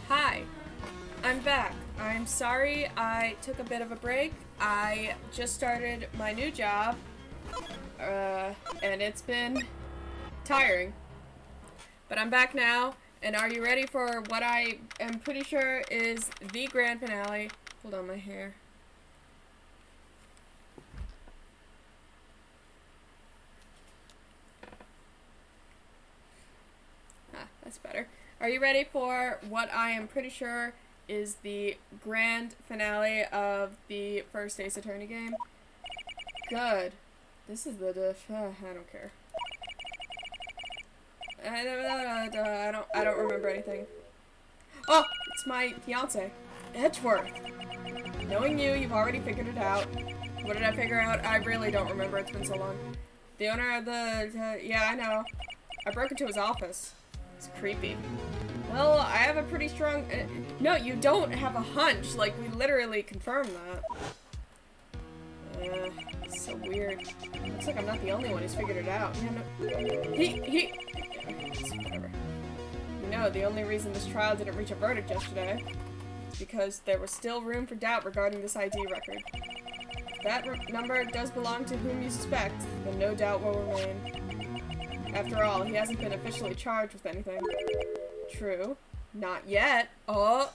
Hi, I'm back. I'm sorry I took a bit of a break. I just started my new job, and it's been tiring. But I'm back now, and are you ready for what I am pretty sure is the grand finale? Hold on, my hair. That's better. Are you ready for what I am pretty sure is the grand finale of the first Ace Attorney game? Good. This is the I don't care. I don't remember anything. Oh, it's my fiance, Edgeworth. Knowing you, you've already figured it out. What did I figure out? I really don't remember. It's been so long. The owner of the yeah, I know. I broke into his office. It's creepy. Well, I have a pretty strong... no, you don't have a hunch. Like, we literally confirmed that. It's so weird. Looks like I'm not the only one who's figured it out. Yeah, no... Whatever. You know, the only reason this trial didn't reach a verdict yesterday is because there was still room for doubt regarding this ID record. If that number does belong to whom you suspect, then no doubt will remain. After all, he hasn't been officially charged with anything. True. Not yet. Oh!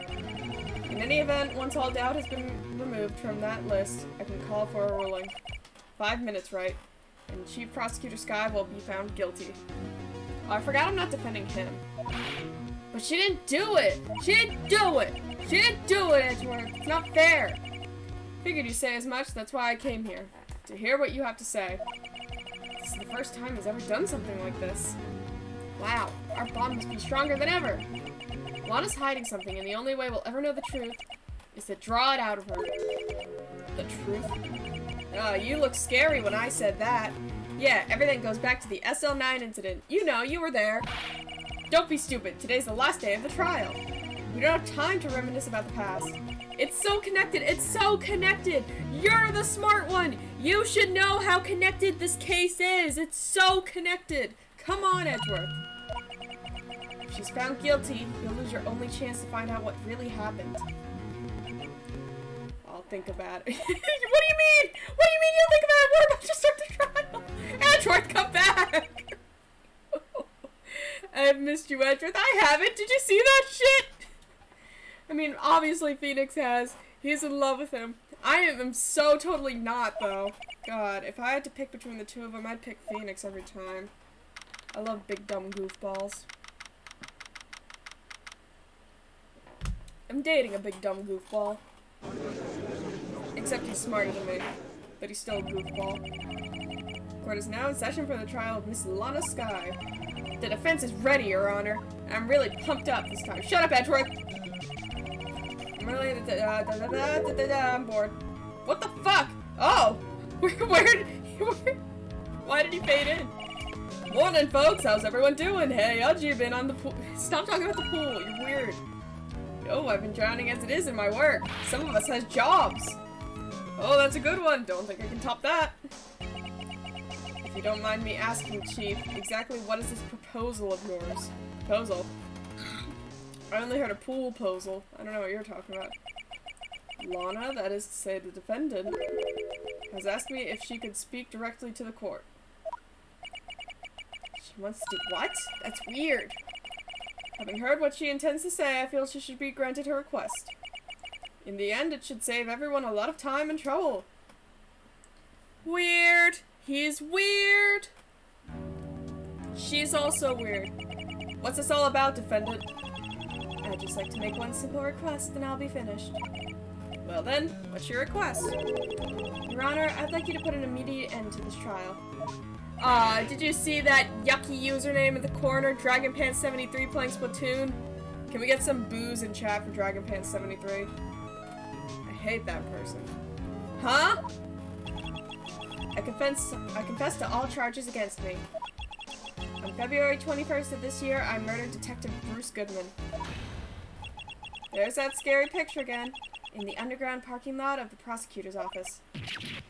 In any event, once all doubt has been removed from that list, I can call for a ruling. 5 minutes, right? And Chief Prosecutor Skye will be found guilty. Oh, I forgot I'm not defending him. But she didn't do it! She didn't do it! She didn't do it, Edgeworth! It's not fair! Figured you'd say as much, that's why I came here. To hear what you have to say. This is the first time he's ever done something like this. Wow, our bond must be stronger than ever. Lana's hiding something, and the only way we'll ever know the truth is to draw it out of her. The truth? You look scary when I said that. Yeah, everything goes back to the SL9 incident. You know, you were there. Don't be stupid. Today's the last day of the trial. We don't have time to reminisce about the past. It's so connected. It's so connected. You're the smart one. You should know how connected this case is. It's so connected. Come on, Edgeworth. If she's found guilty, you'll lose your only chance to find out what really happened. I'll think about it. What do you mean? What do you mean you'll think about it? We're about to start the trial. Edgeworth, come back. I've missed you, Edgeworth. I haven't. Did you see that shit? I mean, obviously Phoenix has. He's in love with him. I am so totally not, though. God, if I had to pick between the two of them, I'd pick Phoenix every time. I love big dumb goofballs. I'm dating a big dumb goofball. Except he's smarter than me. But he's still a goofball. Court is now in session for the trial of Miss Lana Skye. The defense is ready, Your Honor. I'm really pumped up this time. Shut up, Edgeworth! I'm really... I'm bored. What the fuck? Oh! Why did he fade in? Morning, folks. How's everyone doing? Hey, how'd you been on the pool? Stop talking about the pool. You're weird. Oh, I've been drowning as it is in my work. Some of us has jobs. Oh, that's a good one. Don't think I can top that. If you don't mind me asking, Chief, exactly what is this proposal of yours? Proposal? I only heard a pool proposal. I don't know what you're talking about. Lana, that is to say the defendant, has asked me if she could speak directly to the court. She wants to- what? That's weird. Having heard what she intends to say, I feel she should be granted her request. In the end, it should save everyone a lot of time and trouble. Weird. He's weird. She's also weird. What's this all about, defendant? I'd just like to make one simple request, and I'll be finished. Well then, what's your request? Your Honor, I'd like you to put an immediate end to this trial. Did you see that yucky username in the corner, DragonPants73 playing Splatoon? Can we get some booze in chat for DragonPants73? I hate that person. Huh? I confess to all charges against me. On February 21st of this year, I murdered Detective Bruce Goodman. There's that scary picture again, in the underground parking lot of the prosecutor's office.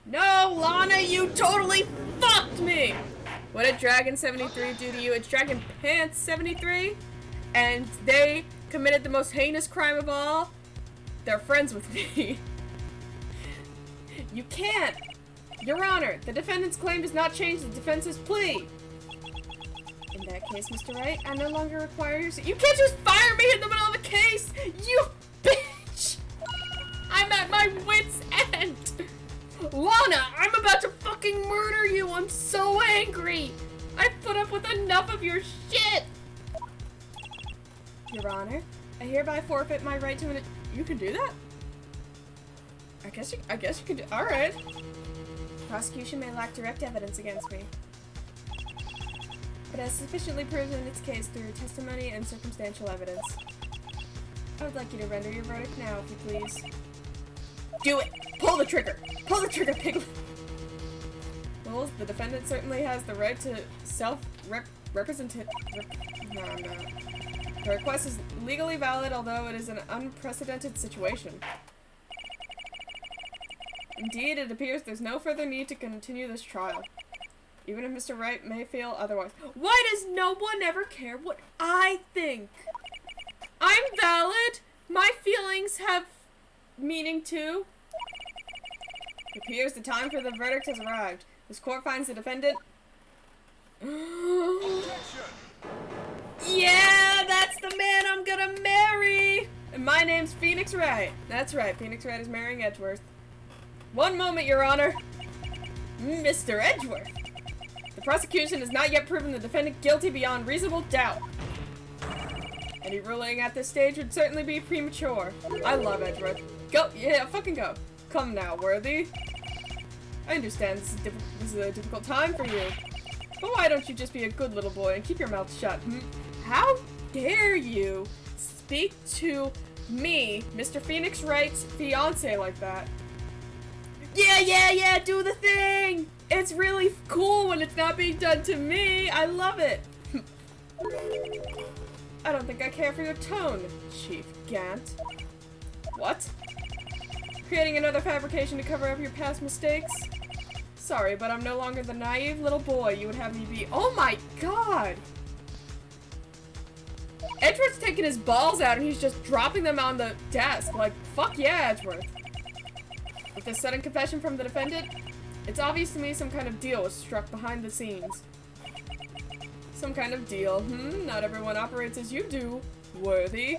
No, Lana, you totally fucked me! What did Dragon 73 do to you? It's Dragon Pants 73, and they committed the most heinous crime of all, they're friends with me. You can't! Your Honor, the defendant's claim does not change the defense's plea. In that case, Mr. Wright, I no longer require your... You can't just fire me in the middle of a case! You bitch! I'm at my wit's end! Lana, I'm about to fucking murder you! I'm so angry! I've put up with enough of your shit! Your Honor, I hereby forfeit my right to an... You can do that? I guess you can do... Alright. Prosecution may lack direct evidence against me, but has sufficiently proven its case through testimony and circumstantial evidence. I would like you to render your verdict now, if you please. Do it! Pull the trigger! Pull the trigger, Piglet! Well, the defendant certainly has the right to self-represent... No, I'm not. The request is legally valid, although it is an unprecedented situation. Indeed, it appears there's no further need to continue this trial, even if Mr. Wright may feel otherwise. Why does no one ever care what I think? I'm valid! My feelings have meaning too. It appears the time for the verdict has arrived. This court finds the defendant... Yeah, that's the man I'm gonna marry! And my name's Phoenix Wright. That's right, Phoenix Wright is marrying Edgeworth. One moment, Your Honor. Mr. Edgeworth. The prosecution has not yet proven the defendant guilty beyond reasonable doubt. Any ruling at this stage would certainly be premature. I love Edgeworth. Go, yeah, fucking go. Come now, Worthy. I understand this is a difficult time for you. But why don't you just be a good little boy and keep your mouth shut? How dare you speak to me, Mr. Phoenix Wright's fiance, like that? Yeah, do the thing! It's really cool when it's not being done to me. I love it. I don't think I care for your tone, Chief Gant. What? Creating another fabrication to cover up your past mistakes? Sorry, but I'm no longer the naive little boy you would have me be. Oh my god! Edgeworth's taking his balls out and he's just dropping them on the desk. Like, fuck yeah, Edgeworth. With this sudden confession from the defendant, it's obvious to me some kind of deal was struck behind the scenes. Some kind of deal. Not everyone operates as you do, Worthy.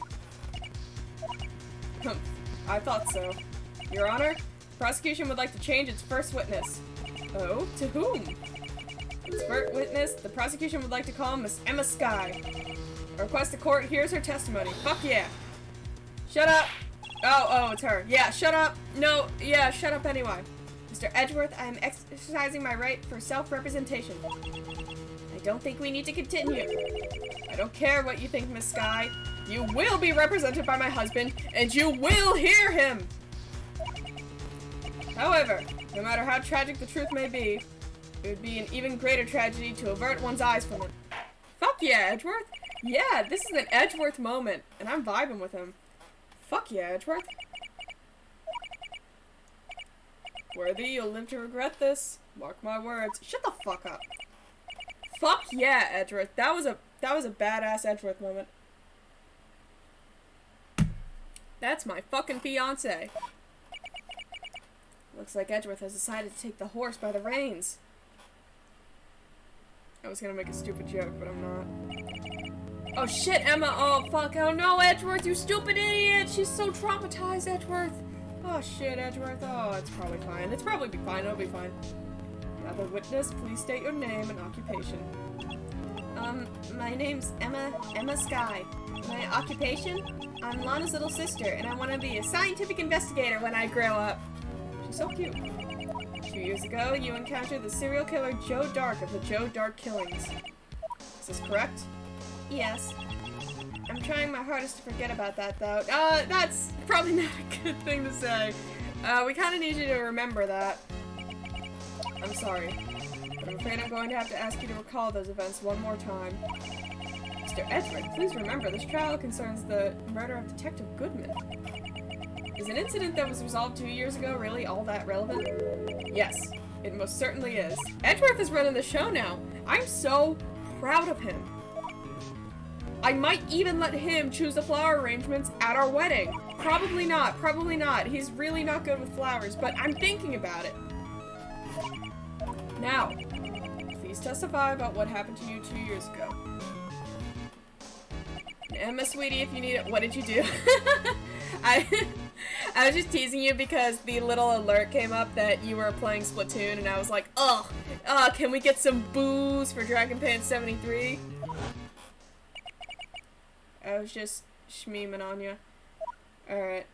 I thought so. Your Honor, the prosecution would like to change its first witness. Oh, to whom? Its first witness, the prosecution would like to call Miss Emma Skye. I request the court hears her testimony. Fuck yeah. Shut up. Oh, it's her. Yeah, shut up. No, yeah, shut up anyway. Mr. Edgeworth, I am exercising my right for self-representation. I don't think we need to continue. I don't care what you think, Miss Skye. You will be represented by my husband, and you will hear him! However, no matter how tragic the truth may be, it would be an even greater tragedy to avert one's eyes from it. Fuck yeah, Edgeworth! Yeah, this is an Edgeworth moment, and I'm vibing with him. Fuck yeah, Edgeworth. Worthy, you'll live to regret this. Mark my words. Shut the fuck up. Fuck yeah, Edgeworth. That was a badass Edgeworth moment. That's my fucking fiance. Looks like Edgeworth has decided to take the horse by the reins. I was gonna make a stupid joke, but I'm not. Oh shit, Emma! Oh fuck! Oh no, Edgeworth, you stupid idiot! She's so traumatized, Edgeworth! Oh shit, Edgeworth. Oh, it's probably fine. It's probably be fine. It'll be fine. Another witness, please state your name and occupation. My name's Emma Skye. My occupation? I'm Lana's little sister, and I want to be a scientific investigator when I grow up. She's so cute. 2 years ago, you encountered the serial killer Joe Dark of the Joe Dark Killings. Is this correct? Yes. I'm trying my hardest to forget about that, though. That's probably not a good thing to say. We kind of need you to remember that. I'm sorry, but I'm afraid I'm going to have to ask you to recall those events one more time. Mr. Edgeworth, please remember this trial concerns the murder of Detective Goodman. Is an incident that was resolved 2 years ago really all that relevant? Yes, it most certainly is. Edgeworth is running the show now. I'm so proud of him. I might even let him choose the flower arrangements at our wedding. Probably not, probably not. He's really not good with flowers, but I'm thinking about it. Now, please testify about what happened to you 2 years ago. Emma, sweetie, if you need it, what did you do? I was just teasing you because the little alert came up that you were playing Splatoon, and I was like, ugh, can we get some booze for Dragon Pants 73? I was just schmeeming on you. Alright.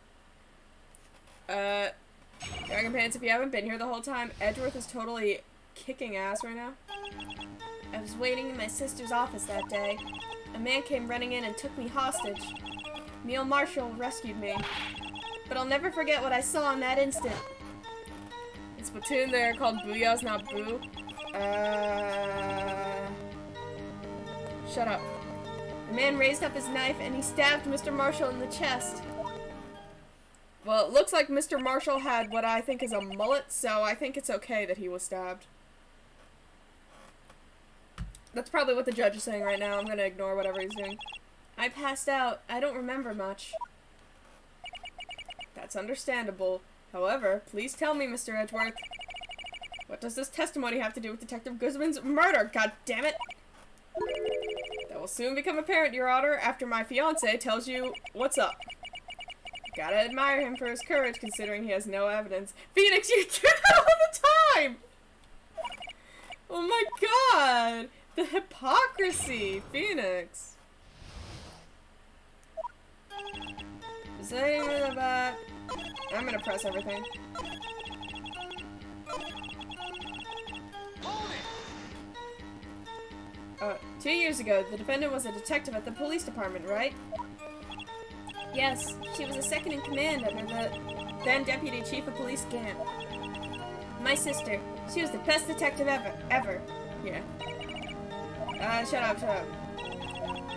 Dragon Pants, if you haven't been here the whole time, Edgeworth is totally kicking ass right now. I was waiting in my sister's office that day. A man came running in and took me hostage. Neil Marshall rescued me. But I'll never forget what I saw in that instant. In Splatoon, they're called Booyahs, not Boo. Shut up. The man raised up his knife and he stabbed Mr. Marshall in the chest. Well, it looks like Mr. Marshall had what I think is a mullet, so I think it's okay that he was stabbed. That's probably what the judge is saying right now. I'm gonna ignore whatever he's doing. I passed out. I don't remember much. That's understandable. However, please tell me, Mr. Edgeworth. What does this testimony have to do with Detective Guzman's murder? God damn it! That will soon become apparent, Your Honor, after my fiancé tells you what's up. Gotta admire him for his courage, considering he has no evidence. Phoenix, you do that all the time! Oh my god! The hypocrisy! Phoenix! I'm gonna press everything. 2 years ago, the defendant was a detective at the police department, right? Yes, she was a second in command under the then Deputy Chief of Police Gant. My sister. She was the best detective ever. Yeah. Shut up.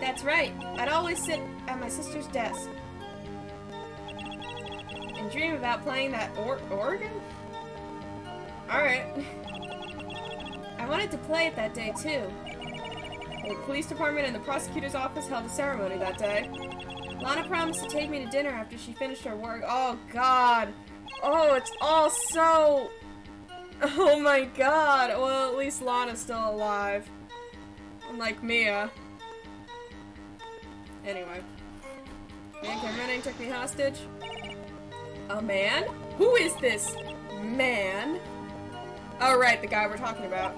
That's right. I'd always sit at my sister's desk and dream about playing that organ? Alright. I wanted to play it that day, too. The police department and the prosecutor's office held a ceremony that day. Lana promised to take me to dinner after she finished her work. Oh, God. Oh, it's all so... Oh, my God. Well, at least Lana's still alive. Unlike Mia. Anyway. Man came running, took me hostage. A man? Who is this man? Oh, right, the guy we're talking about.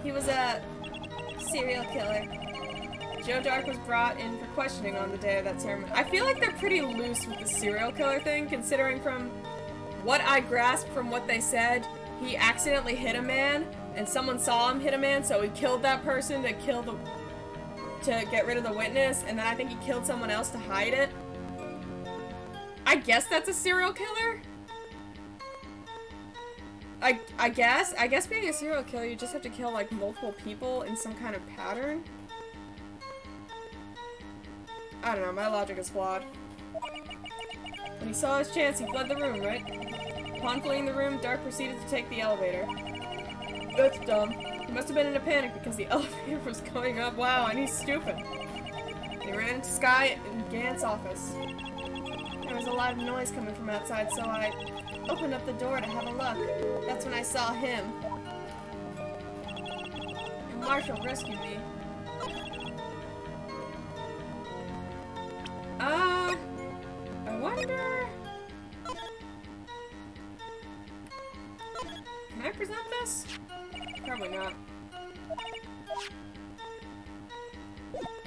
He was a serial killer. Joe Dark was brought in for questioning on the day of that ceremony. I feel like they're pretty loose with the serial killer thing, considering from what I grasped from what they said, he accidentally hit a man, and someone saw him hit a man, so he killed that person to get rid of the witness, and then I think he killed someone else to hide it. I guess that's a serial killer? I guess being a serial killer, you just have to kill, like, multiple people in some kind of pattern. I don't know, my logic is flawed. When he saw his chance, he fled the room, right? Upon fleeing the room, Dark proceeded to take the elevator. That's dumb. He must have been in a panic because the elevator was going up. Wow, and he's stupid. He ran into Sky in Gant's office. There was a lot of noise coming from outside, so I opened up the door to have a look. That's when I saw him. And Marshall rescued me. I wonder... Can I present this? Probably not.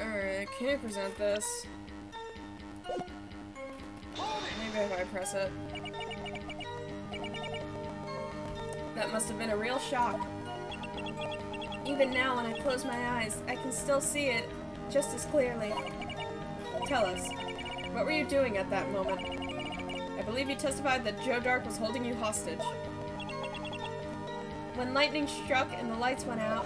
Alright, can I present this? Maybe if I press it. That must have been a real shock. Even now, when I close my eyes, I can still see it just as clearly. Tell us, what were you doing at that moment? I believe you testified that Joe Dark was holding you hostage. When lightning struck and the lights went out,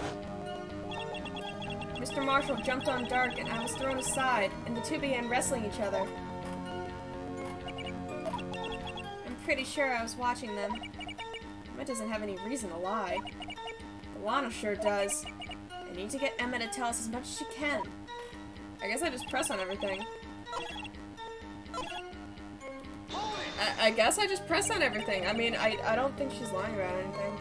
Mr. Marshall jumped on Dark and I was thrown aside, and the two began wrestling each other. I'm pretty sure I was watching them. Emma doesn't have any reason to lie. But Lana sure does. I need to get Emma to tell us as much as she can. I guess I just press on everything. I guess I just press on everything. I mean, I don't think she's lying about anything.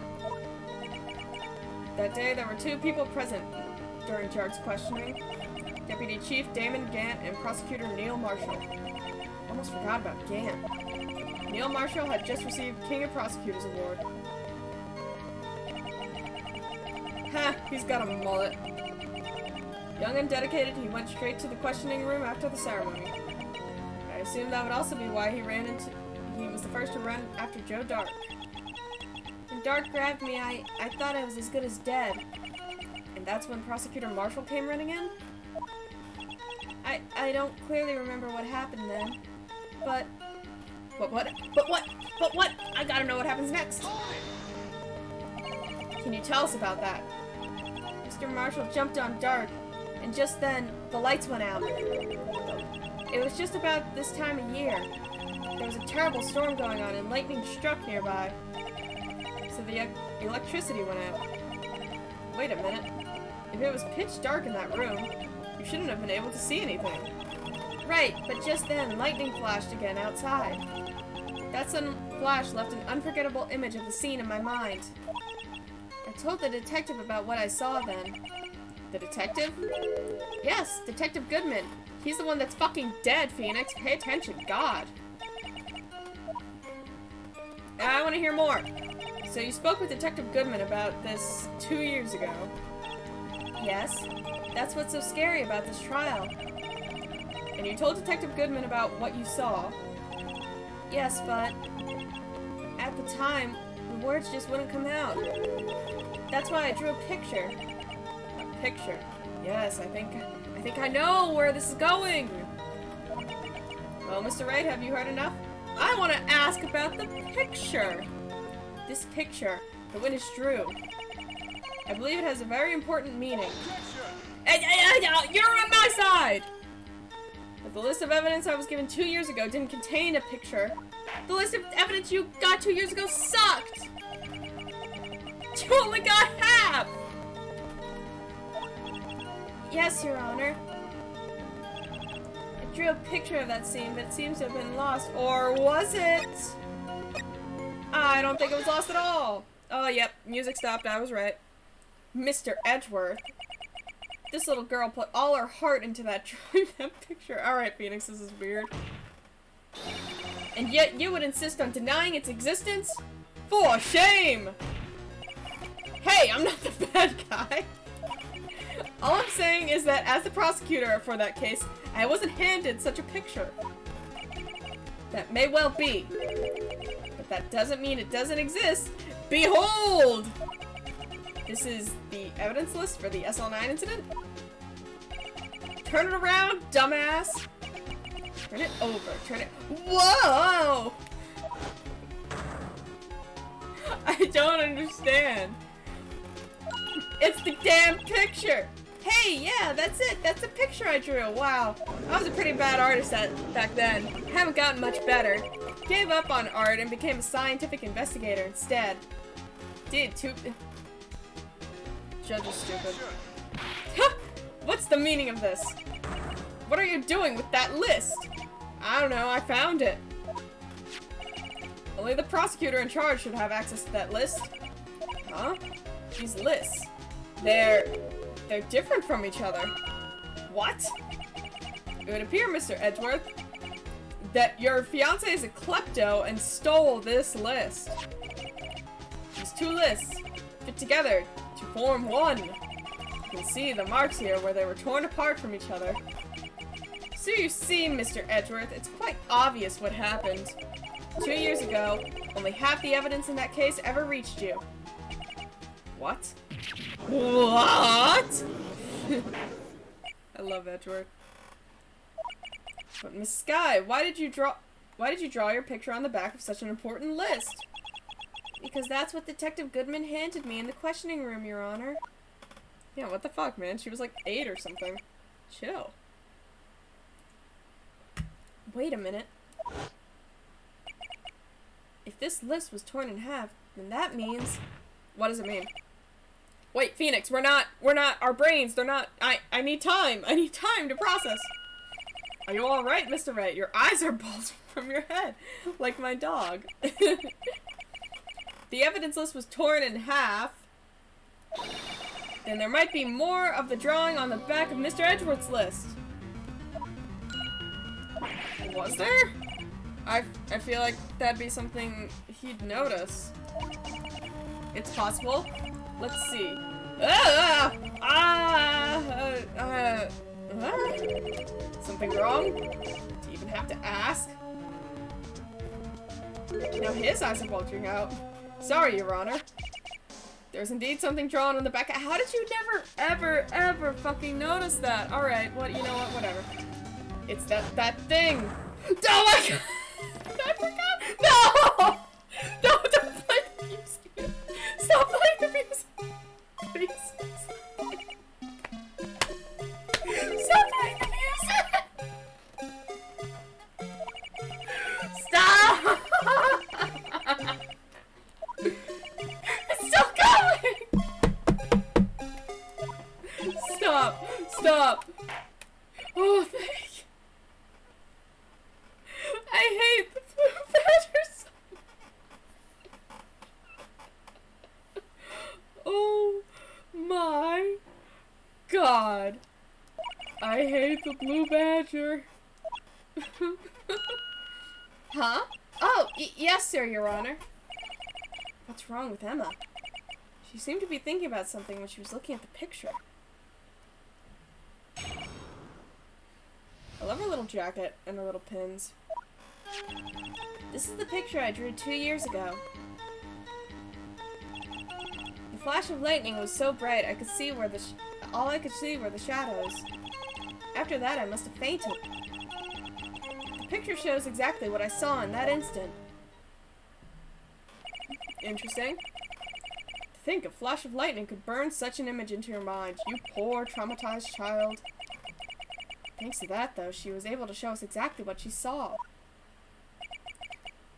That day, there were 2 people present during Jark's questioning. Deputy Chief Damon Gant and Prosecutor Neil Marshall. Almost forgot about Gant. Neil Marshall had just received King of Prosecutors Award. Ha! He's got a mullet. Young and dedicated, he went straight to the questioning room after the ceremony. I assume that would also be why he was the first to run after Joe Dark. When Dark grabbed me, I thought I was as good as dead. And that's when Prosecutor Marshall came running in? I don't clearly remember what happened then, but what? I gotta know what happens next. Can you tell us about that? Mr. Marshall jumped on Dark, and just then, the lights went out. It was just about this time of year. There was a terrible storm going on, and lightning struck nearby. So the electricity went out. Wait a minute. If it was pitch dark in that room, you shouldn't have been able to see anything. Right, but just then, lightning flashed again outside. That sudden flash left an unforgettable image of the scene in my mind. I told the detective about what I saw then. The detective? Yes, Detective Goodman. He's the one that's fucking dead, Phoenix. Pay attention, God. I want to hear more. So you spoke with Detective Goodman about this 2 years ago. Yes. That's what's so scary about this trial. And you told Detective Goodman about what you saw. Yes, but at the time, the words just wouldn't come out. That's why I drew a picture. A picture? Yes, I think I know where this is going. Well, Mr. Wright, have you heard enough? I want to ask about the picture. This picture, the witness drew. I believe it has a very important meaning. You're on my side! But the list of evidence I was given 2 years ago didn't contain a picture. The list of evidence you got 2 years ago sucked! You only got half! Yes, Your Honor. I drew a picture of that scene, but it seems to have been lost. Or was it? I don't think it was lost at all. Oh, yep. Music stopped. I was right. Mr. Edgeworth. This little girl put all her heart into drawing that picture. Alright, Phoenix, this is weird. And yet you would insist on denying its existence? For shame! Hey, I'm not the bad guy. All I'm saying is that as the prosecutor for that case, I wasn't handed such a picture. That may well be. But that doesn't mean it doesn't exist. Behold! This is the evidence list for the SL9 incident. Turn it around, dumbass! Turn it over, turn it- Whoa! I don't understand. It's the damn picture! Hey, yeah, that's it. That's the picture I drew. Wow. I was a pretty bad artist back then. Haven't gotten much better. Gave up on art and became a scientific investigator instead. Dude, Judge is stupid. What's the meaning of this? What are you doing with that list? I don't know, I found it. Only the prosecutor in charge should have access to that list. Huh? These lists. They're different from each other. What? It would appear, Mr. Edgeworth, that your fiancé is a klepto and stole this list. These two lists fit together to form one. You can see the marks here where they were torn apart from each other. So you see, Mr. Edgeworth, it's quite obvious what happened. 2 years ago, only half the evidence in that case ever reached you. What? What? I love Edgeworth. But Miss Skye, why did you draw your picture on the back of such an important list? Because that's what Detective Goodman handed me in the questioning room, Your Honor. Yeah, what the fuck, man? She was like 8 or something. Chill. Wait a minute. If this list was torn in half, then that means... What does it mean? Wait, Phoenix, we're not, our brains, they're not, I need time to process. Are you alright, Mr. Wright? Your eyes are bulging from your head, like my dog. The evidence list was torn in half. Then there might be more of the drawing on the back of Mr. Edgeworth's list. Was there? I feel like that'd be something he'd notice. It's possible. Let's see. Something wrong? Do you even have to ask? Now his eyes are bulging out. Sorry, Your Honor. There's indeed something drawn on the back. How did you never, ever fucking notice that? Alright, what, you know what, whatever. It's that thing. Oh my god! I forgot! No! No, don't play the music! Stop playing the music! Please. Stop playing the music! Stop! It's still going! Stop! Stop! Oh, thank you. I hate the Blue Badgers. Oh my god. I hate the Blue Badger. Huh? Oh, yes, sir, Your Honor. What's wrong with Emma? She seemed to be thinking about something when she was looking at the picture. I love her little jacket and her little pins. This is the picture I drew 2 years ago. The flash of lightning was so bright I could see where all I could see were the shadows. After that, I must have fainted. The picture shows exactly what I saw in that instant. Interesting. To think a flash of lightning could burn such an image into your mind, you poor, traumatized child. Thanks to that, though, she was able to show us exactly what she saw.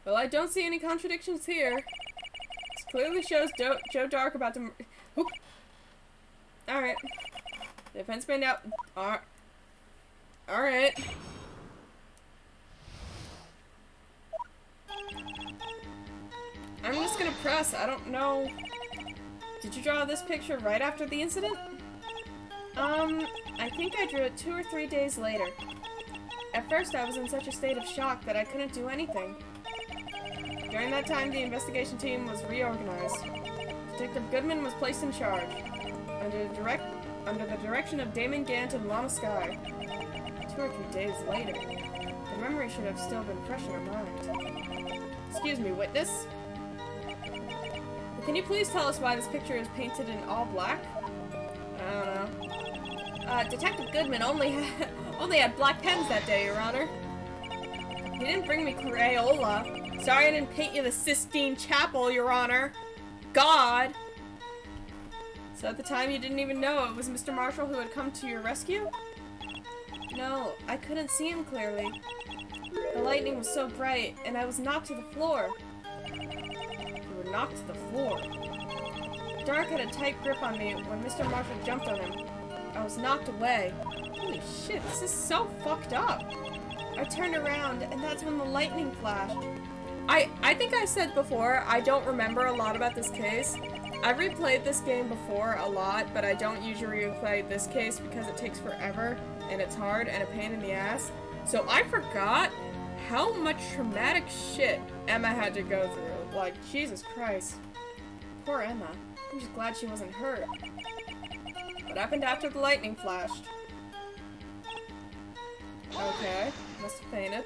Well, I don't see any contradictions here. This clearly shows Joe Dark about to... Oop. Alright. Defense man out. Alright. I'm just gonna press. I don't know. Did you draw this picture right after the incident? I think I drew it 2 or 3 days later. At first, I was in such a state of shock that I couldn't do anything. During that time, the investigation team was reorganized. Detective Goodman was placed in charge, under the direction of Damon Gant and Lana Skye. 2 or 3 days later. The memory should have still been fresh in her mind. Excuse me, witness? Can you please tell us why this picture is painted in all black? I don't know. Detective Goodman only had black pens that day, Your Honor. He didn't bring me Crayola. Sorry I didn't paint you the Sistine Chapel, Your Honor. God! So at the time you didn't even know it was Mr. Marshall who had come to your rescue? No, I couldn't see him clearly. The lightning was so bright, and I was knocked to the floor. You were knocked to the floor? Dark had a tight grip on me when Mr. Marshall jumped on him. I was knocked away. Holy shit, this is so fucked up. I turned around, and that's when the lightning flashed. I think I said before, I don't remember a lot about this case. I've replayed this game before a lot, but I don't usually replay this case because it takes forever, and it's hard, and a pain in the ass. So I forgot how much traumatic shit Emma had to go through. Like, Jesus Christ. Poor Emma. I'm just glad she wasn't hurt. What happened after the lightning flashed? Okay, must have fainted.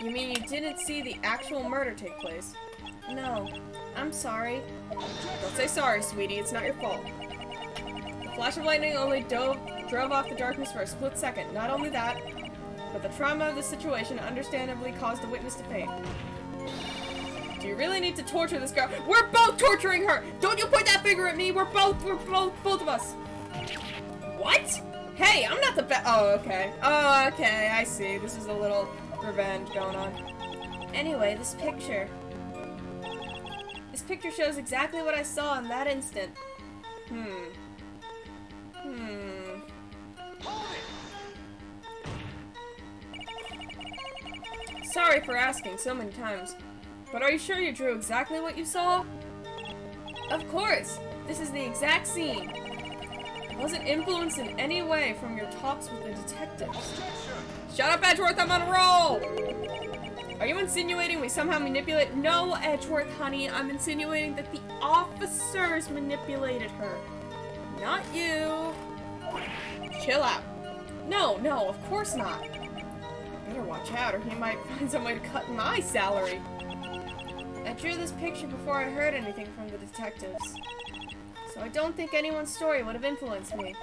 You mean you didn't see the actual murder take place? No, I'm sorry. Don't say sorry, sweetie, it's not your fault. The flash of lightning only drove off the darkness for a split second. Not only that, but the trauma of the situation understandably caused the witness to faint. Do you really need to torture this girl? We're both torturing her! Don't you point that finger at me! We're both of us! What? Hey, I'm not the best. Oh, okay. Oh, okay, I see. This is a little revenge going on. Anyway, this picture. This picture shows exactly what I saw in that instant. Sorry for asking so many times, but are you sure you drew exactly what you saw? Of course! This is the exact scene. It wasn't influenced in any way from your talks with the detectives. Shut up, Edgeworth, I'm on a roll! Are you insinuating we somehow manipulate— No, Edgeworth, honey, I'm insinuating that the officers manipulated her. Not you. Chill out. No, of course not. Better watch out or he might find some way to cut my salary. I drew this picture before I heard anything from the detectives. So I don't think anyone's story would have influenced me.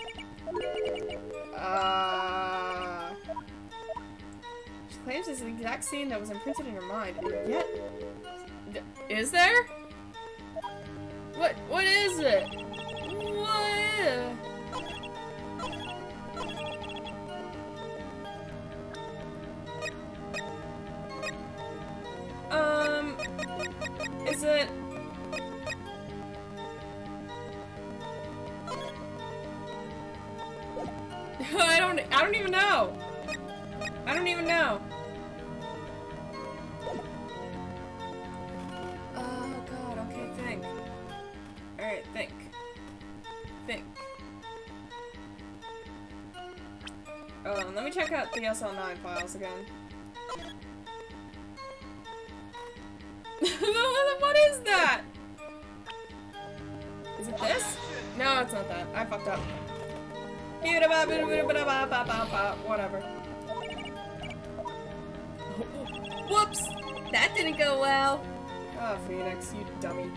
She claims it's the exact scene that was imprinted in her mind, and yet... Is there? What is it? What? Is it... I don't even know. I don't even know. Oh god, okay, think. Alright, think. Let me check out the SL9 files again. What is that? Is it this? No, it's not that. I fucked up. Whatever. Whoops! That didn't go well. Oh, Phoenix, you dummy.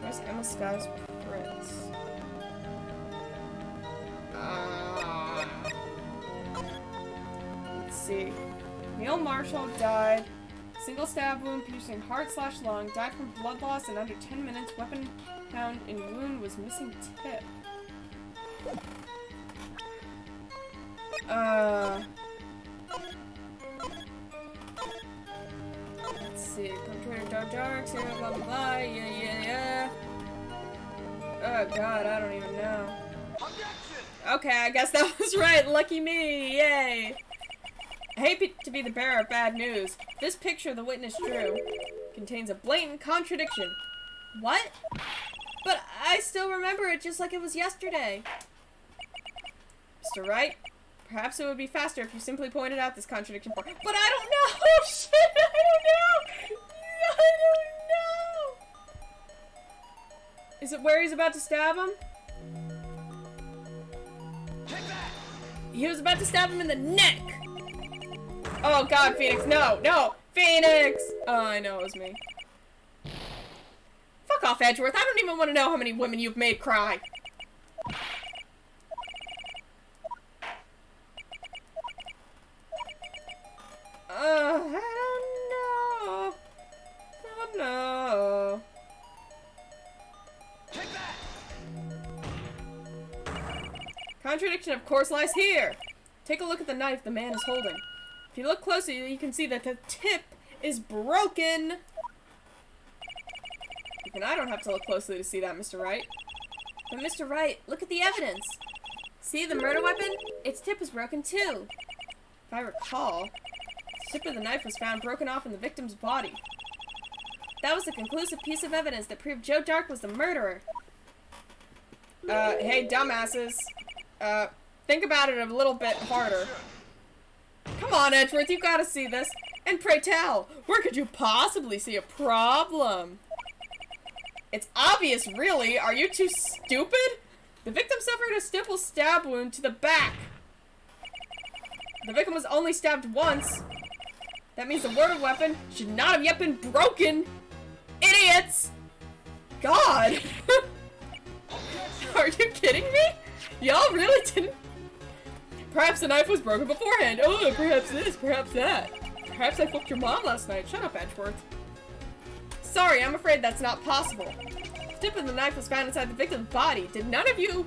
Where's Emma Sky's prints? Let's see. Neil Marshall died. Single stab wound piercing heart/lung. Died from blood loss in under 10 minutes. Weapon found in wound was missing tip. Let's see. Perpetrator dark, serial blah blah blah. Yeah. Oh god, I don't even know. Okay, I guess that was right. Lucky me. Yay. I hate to be the bearer of bad news. This picture the witness drew contains a blatant contradiction. What? But I still remember it just like it was yesterday. Mr. Wright, perhaps it would be faster if you simply pointed out this contradiction for— But I don't know! Shit, I don't know! Is it where he's about to stab him? He was about to stab him in the neck! Oh god, Phoenix, no! Phoenix! Oh, I know it was me. Fuck off, Edgeworth. I don't even want to know how many women you've made cry. I don't know. Oh no. Contradiction, of course, lies here. Take a look at the knife the man is holding. If you look closely, you can see that the tip is broken. Even I don't have to look closely to see that, Mr. Wright. But Mr. Wright, look at the evidence. See the murder weapon? Its tip is broken too. If I recall, the tip of the knife was found broken off in the victim's body. That was a conclusive piece of evidence that proved Joe Dark was the murderer. Hey, dumbasses. Think about it a little bit harder. Come on, Edgeworth, you gotta see this. And pray tell, where could you possibly see a problem? It's obvious, really. Are you too stupid? The victim suffered a simple stab wound to the back. The victim was only stabbed once. That means the murder weapon should not have yet been broken. Idiots! God! Are you kidding me? Y'all really didn't... Perhaps the knife was broken beforehand. Oh, perhaps this, perhaps that. Perhaps I fucked your mom last night. Shut up, Edgeworth. Sorry, I'm afraid that's not possible. The tip of the knife was found inside the victim's body. Did none of you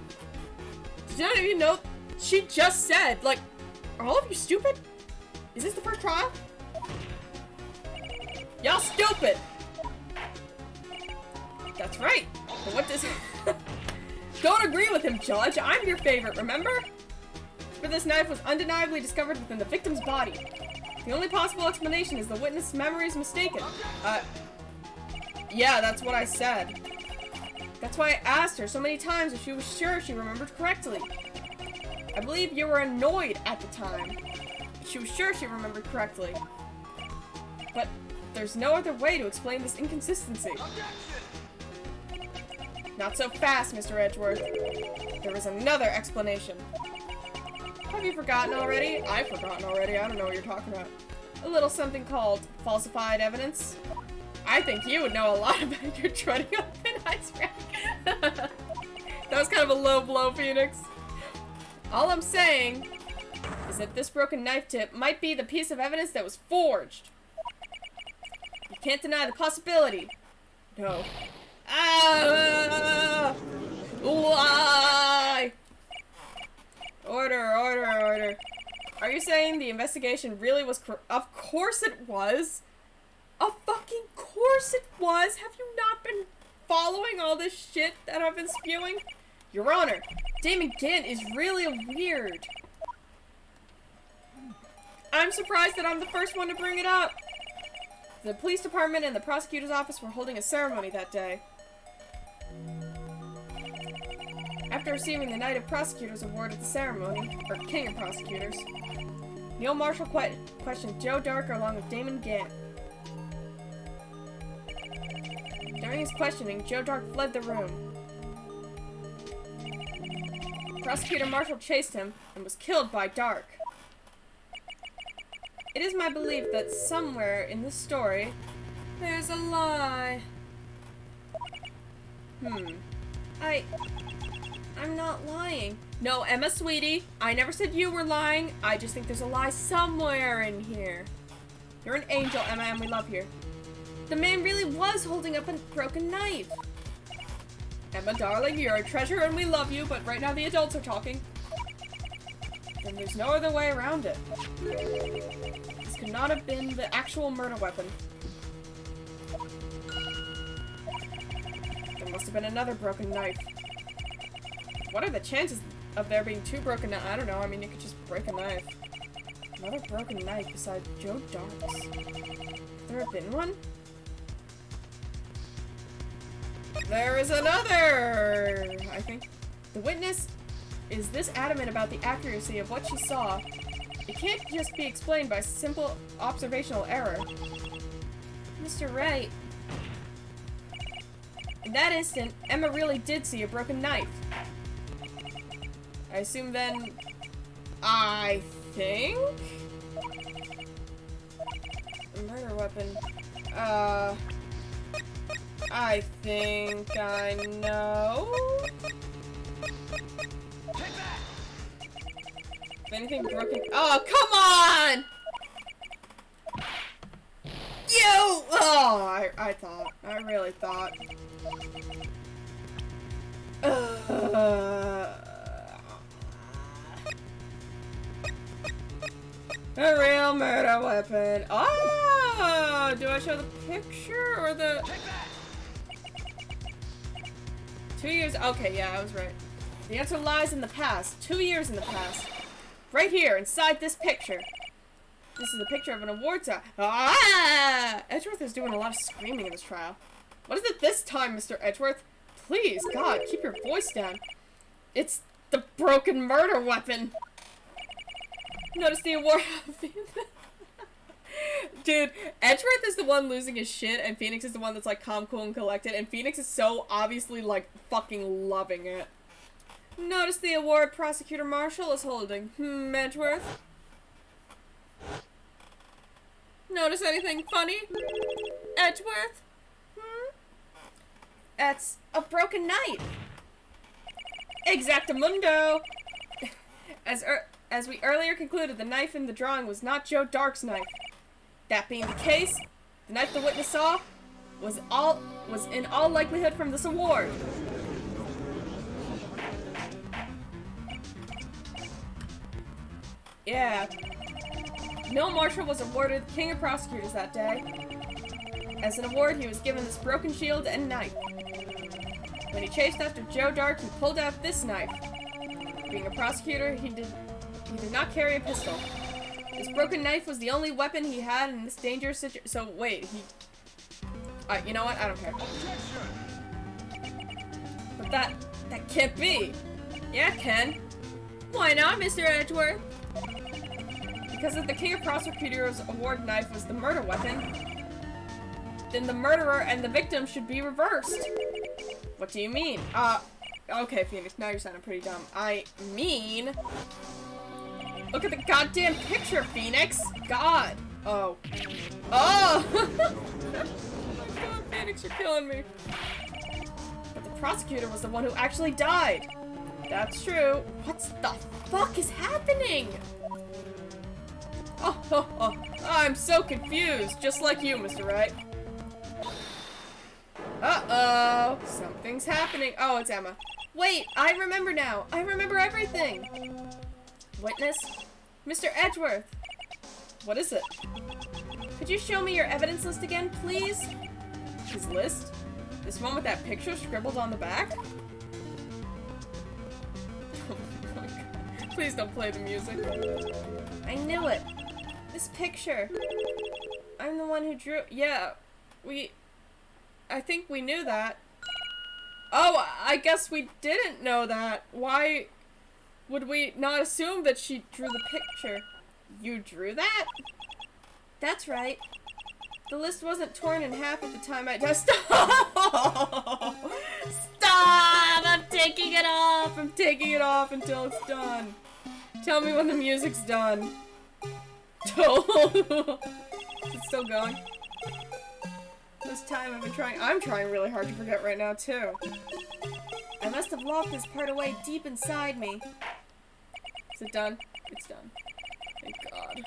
know? She just said, like, are all of you stupid? Is this the first trial? Y'all stupid! That's right. But what does... Don't agree with him, Judge. I'm your favorite, remember? For this knife was undeniably discovered within the victim's body. The only possible explanation is the witness' memory is mistaken. Yeah, that's what I said. That's why I asked her so many times if she was sure she remembered correctly. I believe you were annoyed at the time. She was sure she remembered correctly. But there's no other way to explain this inconsistency. Not so fast, Mr. Edgeworth. There is another explanation. Have you forgotten already? I've forgotten already. I don't know what you're talking about. A little something called falsified evidence. I think you would know a lot about your treading on thin ice, right? That was kind of a low blow, Phoenix. All I'm saying is that this broken knife tip might be the piece of evidence that was forged. You can't deny the possibility. No. Ah! Why? Order, order, order. Are you saying the investigation really was Of course it was. Of fucking course it was. Have you not been following all this shit that I've been spewing? Your Honor, Damon Gant is really weird. I'm surprised that I'm the first one to bring it up. The police department and the prosecutor's office were holding a ceremony that day. After receiving the Knight of Prosecutors award at the ceremony, or King of Prosecutors, Neil Marshall questioned Joe Dark along with Damon Gant. During his questioning, Joe Dark fled the room. Prosecutor Marshall chased him and was killed by Dark. It is my belief that somewhere in this story, there's a lie. I'm not lying. No, Emma, sweetie, I never said you were lying. I just think there's a lie somewhere in here. You're an angel, Emma, and we love you. The man really was holding up a broken knife. Emma, darling, you're a treasure and we love you, but right now the adults are talking. And there's no other way around it. This could not have been the actual murder weapon. There must have been another broken knife. What are the chances of there being two broken knives? I don't know, I mean, you could just break a knife. Another broken knife besides Joe Dark's. Has there been one? There is another! I think. The witness is this adamant about the accuracy of what she saw. It can't just be explained by simple observational error. Mr. Wright. In that instant, Emma really did see a broken knife. I assume then... I think? A murder weapon. I think I know. If anything broken. Oh, come on! You! Oh, I thought. I really thought. A real murder weapon. Oh! Do I show the picture or the... 2 years. Okay, yeah, I was right. The answer lies in the past. 2 years in the past. Right here, inside this picture. This is a picture of an award ceremony. Ah! Edgeworth is doing a lot of screaming in this trial. What is it this time, Mr. Edgeworth? Please, God, keep your voice down. It's the broken murder weapon. Notice the award. Dude, Edgeworth is the one losing his shit, and Phoenix is the one that's like calm, cool, and collected, and Phoenix is so obviously like fucking loving it. Notice the award Prosecutor Marshall is holding. Edgeworth? Notice anything funny? Edgeworth? That's a broken knife. Exactamundo! As we earlier concluded, the knife in the drawing was not Joe Dark's knife. That being the case, the knife the witness saw was in all likelihood from this award. Yeah. Neil Marshall was awarded King of Prosecutors that day. As an award, he was given this broken shield and knife. When he chased after Joe Dark, he pulled out this knife. Being a prosecutor, he did not carry a pistol. This broken knife was the only weapon he had in this dangerous situation. So wait, you know what? I don't care. But that can't be. Yeah, it can. Why not, Mr. Edgeworth? Because if the King of Prosecutors award knife was the murder weapon, then the murderer and the victim should be reversed. What do you mean? Okay, Phoenix, now you're sounding pretty dumb. I mean... Look at the goddamn picture, Phoenix! God! Oh. Oh! Oh my God, Phoenix, you're killing me. But the prosecutor was the one who actually died. That's true. What the fuck is happening? Oh, I'm so confused, just like you, Mr. Wright. Uh-oh, something's happening. Oh, it's Emma. Wait, I remember now. I remember everything. Witness? Mr. Edgeworth. What is it? Could you show me your evidence list again, please? His list? This one with that picture scribbled on the back? Oh my God. Please don't play the music. I knew it. This picture. I'm the one who drew. Yeah, I think we knew that. Oh, I guess we didn't know that. Why would we not assume that she drew the picture? You drew that? That's right. The list wasn't torn in half at the time I just. Stop! Stop! I'm taking it off! I'm taking it off until it's done. Tell me when the music's done. Is it still going? This time I'm trying really hard to forget right now, too. I must have locked this part away deep inside me. Is it done? It's done. Thank God.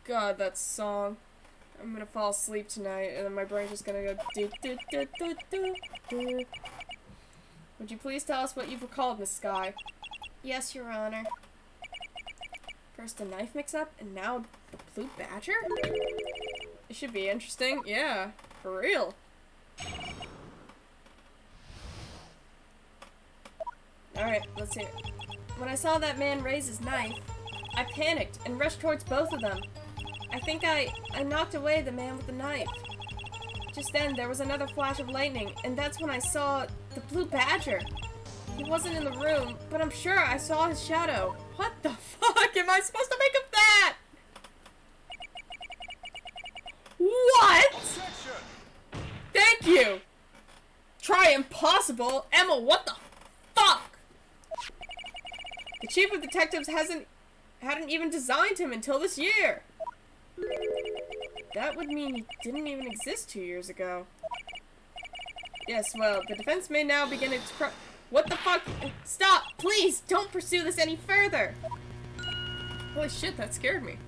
God, that song. I'm gonna fall asleep tonight, and then my brain's just gonna go do do do do do do. Would you please tell us what you've recalled, Miss Skye? Yes, Your Honor. First a knife mix-up, and now the Blue Badger? It should be interesting. Yeah, for real. Alright, let's see it. When I saw that man raise his knife, I panicked and rushed towards both of them. I think I knocked away the man with the knife. Just then, there was another flash of lightning, and that's when I saw the Blue Badger. He wasn't in the room, but I'm sure I saw his shadow. What the fuck am I supposed to make of that? What? Thank you! Try impossible? Emma, what the fuck? The chief of detectives hadn't even designed him until this year. That would mean he didn't even exist 2 years ago. Yes, well, the defense may now begin its What the fuck? Stop! Please! Don't pursue this any further! Holy shit, that scared me.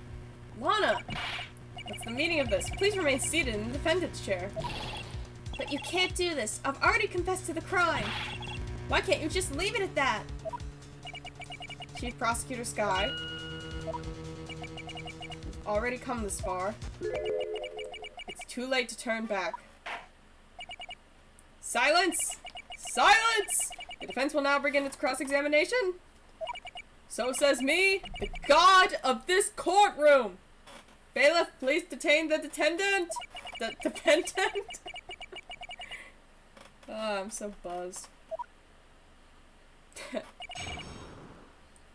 Lana! What's the meaning of this? Please remain seated in the defendant's chair. But you can't do this. I've already confessed to the crime. Why can't you just leave it at that? Chief Prosecutor Skye. We've already come this far. It's too late to turn back. Silence! Silence! The defense will now begin its cross-examination. So says me, the god of this courtroom. Bailiff, please detain the defendant. The defendant? Oh, I'm so buzzed.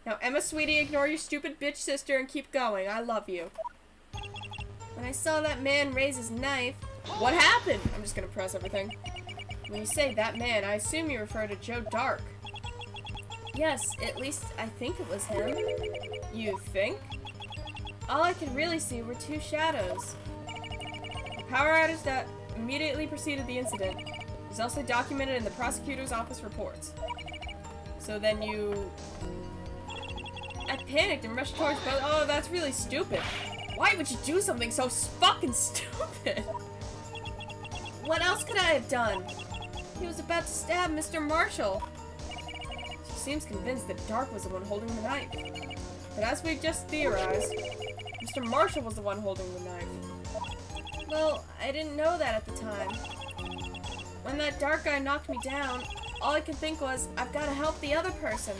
Now, Emma, sweetie, ignore your stupid bitch sister and keep going. I love you. When I saw that man raise his knife... What happened? I'm just gonna press everything. When you say that man, I assume you refer to Joe Dark. Yes, at least I think it was him. You think? All I could really see were two shadows. The power outage that immediately preceded the incident is also documented in the prosecutor's office reports. So then you... I panicked and rushed towards both. Oh, that's really stupid. Why would you do something so fucking stupid? What else could I have done? He was about to stab Mr. Marshall. She seems convinced that Dark was the one holding the knife. But as we just theorized, Mr. Marshall was the one holding the knife. Well, I didn't know that at the time. When that dark guy knocked me down, all I could think was, I've got to help the other person.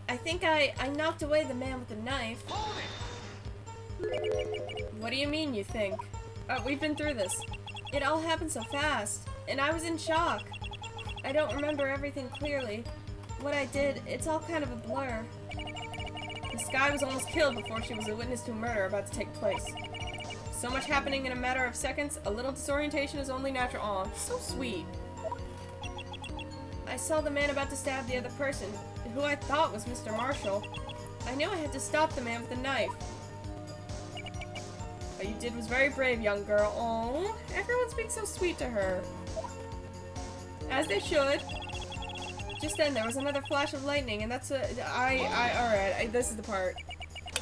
I think I knocked away the man with the knife. What do you mean, you think? We've been through this. It all happened so fast, and I was in shock. I don't remember everything clearly. What I did, it's all kind of a blur. This guy was almost killed before she was a witness to a murder about to take place. So much happening in a matter of seconds, a little disorientation is only natural. Aw, so sweet. I saw the man about to stab the other person, who I thought was Mr. Marshall. I knew I had to stop the man with the knife. What you did was very brave, young girl. Oh, everyone's being so sweet to her. As they should. Just then, there was another flash of lightning, and that's alright, this is the part.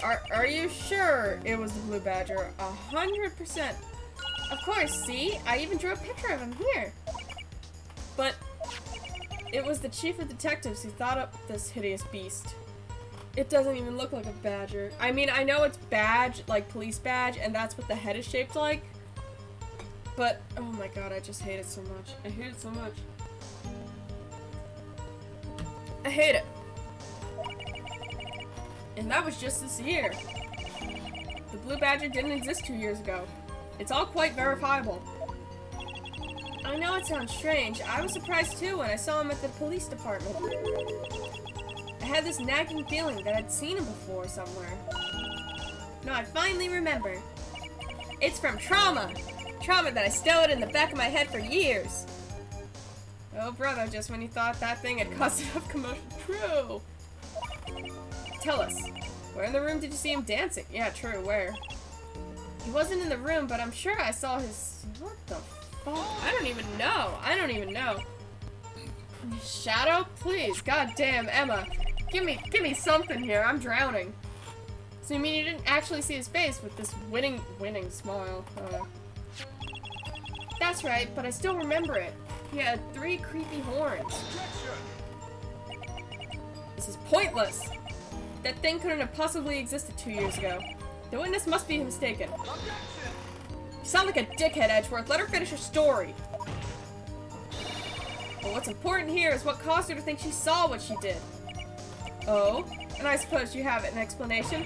Are you sure it was the Blue Badger? 100%. Of course, see? I even drew a picture of him here. But it was the chief of detectives who thought up this hideous beast. It doesn't even look like a badger. I mean, I know it's badge, like police badge, and that's what the head is shaped like. But, oh my god, I just hate it so much. I hate it so much. I hate it. And that was just this year. The Blue Badger didn't exist 2 years ago. It's all quite verifiable. I know it sounds strange. I was surprised too when I saw him at the police department. I had this nagging feeling that I'd seen him before somewhere. No, I finally remember. It's from trauma. Trauma that I stowed in the back of my head for years. Oh, brother, just when you thought that thing had caused enough commotion. True. Tell us, where in the room did you see him dancing? Yeah, true, where? He wasn't in the room, but I'm sure I saw his... What the fuck? I don't even know. I don't even know. Shadow? Please, goddamn, Emma. Give me something here. I'm drowning. So you mean you didn't actually see his face with this winning smile? That's right, but I still remember it. He had 3 creepy horns. This is pointless. That thing couldn't have possibly existed 2 years ago. The witness must be mistaken. You sound like a dickhead, Edgeworth. Let her finish her story. But what's important here is what caused her to think she saw what she did. Oh? And I suppose you have an explanation?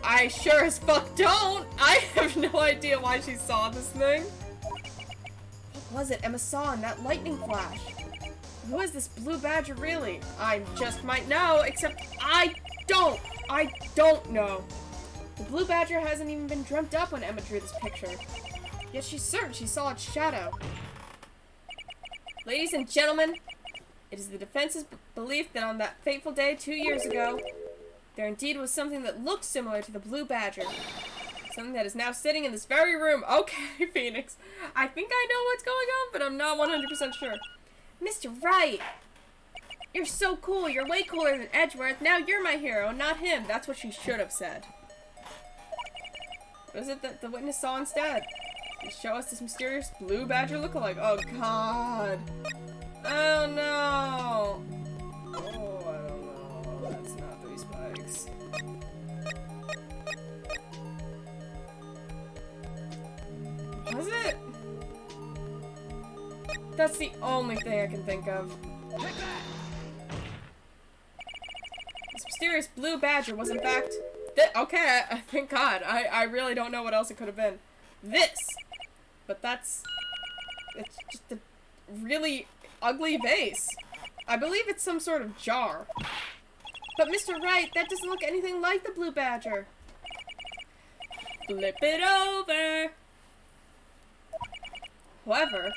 I sure as fuck don't! I have no idea why she saw this thing. What was it Emma saw in that lightning flash? Who is this Blue Badger really? I just might know, except I don't know. The Blue Badger hasn't even been dreamt up when Emma drew this picture. Yet she's certain she saw its shadow. Ladies and gentlemen, it is the defense's belief that on that fateful day 2 years ago, there indeed was something that looked similar to the Blue Badger. Something that is now sitting in this very room. Okay, Phoenix. I think I know what's going on, but I'm not 100% sure. Mr. Wright! You're so cool. You're way cooler than Edgeworth. Now you're my hero, not him. That's what she should have said. What is it that the witness saw instead? They show us this mysterious Blue Badger lookalike. Oh, God. Oh, no. Oh, I don't know. That's not 3 spikes. Was it? That's the only thing I can think of. This mysterious Blue Badger was in fact... Okay, thank God. I really don't know what else it could have been. This! But that's... It's just a really ugly vase. I believe it's some sort of jar. But Mr. Wright, that doesn't look anything like the Blue Badger. Flip it over! However,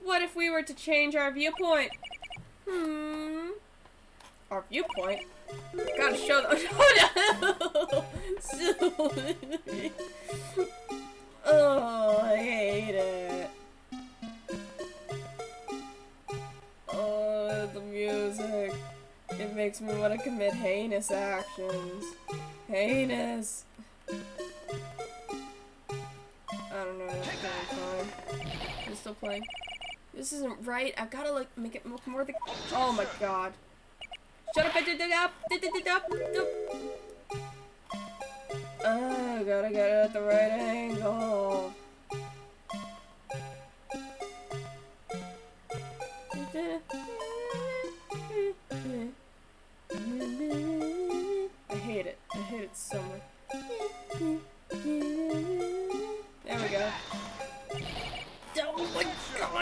what if we were to change our viewpoint? Our viewpoint? Gotta show them. Oh, I hate it. Oh, the music. It makes me want to commit heinous actions. Heinous. I don't know. That's fine. It's still playing. This isn't right. I've got to like make it look more the. Oh my God. Shut up! I gotta get it at the right angle. I hate it. I hate it so much. There we go. Oh my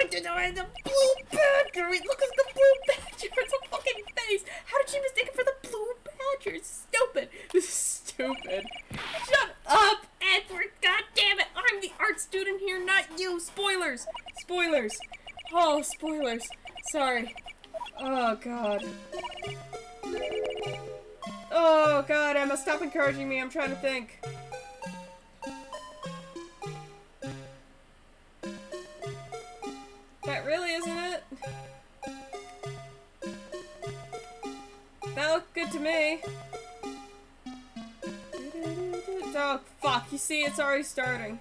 god, the blue badger! It looks like the blue badger! It's a fucking face! How did she mistake it for the blue badger? It's stupid! This is stupid. Shut up, Edward! God damn it! I'm the art student here, not you! Spoilers! Spoilers! Oh, spoilers. Sorry. Oh god. Oh god, Emma, stop encouraging me. I'm trying to think. That really isn't it? That looked good to me. Oh, fuck. You see, it's already starting.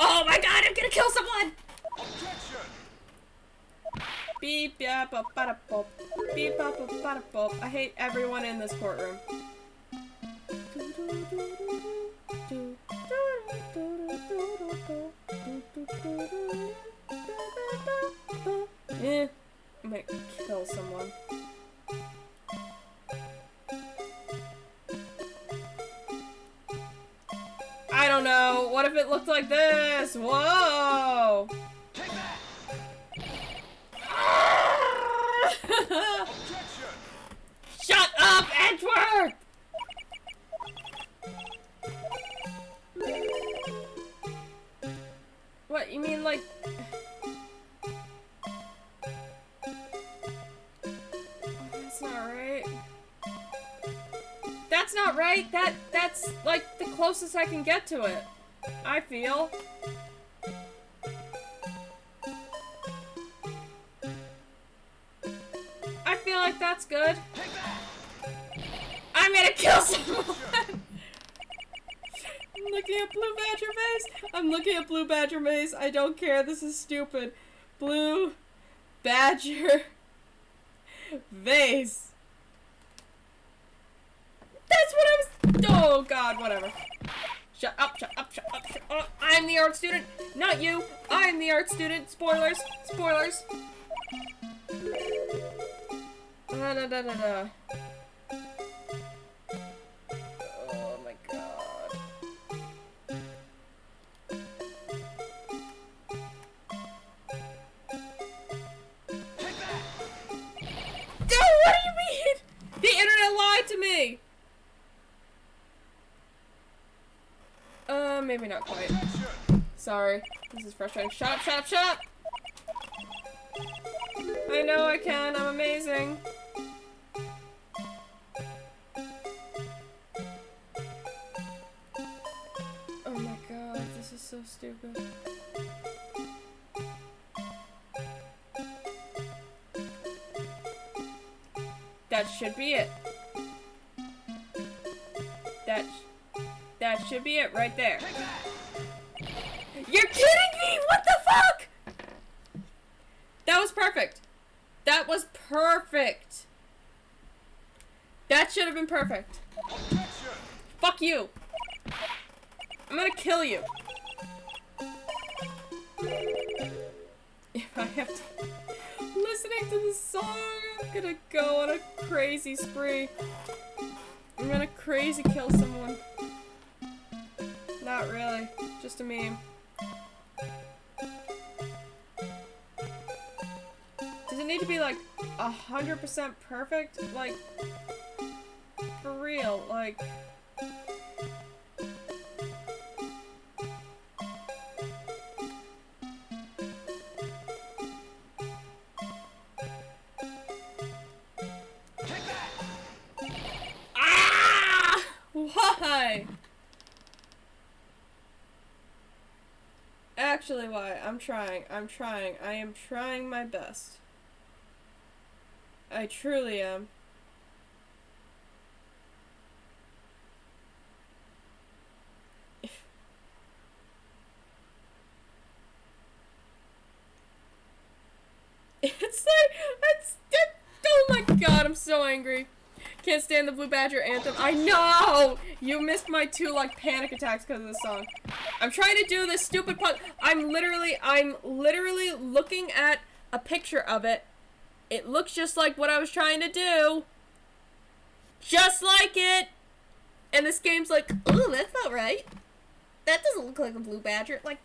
Oh my god, I'm gonna kill someone! Beep, yeah, bop, bada, bop. Beep, bop, bop, bada, bop. I hate everyone in this courtroom. I'm gonna kill someone. I don't know. What if it looked like this? Whoa! Shut up, Edward! What, you mean like... That's not right. That's not right. That's like the closest I can get to it. I feel. I feel like that's good. I'm gonna kill someone! I'm looking at Blue Badger Maze. I'm looking at Blue Badger Maze. I don't care. This is stupid. Blue Badger Vase. That's what I was. Oh god, whatever. Shut up, shut up, shut up, shut up. I'm the art student, not you. I'm the art student. Spoilers, spoilers. Da da da da da. Oh my god. Dude, what do you mean? The internet lied to me. Maybe not quite. Sorry. This is frustrating. Shut up, shut up, shut up! I know I can. I'm amazing. Oh my god, this is so stupid. That should be it. That should be it right there. You're kidding me! What the fuck? That was perfect. That was perfect. That should have been perfect. Fuck you. I'm gonna kill you. If I have to... Listening to this song, I'm gonna go on a crazy spree. I'm gonna crazy kill someone. Not really. Just a meme. Does it need to be like 100% perfect? Like, for real, like... Ah! Why? Actually, why? I'm trying. I am trying my best. I truly am. angry. Can't stand the Blue Badger anthem. I know! You missed my 2, like, panic attacks because of this song. I'm trying to do this stupid pun. I'm literally looking at a picture of it. It looks just like what I was trying to do. Just like it! And this game's like, ooh, that's not right. That doesn't look like a Blue Badger. Like,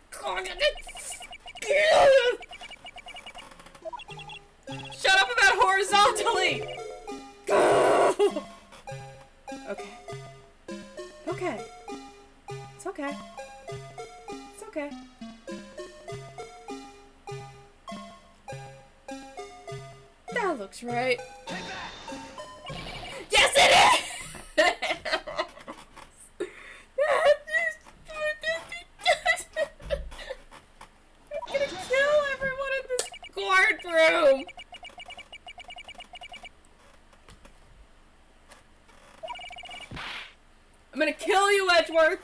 shut up about horizontally! Okay. Okay. It's okay. It's okay. That looks right. Yes, it is! I'm gonna kill everyone in this courtroom! I'm gonna kill you, Edgeworth!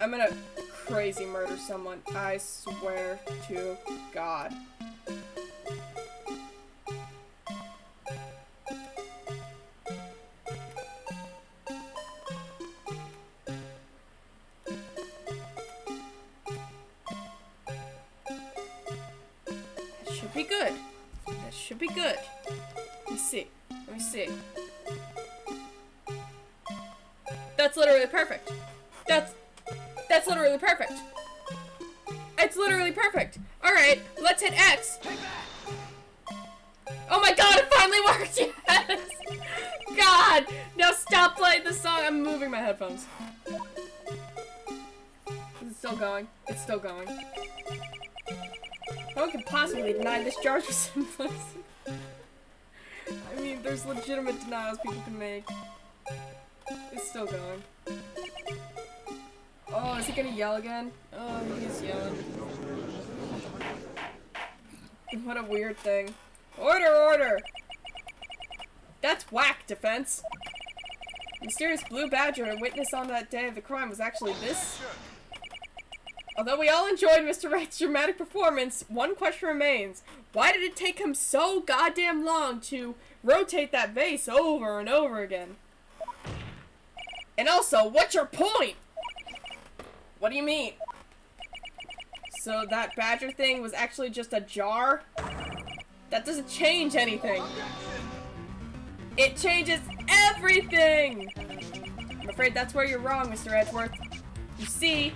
I'm gonna crazy murder someone. I swear to God. That should be good. That should be good. Let me see. Let me see. That's literally perfect. That's literally perfect. It's literally perfect. Alright, let's hit X. Oh my god, it finally worked! Yes! God! Now stop playing the song. I'm moving my headphones. Is it still going? It's still going. No one can possibly deny this charge for simplicity. I mean, there's legitimate denials people can make. It's still going. Oh, is he gonna yell again? Oh, he's yelling. What a weird thing. Order, order! That's whack, defense! Mysterious Blue Badger, a witness on that day of the crime, was actually this? Although we all enjoyed Mr. Wright's dramatic performance, one question remains. Why did it take him so goddamn long to rotate that vase over and over again? And also, what's your point? What do you mean? So that badger thing was actually just a jar? That doesn't change anything. It changes everything! I'm afraid that's where you're wrong, Mr. Edgeworth. You see,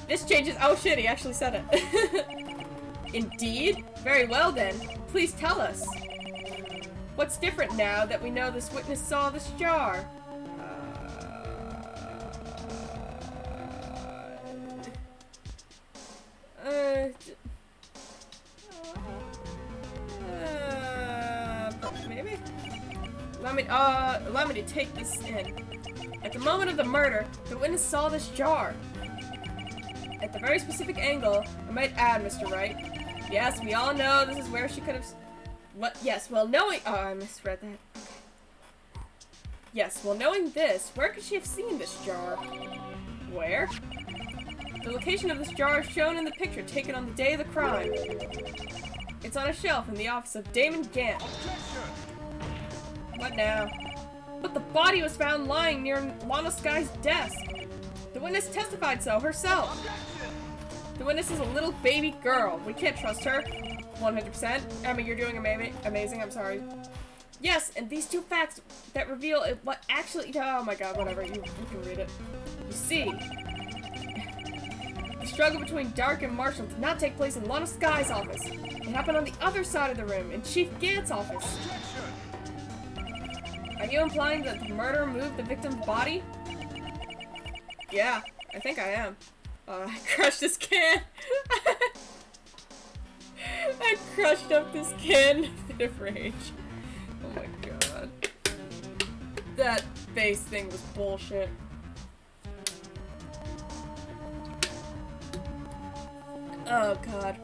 this changes— oh shit, he actually said it. Indeed? Very well then. Please tell us. What's different now that we know this witness saw this jar? Maybe? Allow me to take this in. At the moment of the murder, the witness saw this jar. At the very specific angle, I might add, Mr. Wright. Yes, we all know this is where she could have— what? Yes, well knowing— oh, I misread that. Yes, well knowing this, where could she have seen this jar? Where? The location of this jar is shown in the picture taken on the day of the crime. It's on a shelf in the office of Damon Gant. What now? But the body was found lying near Lana Sky's desk. The witness testified so herself. The witness is a little baby girl. We can't trust her. 100%. Emma, you're doing amazing. I'm sorry. Yes, and these two facts that reveal it, what actually— oh my god, whatever. You can read it. You see, the struggle between Dark and Marshall did not take place in Lana Sky's office. It happened on the other side of the room, in Chief Gant's office. Are you implying that the murderer moved the victim's body? Yeah, I think I am. I crushed this can. I crushed up this can in a fit of rage. Oh my god. That face thing was bullshit. Oh god.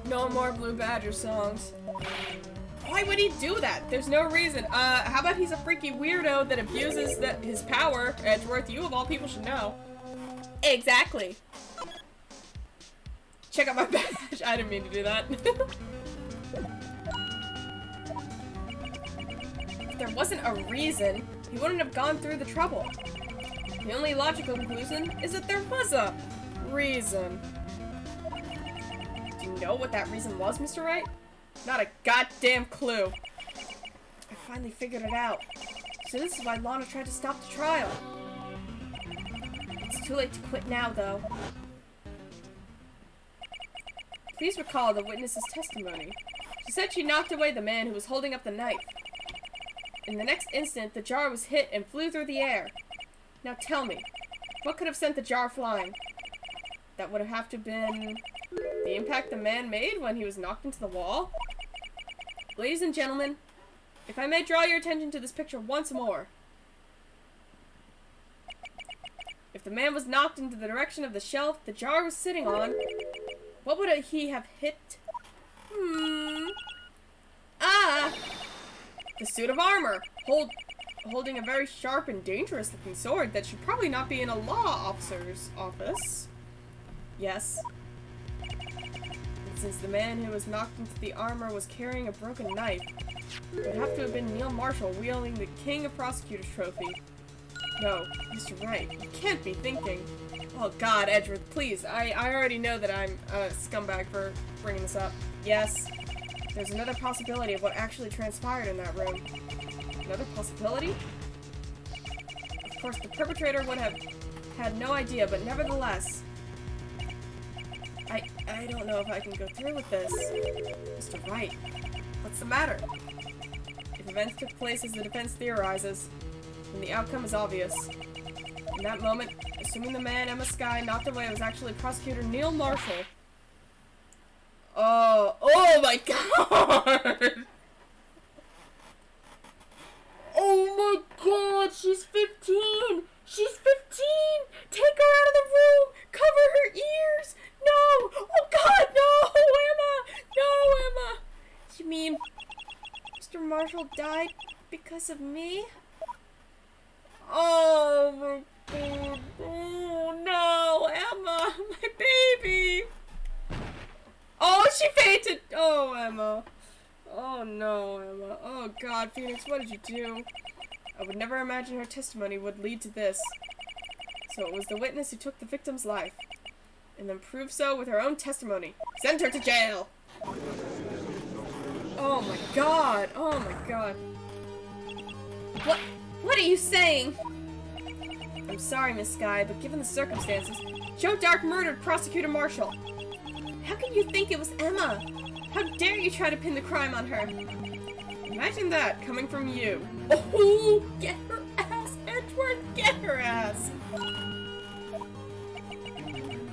No more Blue Badger songs. Why would he do that? There's no reason. How about he's a freaky weirdo that abuses his power? Edgeworth, you of all people should know. Exactly. check out my badge. I didn't mean to do that. If there wasn't a reason, he wouldn't have gone through the trouble. The only logical conclusion is that there was a reason. Do you know what that reason was, Mr. Wright? Not a goddamn clue. I finally figured it out. So this is why Lana tried to stop the trial. It's too late to quit now, though. Please recall the witness's testimony. She said she knocked away the man who was holding up the knife. In the next instant, the jar was hit and flew through the air. Now tell me, what could have sent the jar flying? That would have to been the impact the man made when he was knocked into the wall? Ladies and gentlemen, if I may draw your attention to this picture once more. If the man was knocked into the direction of the shelf the jar was sitting on, what would he have hit? The suit of armor, holding a very sharp and dangerous looking sword that should probably not be in a law officer's office. Yes. And since the man who was knocked into the armor was carrying a broken knife, it would have to have been Neil Marshall wielding the King of Prosecutors trophy. No, Mr. Wright, you can't be thinking. Oh god, Edgeworth, please, I already know that I'm a scumbag for bringing this up. Yes, there's another possibility of what actually transpired in that room. Another possibility? Of course, the perpetrator would have had no idea, but nevertheless, I don't know if I can go through with this. Mr. Wright, what's the matter? If events took place as the defense theorizes, then the outcome is obvious. In that moment, assuming the man Emma Skye knocked away was actually Prosecutor Neil Marshall. Oh my god! Oh my god, she's 15! She's 15! Take her out of the room! Cover her ears! No! Oh god, no! Emma! No, Emma! You mean Mr. Marshall died because of me? Oh my god. Oh no, Emma! My baby! Oh, she fainted! Oh, Emma. Oh no, Emma. Oh god, Phoenix, what did you do? I would never imagine her testimony would lead to this. So it was the witness who took the victim's life, and then proved so with her own testimony. Send her to jail! Oh my god! Oh my god. What are you saying? I'm sorry, Miss Skye, but given the circumstances, Joe Dark murdered Prosecutor Marshall. How can you think it was Emma? How dare you try to pin the crime on her? Imagine that, coming from you. Oh, get her ass, Edgeworth, get her ass!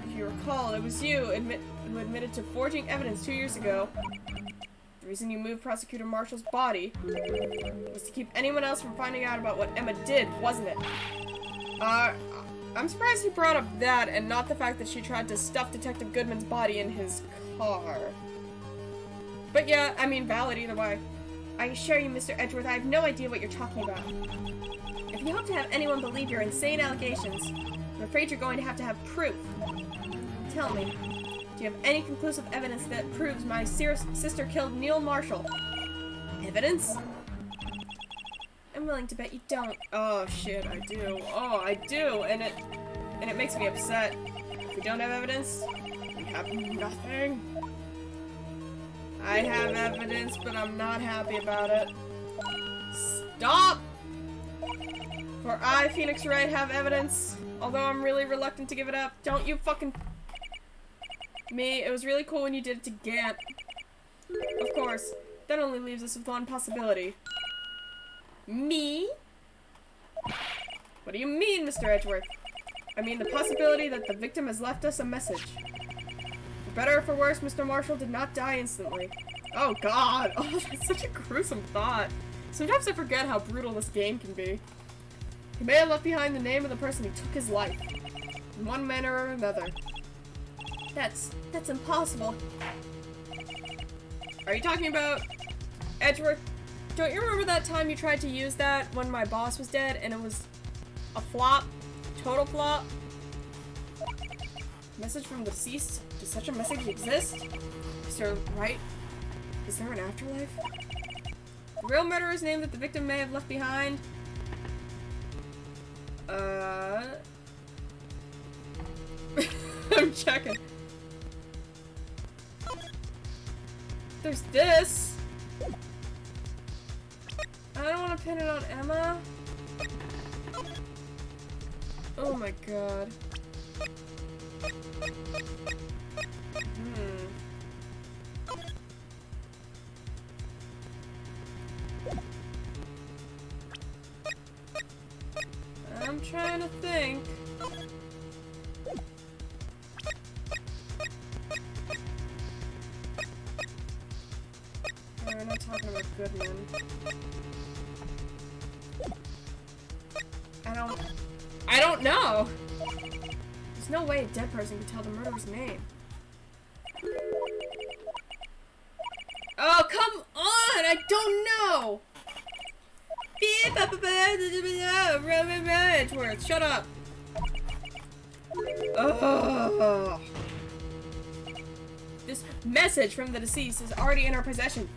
If you recall, it was you who admitted to forging evidence 2 years ago. The reason you moved Prosecutor Marshall's body was to keep anyone else from finding out about what Emma did, wasn't it? I'm surprised you brought up that and not the fact that she tried to stuff Detective Goodman's body in his car. But yeah, I mean, valid either way. I assure you, Mr. Edgeworth, I have no idea what you're talking about. If you hope to have anyone believe your insane allegations, I'm afraid you're going to have proof. Tell me, do you have any conclusive evidence that proves my sister killed Neil Marshall? Evidence? I'm willing to bet you don't. Oh shit, I do. Oh, I do, and it makes me upset. If we don't have evidence, we have nothing. I have evidence, but I'm not happy about it. Stop! For I, Phoenix Wright, have evidence, although I'm really reluctant to give it up. Don't you fucking... Me, it was really cool when you did it to Gant. Of course, that only leaves us with one possibility. Me? What do you mean, Mr. Edgeworth? I mean the possibility that the victim has left us a message. For better or for worse, Mr. Marshall did not die instantly. Oh god! Oh, that's such a gruesome thought. Sometimes I forget how brutal this game can be. He may have left behind the name of the person who took his life, in one manner or another. That's impossible. Are you talking about Edgeworth? Don't you remember that time you tried to use that when my boss was dead and it was a flop? Total flop? Message from the deceased? Does such a message exist? Mr. Wright? Is there an afterlife? The real murderer's name that the victim may have left behind? I'm checking. There's this. I don't want to pin it on Emma. Oh my god. I'm trying to think. We're not talking about Goodman. I don't know! There's no way a dead person can tell the murderer's name. Oh, come on! I don't know! Edgeworth, shut up! Ugh. This message from the deceased is already in our possession,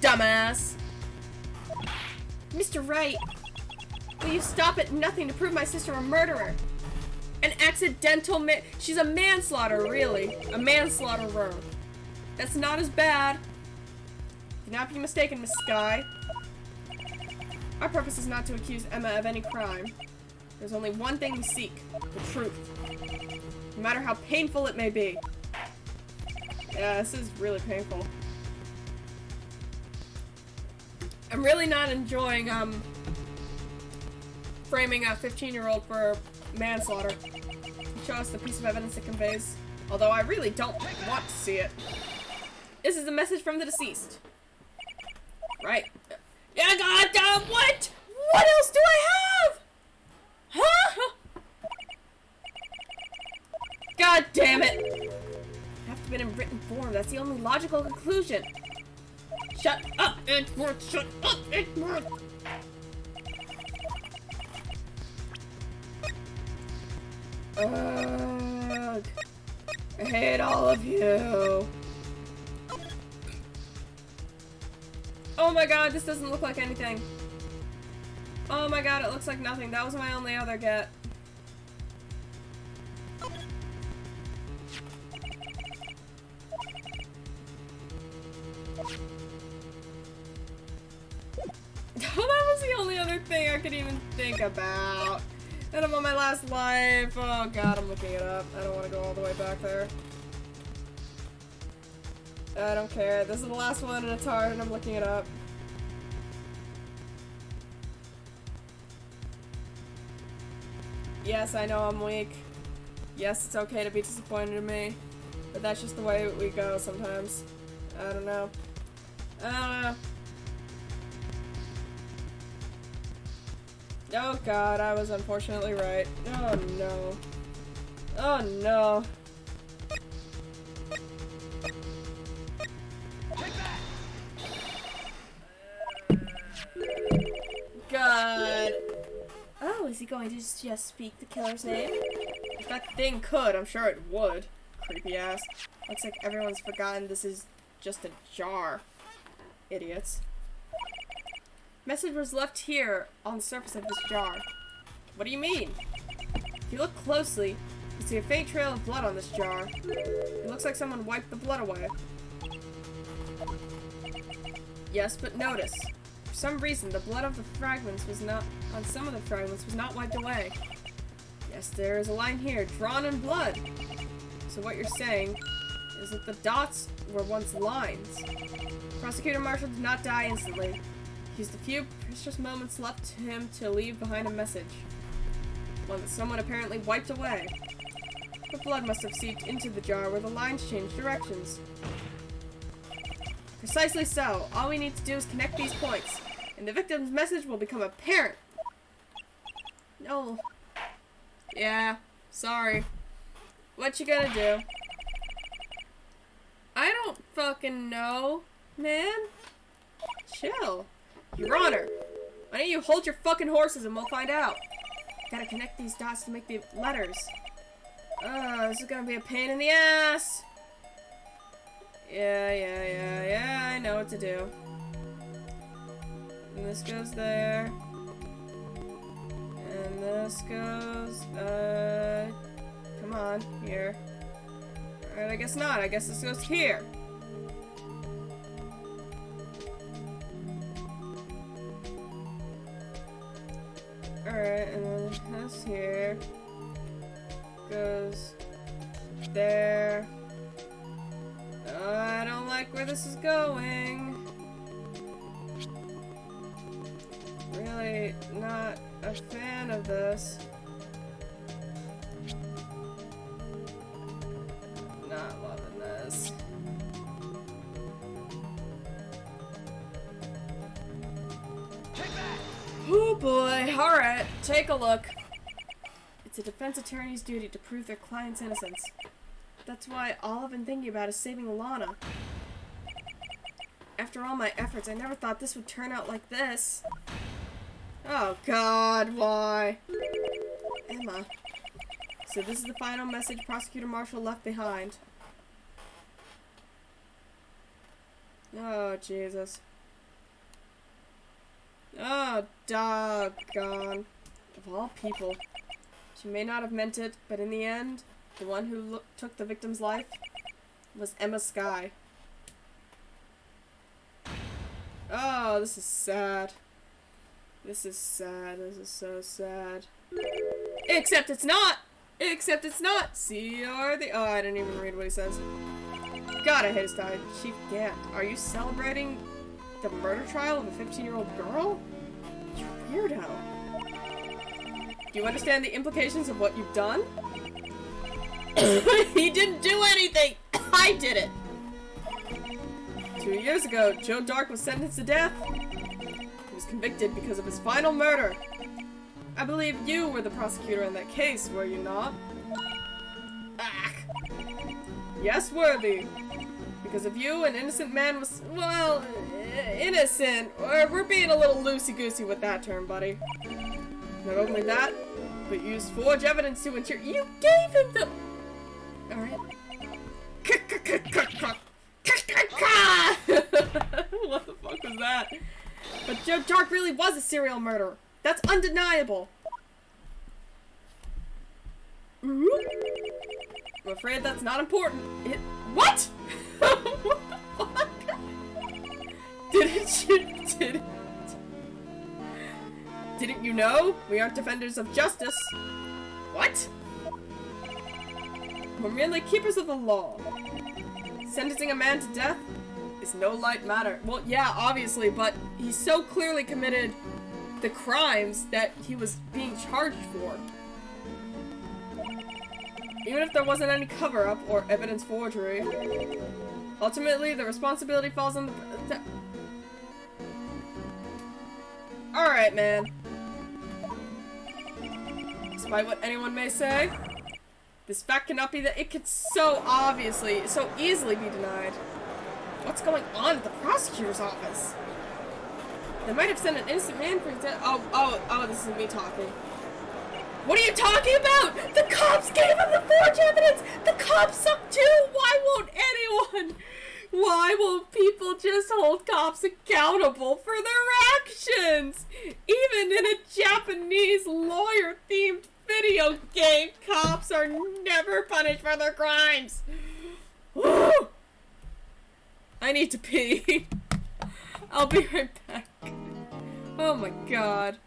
dumbass! Mr. Wright, will you stop at nothing to prove my sister a murderer? An accidental she's a manslaughter, really. A manslaughterer. That's not as bad. Do not be mistaken, Miss Skye. Our purpose is not to accuse Emma of any crime. There's only one thing we seek, the truth. No matter how painful it may be. Yeah, this is really painful. I'm really not enjoying, framing a 15-year-old for manslaughter. Show us the piece of evidence it conveys. Although I really don't want to see it. This is a message from the deceased. Right. Yeah, goddamn, what? What else do I have? Huh? God damn it. It have to be in written form. That's the only logical conclusion. Shut up, Edgeworth. Shut up, Edgeworth. Ugh. I hate all of you. Oh my god, this doesn't look like anything. Oh my god, it looks like nothing. That was my only other get. That was the only other thing I could even think about. And I'm on my last life. Oh god, I'm looking it up. I don't want to go all the way back there. I don't care. This is the last one and it's hard and I'm looking it up. Yes, I know I'm weak. Yes, it's okay to be disappointed in me. But that's just the way we go sometimes. I don't know. I don't know. Oh god, I was unfortunately right. Oh no. Oh no. God. Oh, is he going to just speak the killer's name? If that thing could, I'm sure it would. Creepy ass. Looks like everyone's forgotten this is just a jar. Idiots. Message was left here on the surface of this jar. What do you mean? If you look closely, you see a faint trail of blood on this jar. It looks like someone wiped the blood away. Yes, but notice. For some reason, the blood of the fragments was not, on some of the fragments, was not wiped away. Yes, there is a line here, drawn in blood. So what you're saying is that the dots were once lines. Prosecutor Marshall did not die instantly. He used the few precious moments left to him to leave behind a message. One that someone apparently wiped away. The blood must have seeped into the jar where the lines changed directions. Precisely so. All we need to do is connect these points, and the victim's message will become apparent. No. Yeah, sorry. What you gonna do? I don't fucking know, man. Chill. Your Honor, why don't you hold your fucking horses and we'll find out. Gotta connect these dots to make the letters. This is gonna be a pain in the ass. Yeah, I know what to do. And this goes there. And this goes, come on, here. Alright, I guess not. I guess this goes here. Alright, and then this here goes there. I don't like where this is going. Really not a fan of this. Not loving this. Oh boy, alright, take a look. It's a defense attorney's duty to prove their client's innocence. That's why all I've been thinking about is saving Alana. After all my efforts, I never thought this would turn out like this. Oh god, why? Emma. So this is the final message Prosecutor Marshall left behind. Oh, Jesus. Oh, doggone. Of all people. She may not have meant it, but in the end, the one who took the victim's life was Emma Skye. Oh, this is sad. This is sad. This is so sad. Except it's not! Except it's not! See, or the— oh, I didn't even read what he says. God, I hate his tie. Chief Gant, are you celebrating the murder trial of a 15-year-old girl? You weirdo. Do you understand the implications of what you've done? He didn't do anything! I did it! 2 years ago, Joe Dark was sentenced to death. He was convicted because of his final murder. I believe you were the prosecutor in that case, were you not? Ah. Yes, Worthy. Because of you, an innocent man was, well, innocent. Or we're being a little loosey-goosey with that term, buddy. Not only that, but you used forged evidence to ensure— you gave him the— alright. What the fuck was that? But Joe Dark really was a serial murderer. That's undeniable. I'm afraid that's not important. What? What the fuck? Didn't you know? We aren't defenders of justice. What? We're merely keepers of the law. Sentencing a man to death is no light matter. Well, yeah, obviously, but he so clearly committed the crimes that he was being charged for. Even if there wasn't any cover-up or evidence forgery, ultimately the responsibility falls on the— alright, man. Despite what anyone may say, this fact cannot be that— it could so obviously, so easily be denied. What's going on at the prosecutor's office? They might have sent an innocent man for example— oh, this is me talking. What are you talking about? The cops gave him the forged evidence! The cops suck too! Why won't anyone? Why won't people just hold cops accountable for their actions? Even in a Japanese lawyer-themed video game, cops are never punished for their crimes! I need to pee. I'll be right back. Oh my god.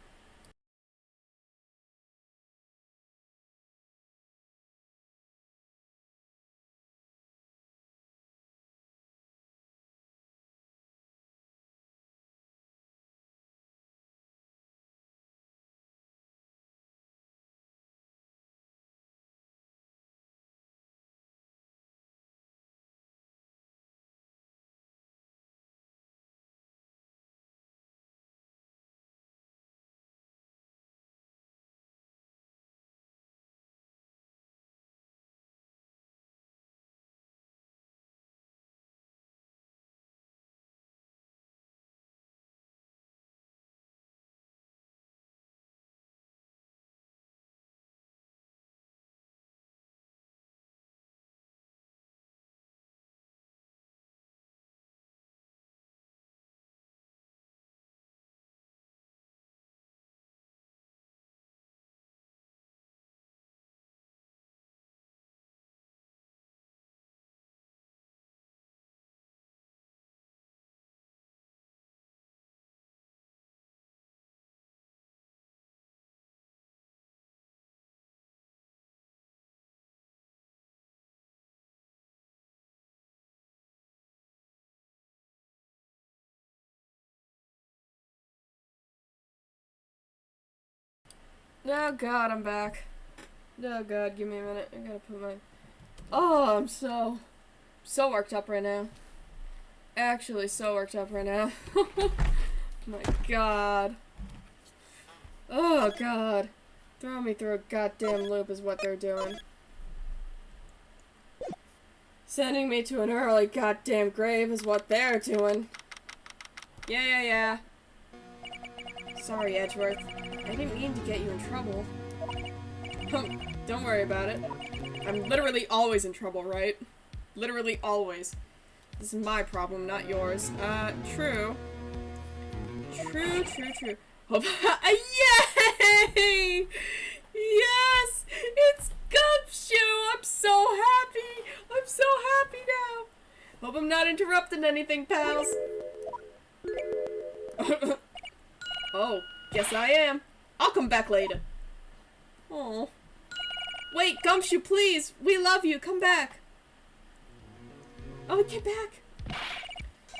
Oh god, I'm back. Oh god, give me a minute. I gotta put my... Oh, I'm so worked up right now. Actually, so worked up right now. My god. Oh god. Throw me through a goddamn loop is what they're doing. Sending me to an early goddamn grave is what they're doing. Yeah. Sorry, Edgeworth. I didn't mean to get you in trouble. Don't worry about it. I'm literally always in trouble, right? Literally always. This is my problem, not yours. True. True. Yay! Yes! It's Gumshoe! I'm so happy! I'm so happy now! Hope I'm not interrupting anything, pals. Oh, guess I am. I'll come back later. Oh. Wait, Gumshoe, please! We love you, come back! Oh, get back!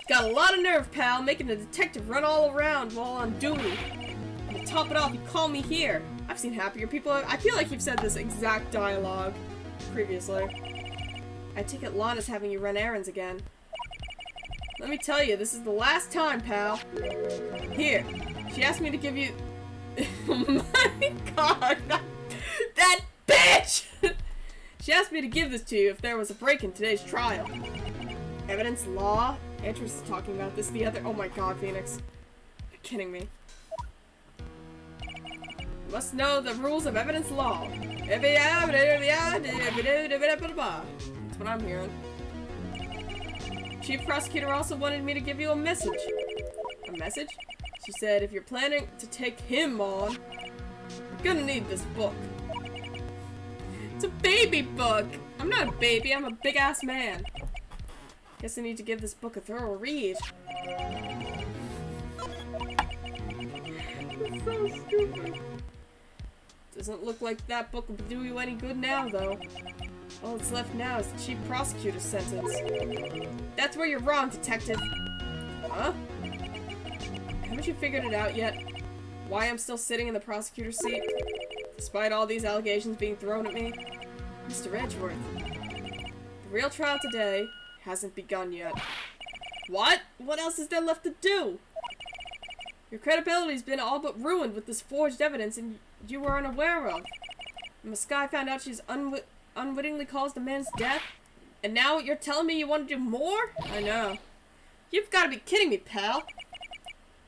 Got a lot of nerve, pal, making a detective run all around while on duty. And to top it off, you call me here. I've seen happier people. I feel like you've said this exact dialogue previously. I take it Lana's having you run errands again. Let me tell you, this is the last time, pal. Here. She asked me to give you... Oh my god! That bitch! She asked me to give this to you if there was a break in today's trial. Evidence law? Andrew's talking about this the other- Oh my god, Phoenix. You're kidding me. You must know the rules of evidence law. That's what I'm hearing. Chief Prosecutor also wanted me to give you a message. A message? She said if you're planning to take him on, you're gonna need this book. It's a baby book! I'm not a baby, I'm a big-ass man. Guess I need to give this book a thorough read. It's so stupid. Doesn't look like that book will do you any good now, though. All that's left now is the Chief Prosecutor's sentence. That's where you're wrong, Detective. Huh? Haven't you figured it out yet? Why I'm still sitting in the prosecutor's seat? Despite all these allegations being thrown at me? Mr. Edgeworth. The real trial today hasn't begun yet. What? What else is there left to do? Your credibility's been all but ruined with this forged evidence and you were unaware of. And Sky found out she's unwittingly caused a man's death? And now you're telling me you want to do more? I know. You've got to be kidding me, pal.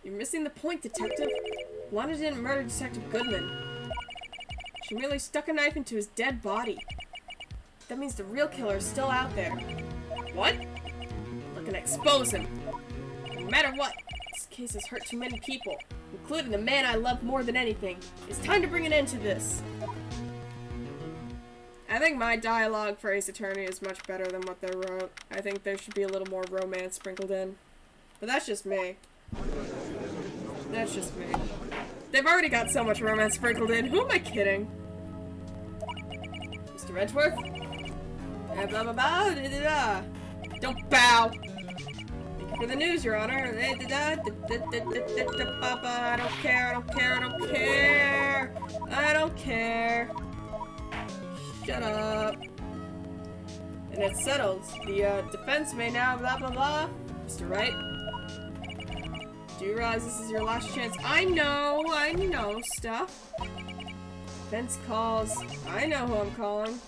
You're missing the point, Detective. Lana didn't murder Detective Goodman. She merely stuck a knife into his dead body. That means the real killer is still out there. What? We're gonna expose him. No matter what, this case has hurt too many people, including the man I love more than anything. It's time to bring an end to this. I think my dialogue for Ace Attorney is much better than what they wrote. I think there should be a little more romance sprinkled in. But that's just me. That's just me. They've already got so much romance sprinkled in. Who am I kidding? Mr. Edgeworth? Blah, blah, blah, da, da, da. Don't bow! Thank you for the news, Your Honor. I don't care. Shut up. And it's settled. The defense may now blah blah blah. Mr. Wright. Do you realize this is your last chance? I know stuff. Defense calls. I know who I'm calling.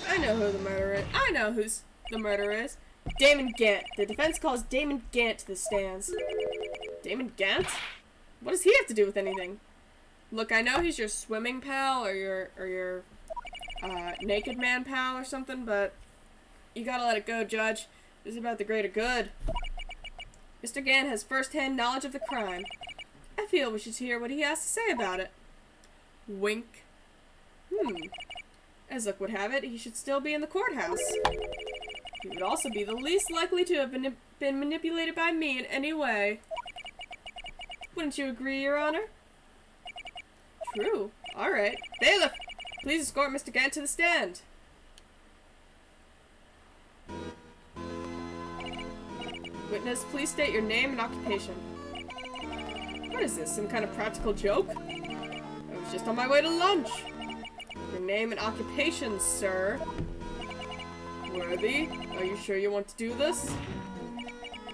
I know who the murderer is. I know who's the murderer is. Damon Gant. The defense calls Damon Gant to the stands. Damon Gant? What does he have to do with anything? Look, I know he's your swimming pal or your naked man pal or something, but you gotta let it go, Judge. This is about the greater good. Mr. Gant has first-hand knowledge of the crime. I feel we should hear what he has to say about it. Wink. As luck would have it, he should still be in the courthouse. He would also be the least likely to have been manipulated by me in any way. Wouldn't you agree, Your Honor? True. Alright. Bailiff, please escort Mr. Gant to the stand. Witness, please state your name and occupation. What is this, some kind of practical joke? I was Just on my way to lunch. Your name and occupation, sir. Worthy, are you sure you want to do this?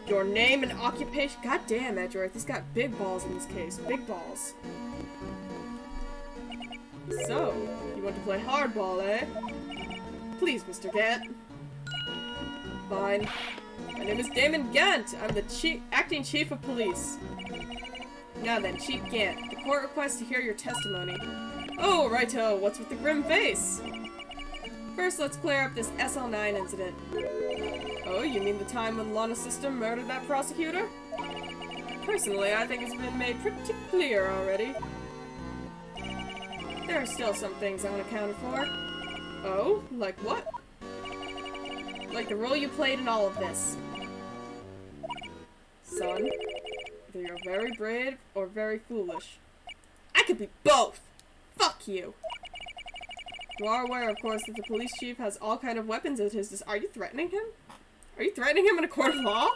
Your name and occupation. God damn, Edgeworth, he's got big balls in this case. Big balls. So, you want to play hardball, eh? Please, Mr. Gant. Fine. My name is Damon Gant. I'm the acting chief of police. Now then, Chief Gant, the court requests to hear your testimony. Oh, righto. What's with the grim face? First, let's clear up this SL9 incident. Oh, you mean the time when Lana System murdered that prosecutor? Personally, I think it's been made pretty clear already. There are still some things unaccounted for. Oh? Like what? Like the role you played in all of this. Son, either you're very brave or very foolish. I could be both! Fuck you! You are aware, of course, that the police chief has all kind of weapons at his disposal. Are you threatening him? Are you threatening him in a court of law?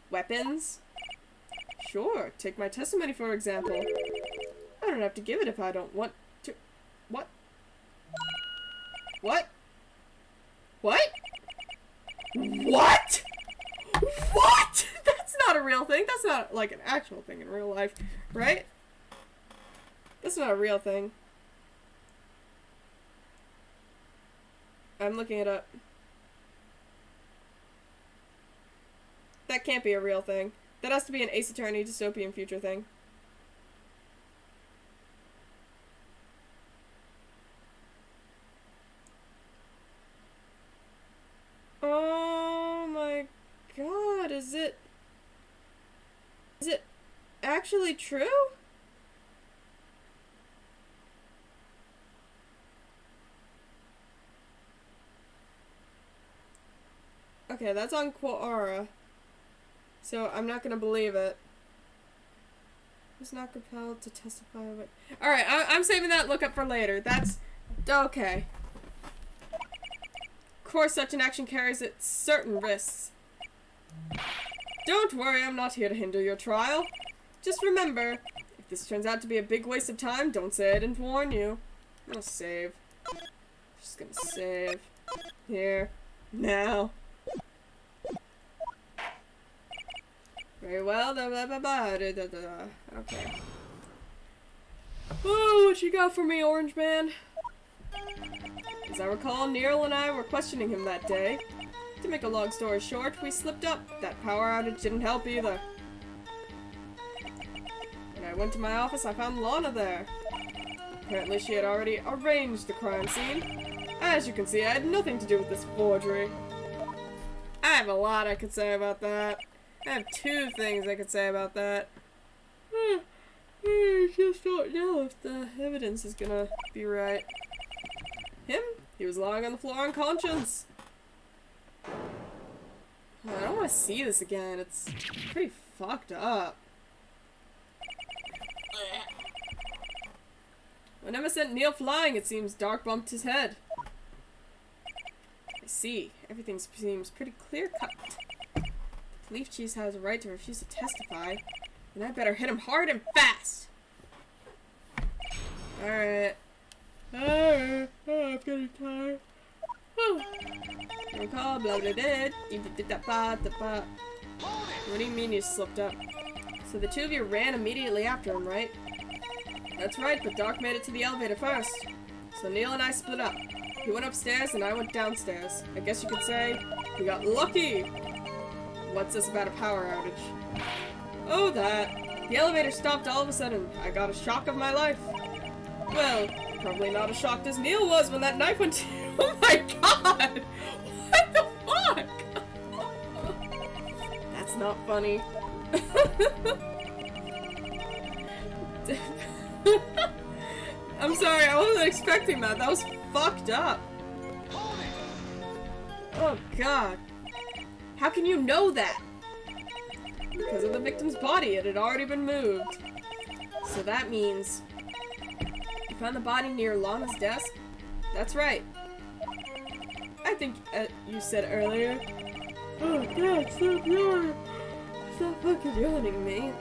Weapons? Sure, take my testimony for example. I don't have to give it if I don't want to. What? What? What? What? What? That's not a real thing. That's not like an actual thing in real life, right? That's not a real thing. I'm looking it up. That can't be a real thing. That has to be an Ace Attorney dystopian future thing. Oh my god, is it actually true? Okay, that's on Quora. So I'm not gonna believe it. Was not compelled to testify. Alright, I'm saving that lookup for later. That's okay. Of course, such an action carries its certain risks. Don't worry, I'm not here to hinder your trial. Just remember, if this turns out to be a big waste of time, don't say I didn't warn you. I'm gonna save. Just gonna save. Here. Now. Very well. Okay. Oh, what you got for me, Orange Man? As I recall, Neil and I were questioning him that day. To make a long story short, we slipped up. That power outage didn't help either. When I went to my office, I found Lana there. Apparently she had already arranged the crime scene. As you can see, I had nothing to do with this forgery. I have a lot I could say about that. I have two things I could say about that. I just don't know if the evidence is gonna be right. Him? He was lying on the floor unconscious. I don't want to see this again. It's pretty fucked up. When Emma sent Neil flying, it seems Dark bumped his head. I see. Everything seems pretty clear-cut. The police chief has a right to refuse to testify, and I better hit him hard and fast. Alright. I'm getting tired. Recall, blah blah blah. What do you mean you slipped up? So the two of you ran immediately after him, right? That's right, but Dark made it to the elevator first. So Neil and I split up. He went upstairs and I went downstairs. I guess you could say we got lucky. What's this about a power outage? Oh, that. The elevator stopped all of a sudden. I got a shock of my life. Well, probably not as shocked as Neil was when that knife went to— Oh my god! What the fuck? That's not funny. I'm sorry, I wasn't expecting that. That was fucked up. Oh god. How can you know that? Because of the victim's body, it had already been moved. So that means you found the body near Lana's desk? That's right. I think you said earlier. Oh god, stop yawning. Stop fucking yawning me.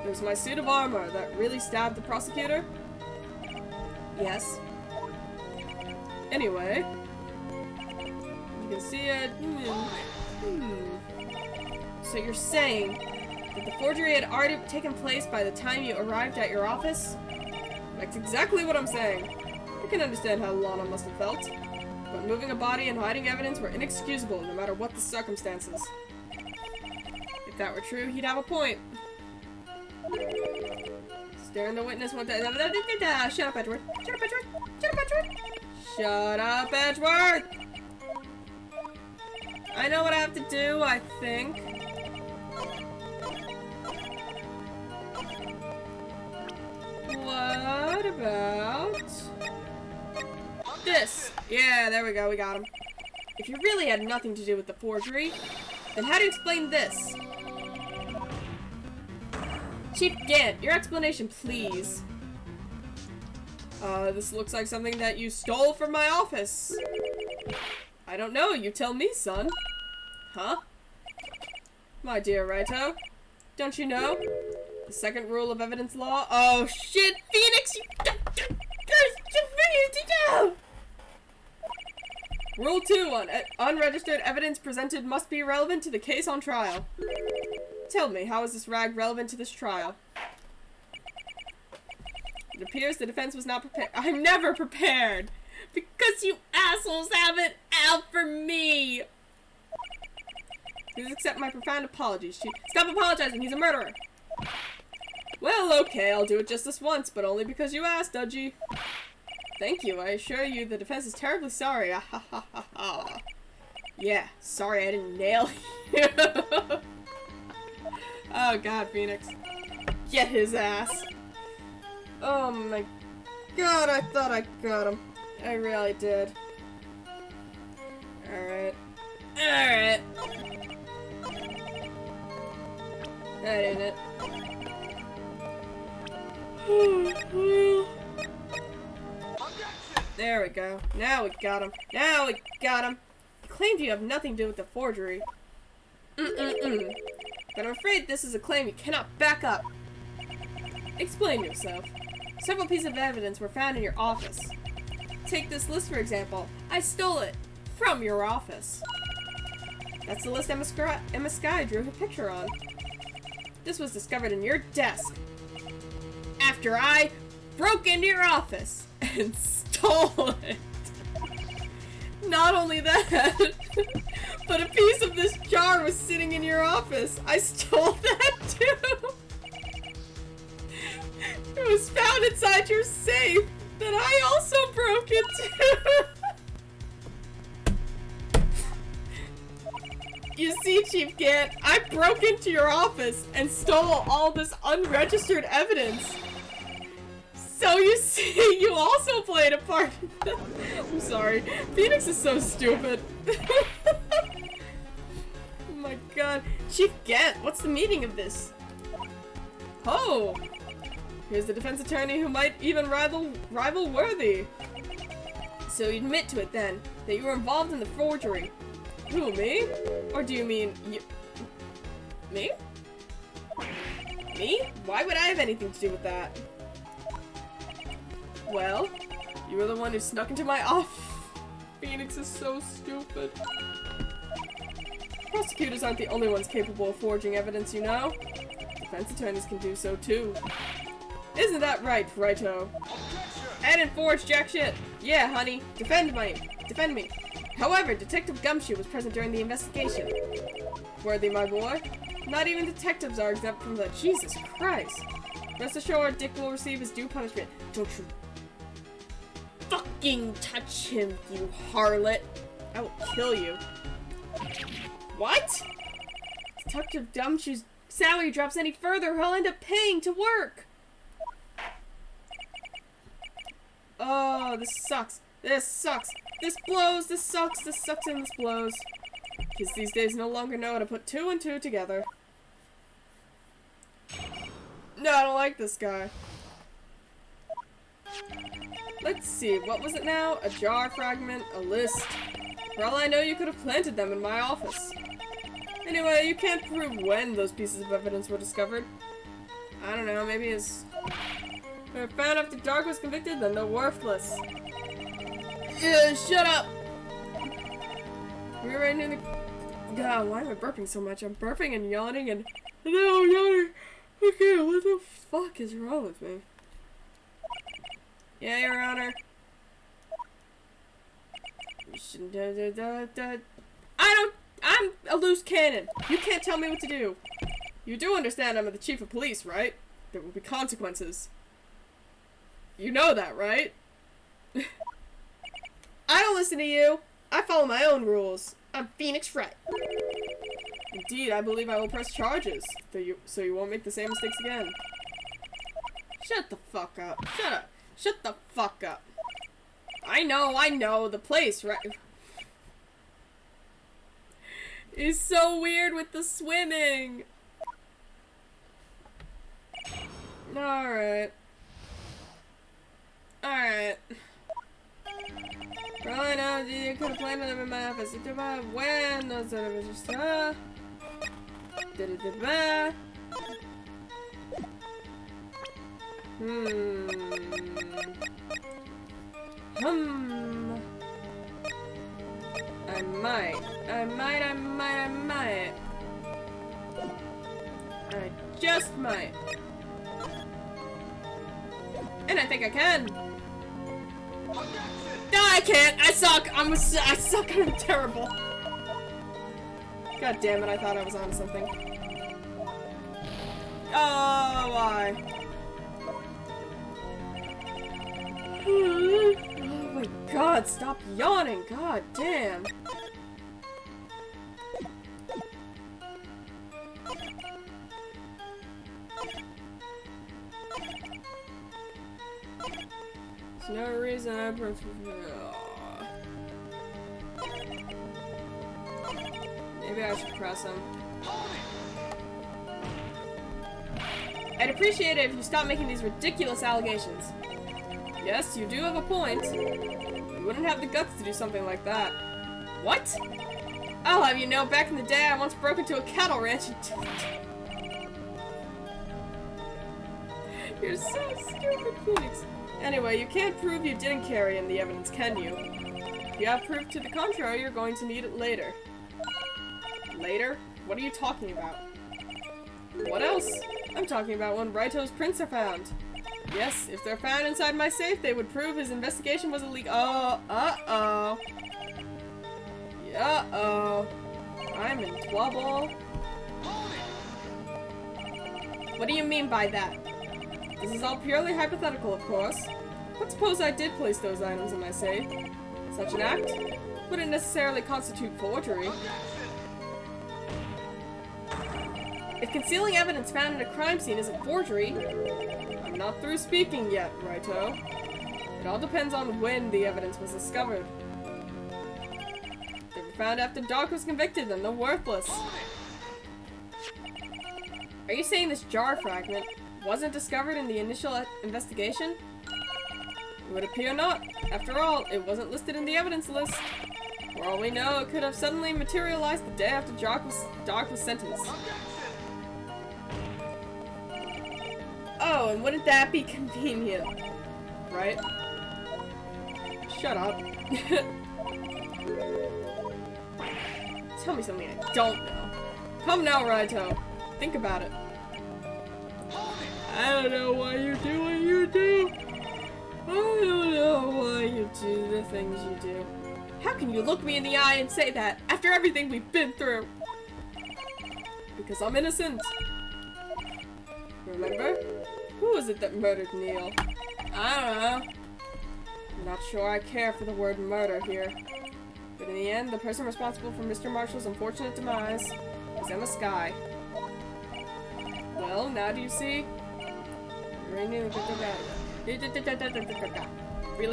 It was my suit of armor that really stabbed the prosecutor. Yes. Anyway, you can see it. So you're saying that the forgery had already taken place by the time you arrived at your office? That's exactly what I'm saying. I can understand how Lana must have felt. But moving a body and hiding evidence were inexcusable, no matter what the circumstances. If that were true, he'd have a point. Staring the witness one time. Shut up, Edgeworth. Shut up, Edgeworth. Shut up, Edgeworth. Shut up, Edgeworth. I know what I have to do, I think. What about this? Yeah, there we go, we got him. If you really had nothing to do with the forgery, then how do you explain this? Chief Gant, your explanation, please. This looks like something that you stole from my office. I don't know, you tell me, son. Huh? My dear Raito, don't you know? The second rule of evidence law? Oh shit, Phoenix! Rule 2 on unregistered evidence presented must be relevant to the case on trial. Tell me, how is this rag relevant to this trial? It appears the defense was not prepared. I'm never prepared! Because you assholes have it out for me! Please accept my profound apologies, Chief. Stop apologizing, he's a murderer! Well, okay, I'll do it just this once, but only because you asked, Dudgy. Thank you, I assure you the defense is terribly sorry. Yeah, sorry I didn't nail you. Oh god, Phoenix. Get his ass. Oh my god, I thought I got him. I really did. Alright. Alright. That ain't it. There we go. Now we got him. Now we got him. You claimed you have nothing to do with the forgery. But I'm afraid this is a claim you cannot back up. Explain yourself. Several pieces of evidence were found in your office. Take this list, for example. I stole it from your office. That's the list Emma Sky drew her picture on. This was discovered in your desk after I broke into your office and stole it. Not only that, but a piece of this jar was sitting in your office. I stole that too. It was found inside your safe that I also broke into. You see, Chief Gant, I broke into your office and stole all this unregistered evidence. So you see, you also played a part. I'm sorry. Phoenix is so stupid. Oh my god. Chief Gant, what's the meaning of this? Oh! Here's the defense attorney who might even rival Worthy. So you admit to it then, that you were involved in the forgery. Who, me? Or do you mean you? Me? Me? Why would I have anything to do with that? Well, you were the one who snuck into my office. Phoenix is so stupid. Prosecutors aren't the only ones capable of forging evidence, you know. Defense attorneys can do so too. Isn't that right, Raito? I didn't forge jack shit. Yeah, honey. Defend me. However, Detective Gumshoe was present during the investigation. Worthy, my boy. Not even detectives are exempt from the— Jesus Christ. Rest assured, Dick will receive his due punishment. Don't you fucking touch him, you harlot. I will kill you. What? Detective Gumshoe's salary drops any further, he'll end up paying to work. Oh, this sucks. This sucks. This blows. This sucks. This sucks and this blows. Kids these days no longer know how to put 2 and 2 together. No, I don't like this guy. Let's see. What was it now? A jar fragment? A list? For all I know, you could have planted them in my office. Anyway, you can't prove when those pieces of evidence were discovered. I don't know. Maybe as They're found after Dark was convicted, then they're worthless. Yeah, shut up! We're right in the... God, why am I burping so much? I'm burping and yawning and... No, I'm yawning! Okay, what the fuck is wrong with me? Yeah, Your Honor. I'm a loose cannon. You can't tell me what to do. You do understand I'm the chief of police, right? There will be consequences. You know that, right? I don't listen to you. I follow my own rules. I'm Phoenix Wright. Indeed, I believe I will press charges, so you won't make the same mistakes again. Shut the fuck up. Shut up. Shut the fuck up. I know. The place, right? It's so weird with the swimming. Alright. Probably now you could have planned them in my office. When those are just I might. I just might. And I think I can. No, I can't. I suck. I suck and I'm terrible. God damn it, I thought I was on something. Oh, why? Oh my god, stop yawning. God damn. There's no reason I Maybe I should press him. I'd appreciate it if you stopped making these ridiculous allegations. Yes, you do have a point. You wouldn't have the guts to do something like that. What? I'll have you know, back in the day, I once broke into a cattle ranch and... You're so stupid, Phoenix. Anyway, you can't prove you didn't carry in the evidence, can you? If you have proof to the contrary, you're going to need it later. Later? What are you talking about? What else? I'm talking about when Raito's prints are found. Yes, if they're found inside my safe, they would prove his investigation was illegal. Oh, uh-oh. Uh-oh. I'm in trouble. What do you mean by that? This is all purely hypothetical, of course. But suppose I did place those items in my safe. Such an act wouldn't necessarily constitute forgery. If concealing evidence found in a crime scene isn't forgery, I'm not through speaking yet, Raito. It all depends on when the evidence was discovered. If they were found after Dark was convicted, then they're worthless. Are you saying this jar fragment wasn't discovered in the initial investigation? It would appear not. After all, it wasn't listed in the evidence list. For all we know, it could have suddenly materialized the day after Dark was sentenced. Oh, and wouldn't that be convenient? Right? Shut up. Tell me something I don't know. Come now, Raito. Think about it. I don't know why you do what you do. I don't know why you do the things you do. How can you look me in the eye and say that after everything we've been through? Because I'm innocent. Remember? Who was it that murdered Neil? I don't know. I'm not sure I care for the word murder here. But in the end, the person responsible for Mr. Marshall's unfortunate demise was Emma Skye. Well, now do you see? Really,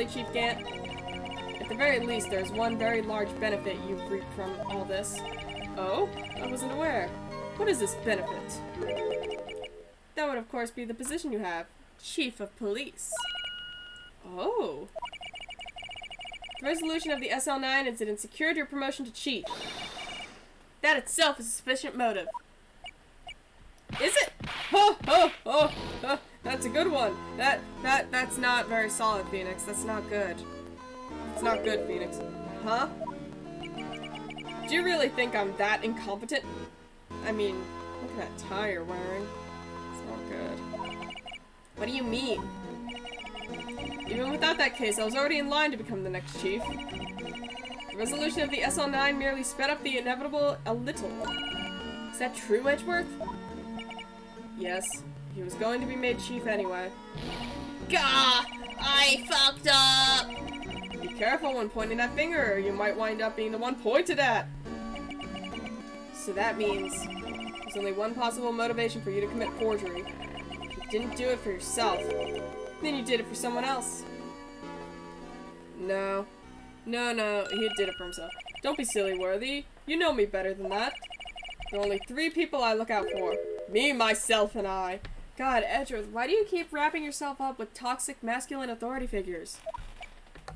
Chief Gant? At the very least, there's one very large benefit you've reaped from all this. Oh? I wasn't aware. What is this benefit? That would, of course, be the position you have. Chief of Police. Oh. The resolution of the SL9 incident secured your promotion to Chief. That itself is a sufficient motive. Is it? Ho, ho, ho, ho. That's a good one. That's not very solid, Phoenix. That's not good. It's not good, Phoenix. Huh? Do you really think I'm that incompetent? I mean, look at that tie you're wearing. It's not good. What do you mean? Even without that case, I was already in line to become the next chief. The resolution of the SL9 merely sped up the inevitable a little. Is that true, Edgeworth? Yes. He was going to be made chief anyway. Gah! I fucked up! Be careful when pointing that finger, or you might wind up being the one pointed at. So that means there's only one possible motivation for you to commit forgery. If you didn't do it for yourself, then you did it for someone else. No. No, he did it for himself. Don't be silly, Worthy. You know me better than that. There are only 3 people I look out for. Me, myself, and I. God, Edgeworth, why do you keep wrapping yourself up with toxic masculine authority figures?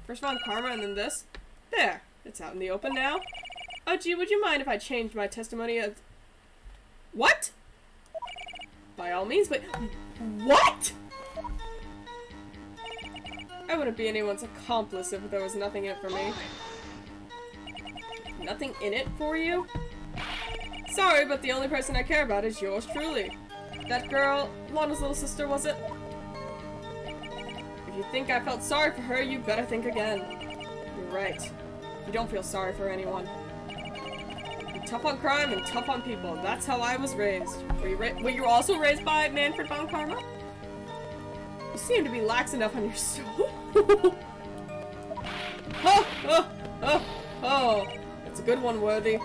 First Von Karma and then this? There. It's out in the open now. Oh, gee, would you mind if I changed my testimony of... What? By all means, but... What?! I wouldn't be anyone's accomplice if there was nothing in it for me. Nothing in it for you? Sorry, but the only person I care about is yours truly. That girl, Lana's little sister, was it? If you think I felt sorry for her, you better think again. You're right. You don't feel sorry for anyone. Be tough on crime and tough on people. That's how I was raised. Were you also raised by Manfred Von Karma? You seem to be lax enough on your soul. Oh, that's a good one, Worthy.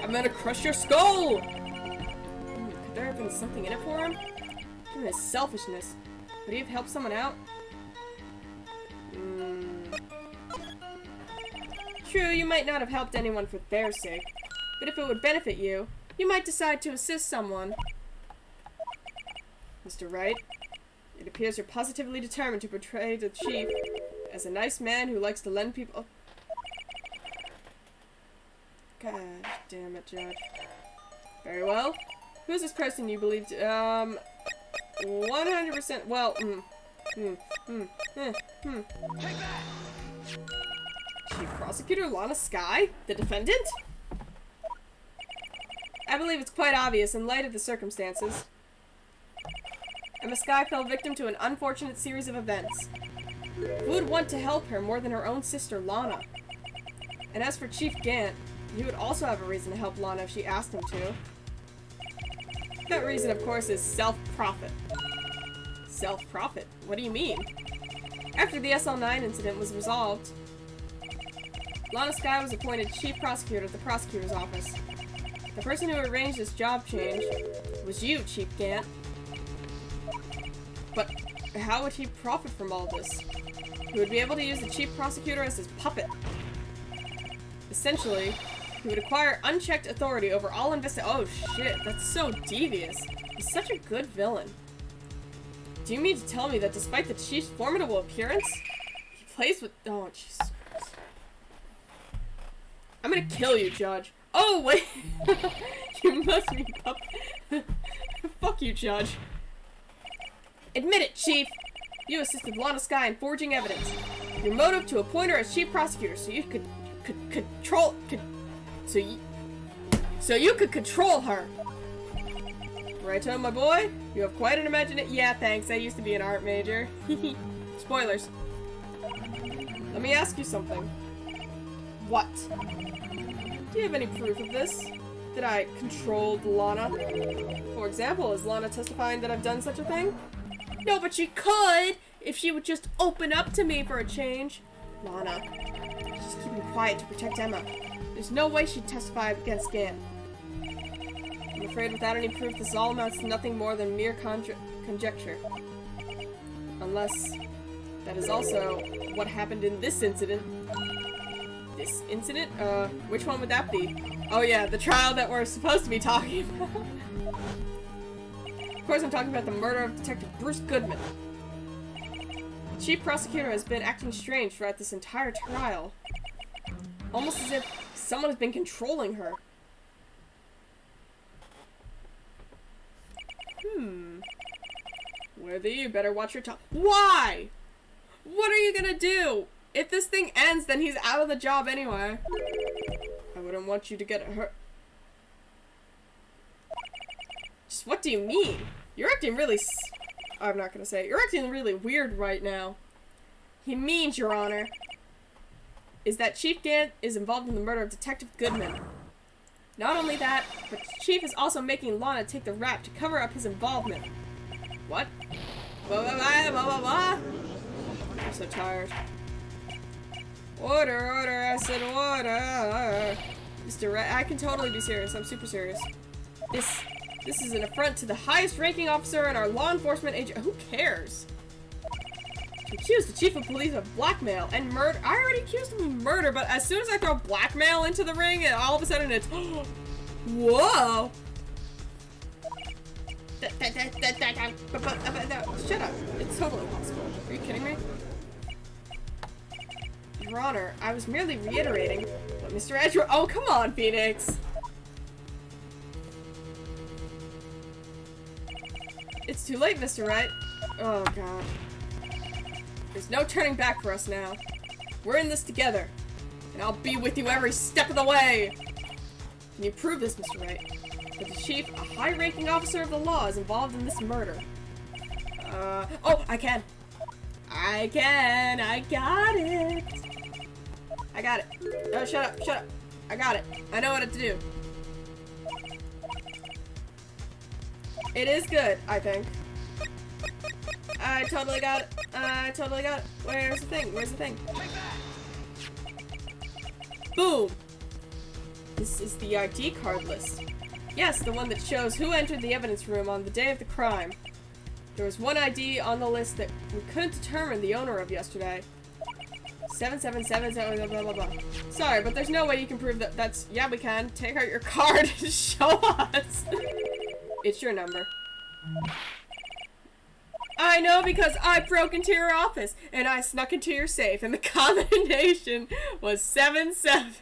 I'm gonna crush your skull! Could there have been something in it for him? Given his selfishness, would he have helped someone out? True, you might not have helped anyone for their sake, but if it would benefit you, you might decide to assist someone. Mr. Wright, it appears you're positively determined to portray the chief as a nice man who likes to lend people... God damn it, Judge. Very well. Who's this person you believe to, 100%, well, Chief Prosecutor Lana Skye? The defendant? I believe it's quite obvious in light of the circumstances. Emma Skye fell victim to an unfortunate series of events. Who would want to help her more than her own sister, Lana? And as for Chief Gant, he would also have a reason to help Lana if she asked him to. That reason, of course, is self-profit. Self-profit? What do you mean? After the SL9 incident was resolved, Lana Skye was appointed Chief Prosecutor at the Prosecutor's Office. The person who arranged this job change was you, Chief Gant. But how would he profit from all this? He would be able to use the Chief Prosecutor as his puppet. Essentially, he would acquire unchecked authority over all Oh shit, that's so devious. He's such a good villain. Do you mean to tell me that despite the Chief's formidable appearance, he plays with- Oh, Jesus Christ. I'm gonna kill you, Judge. Oh, wait! You must be Fuck you, Judge. Admit it, Chief! You assisted Lana Skye in forging evidence. Your motive to appoint her as Chief Prosecutor so you could control her. Righto, my boy. You have quite an imagination. Yeah, thanks. I used to be an art major. Spoilers. Let me ask you something. What? Do you have any proof of this? That I controlled Lana? For example, is Lana testifying that I've done such a thing? No, but she could if she would just open up to me for a change. Lana. She's keeping quiet to protect Emma. There's no way she'd testify against Gant. I'm afraid without any proof, this all amounts to nothing more than mere conjecture. Unless that is also what happened in this incident. This incident? Which one would that be? Oh yeah, the trial that we're supposed to be talking about. Of course I'm talking about the murder of Detective Bruce Goodman. The Chief Prosecutor has been acting strange throughout this entire trial. Almost as if someone has been controlling her. Worthy, you better watch your tongue. Why? What are you gonna do? If this thing ends, then he's out of the job anyway. I wouldn't want you to get hurt. Just what do you mean? You're acting really I'm not gonna say it. You're acting really weird right now. He means, Your Honor, is that Chief Gant is involved in the murder of Detective Goodman. Not only that, but Chief is also making Lana take the rap to cover up his involvement. What? Blah, blah, blah, blah, blah, blah. I'm so tired. Order, order, I said order. Mr. Rat, I can totally be serious. I'm super serious. This is an affront to the highest ranking officer in our law enforcement agency. Who cares? To accuse the chief of police of blackmail and murder. I already accused him of murder, but as soon as I throw blackmail into the ring, and all of a sudden it's whoa. Shut up. It's totally possible. Are you kidding me? Your Honor, I was merely reiterating what Mr. Edgeworth— Oh, come on, Phoenix! It's too late, Mr. Wright. Oh, God. There's no turning back for us now. We're in this together. And I'll be with you every step of the way! Can you prove this, Mr. Wright? That the chief, a high-ranking officer of the law, is involved in this murder? Oh, I can! I can! I got it! I got it. Oh, shut up, shut up. I got it. I know what to do. It is good, I think. I totally got it. I totally got it. Where's the thing? Where's the thing? Boom! This is the ID card list. Yes, the one that shows who entered the evidence room on the day of the crime. There was one ID on the list that we couldn't determine the owner of yesterday. 777 blah blah blah. Sorry, but there's no way you can prove that. That's— yeah, we can. Take out your card and show us. It's your number. I know, because I broke into your office and I snuck into your safe, and the combination was 7 sevens.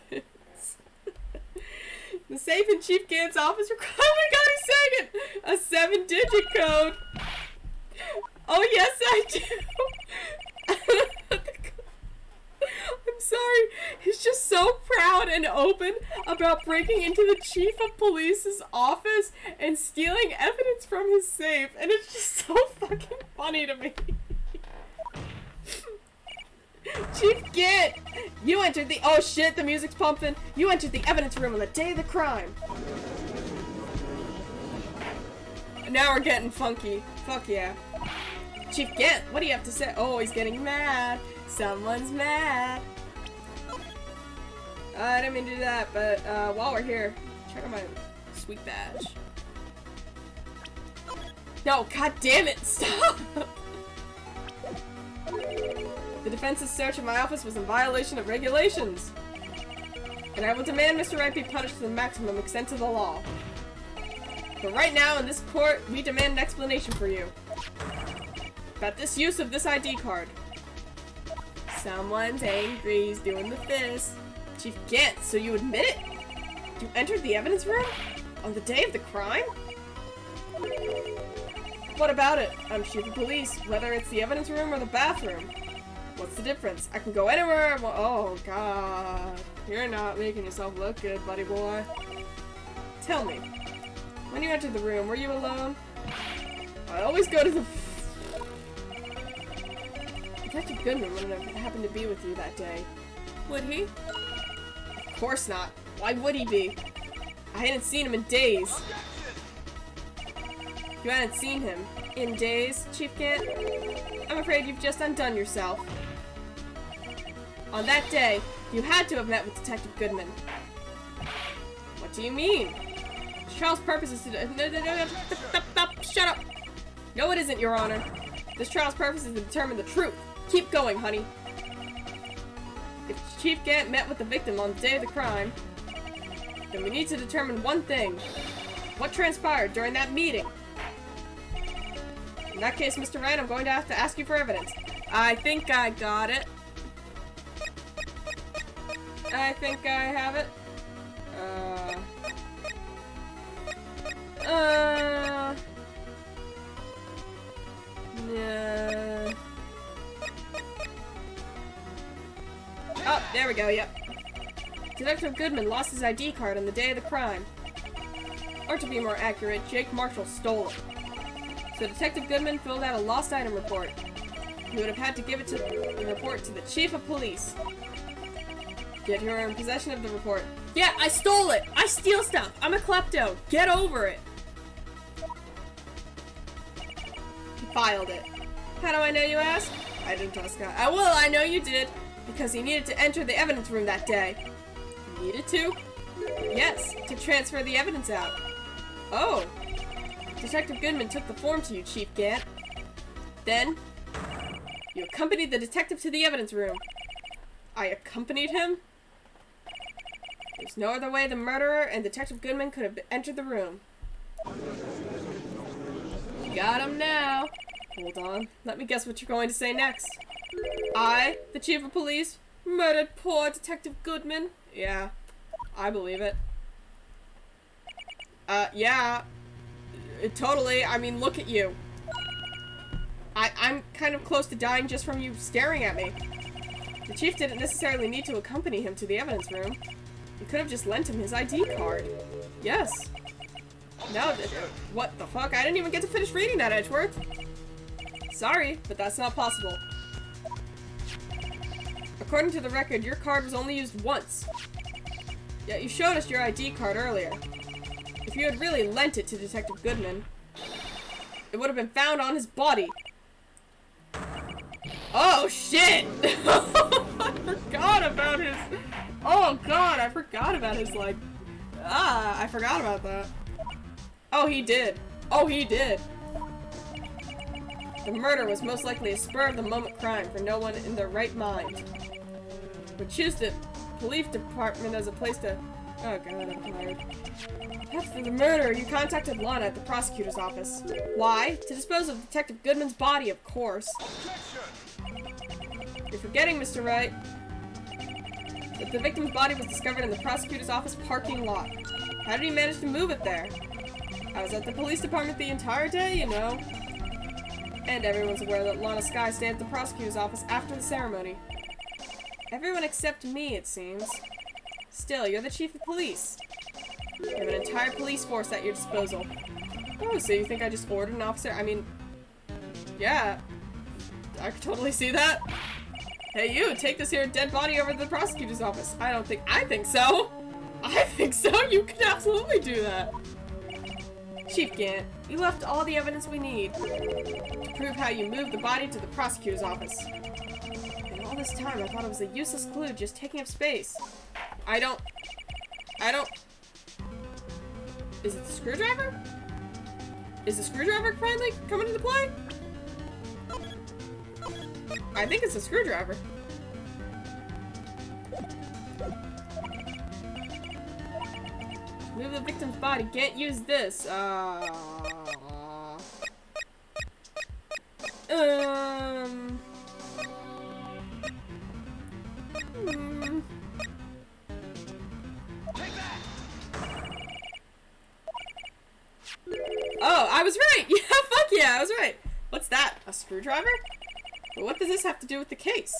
The safe in Chief Gant's office. Oh my God, he's saying it! A 7-digit code. Oh yes, I do. I'm sorry. He's just so proud and open about breaking into the chief of police's office and stealing evidence from his safe, and it's just so fucking funny to me. Chief Gant, you entered the— oh shit, the music's pumping. You entered the evidence room on the day of the crime. Now we're getting funky. Fuck yeah. Chief Gant, what do you have to say? Oh, he's getting mad. Someone's mad. I didn't mean to do that, but while we're here, check out my sweet badge. No, god damn it, stop! The defense's search of my office was in violation of regulations. And I will demand Mr. Wright be punished to the maximum extent of the law. But right now, in this court, we demand an explanation for you. About this use of this ID card. Someone's angry, he's doing the fist. Chief Gant, so you admit it? You entered the evidence room? On the day of the crime? What about it? I'm chief of police, whether it's the evidence room or the bathroom. What's the difference? I can go anywhere I want— oh god. You're not making yourself look good, buddy boy. Tell me, when you entered the room, were you alone? I always go to the— Detective Goodman wouldn't have happened to be with you that day. Would he? Of course not. Why would he be? I hadn't seen him in days. You hadn't seen him in days, Chief Gant? I'm afraid you've just undone yourself. On that day, you had to have met with Detective Goodman. What do you mean? Charles' purpose is to— shut up! No, it isn't, Your Honor. This trial's purpose is to determine the truth. Keep going, honey. If Chief Gant met with the victim on the day of the crime, then we need to determine one thing. What transpired during that meeting? In that case, Mr. Wright, I'm going to have to ask you for evidence. I think I got it. I think I have it. There we go, yep. Detective Goodman lost his ID card on the day of the crime. Or to be more accurate, Jake Marshall stole it. So Detective Goodman filled out a lost item report. He would have had to give the report to the chief of police. Yet you are in possession of the report. Yeah, I stole it! I steal stuff! I'm a klepto! Get over it! He filed it. How do I know, you ask? I didn't tell Scott. Well, I know you did. Because he needed to enter the evidence room that day. Needed to? Yes, to transfer the evidence out. Oh. Detective Goodman took the form to you, Chief Gant. Then, you accompanied the detective to the evidence room. I accompanied him? There's no other way the murderer and Detective Goodman could have entered the room. Got him now. Hold on. Let me guess what you're going to say next. I, the chief of police, murdered poor Detective Goodman? Yeah, I believe it. Yeah. Totally. I mean, look at you. I'm kind of close to dying just from you staring at me. The chief didn't necessarily need to accompany him to the evidence room. You could have just lent him his ID card. Yes. No, what the fuck? I didn't even get to finish reading that, Edgeworth. Sorry, but that's not possible. According to the record, your card was only used once. Yet you showed us your ID card earlier. If you had really lent it to Detective Goodman, it would have been found on his body. Oh, shit! I forgot about his... Oh, God, I forgot about his, like... I forgot about that. Oh, he did. Oh, he did. The murder was most likely a spur-of-the-moment crime for no one in their right mind would choose the police department as a place to... Oh, God, I'm tired. After the murder, you contacted Lana at the prosecutor's office. Why? To dispose of Detective Goodman's body, of course. You're forgetting, Mr. Wright, that the victim's body was discovered in the prosecutor's office parking lot. How did he manage to move it there? I was at the police department the entire day, you know. And everyone's aware that Lana Skye stayed at the prosecutor's office after the ceremony. Everyone except me, it seems. Still, you're the chief of police. You have an entire police force at your disposal. Oh, so you think I just ordered an officer? I mean, yeah. I could totally see that. Hey, you, take this here dead body over to the prosecutor's office. I think so. I think so. You can absolutely do that. Chief Gant, you left all the evidence we need to prove how you moved the body to the prosecutor's office. And all this time, I thought it was a useless clue just taking up space. I don't... Is it the screwdriver? Is the screwdriver finally coming into play? I think it's a screwdriver. Move the victim's body. Can't use this. Oh, I was right! Yeah, fuck yeah, I was right! What's that? A screwdriver? But what does this have to do with the case?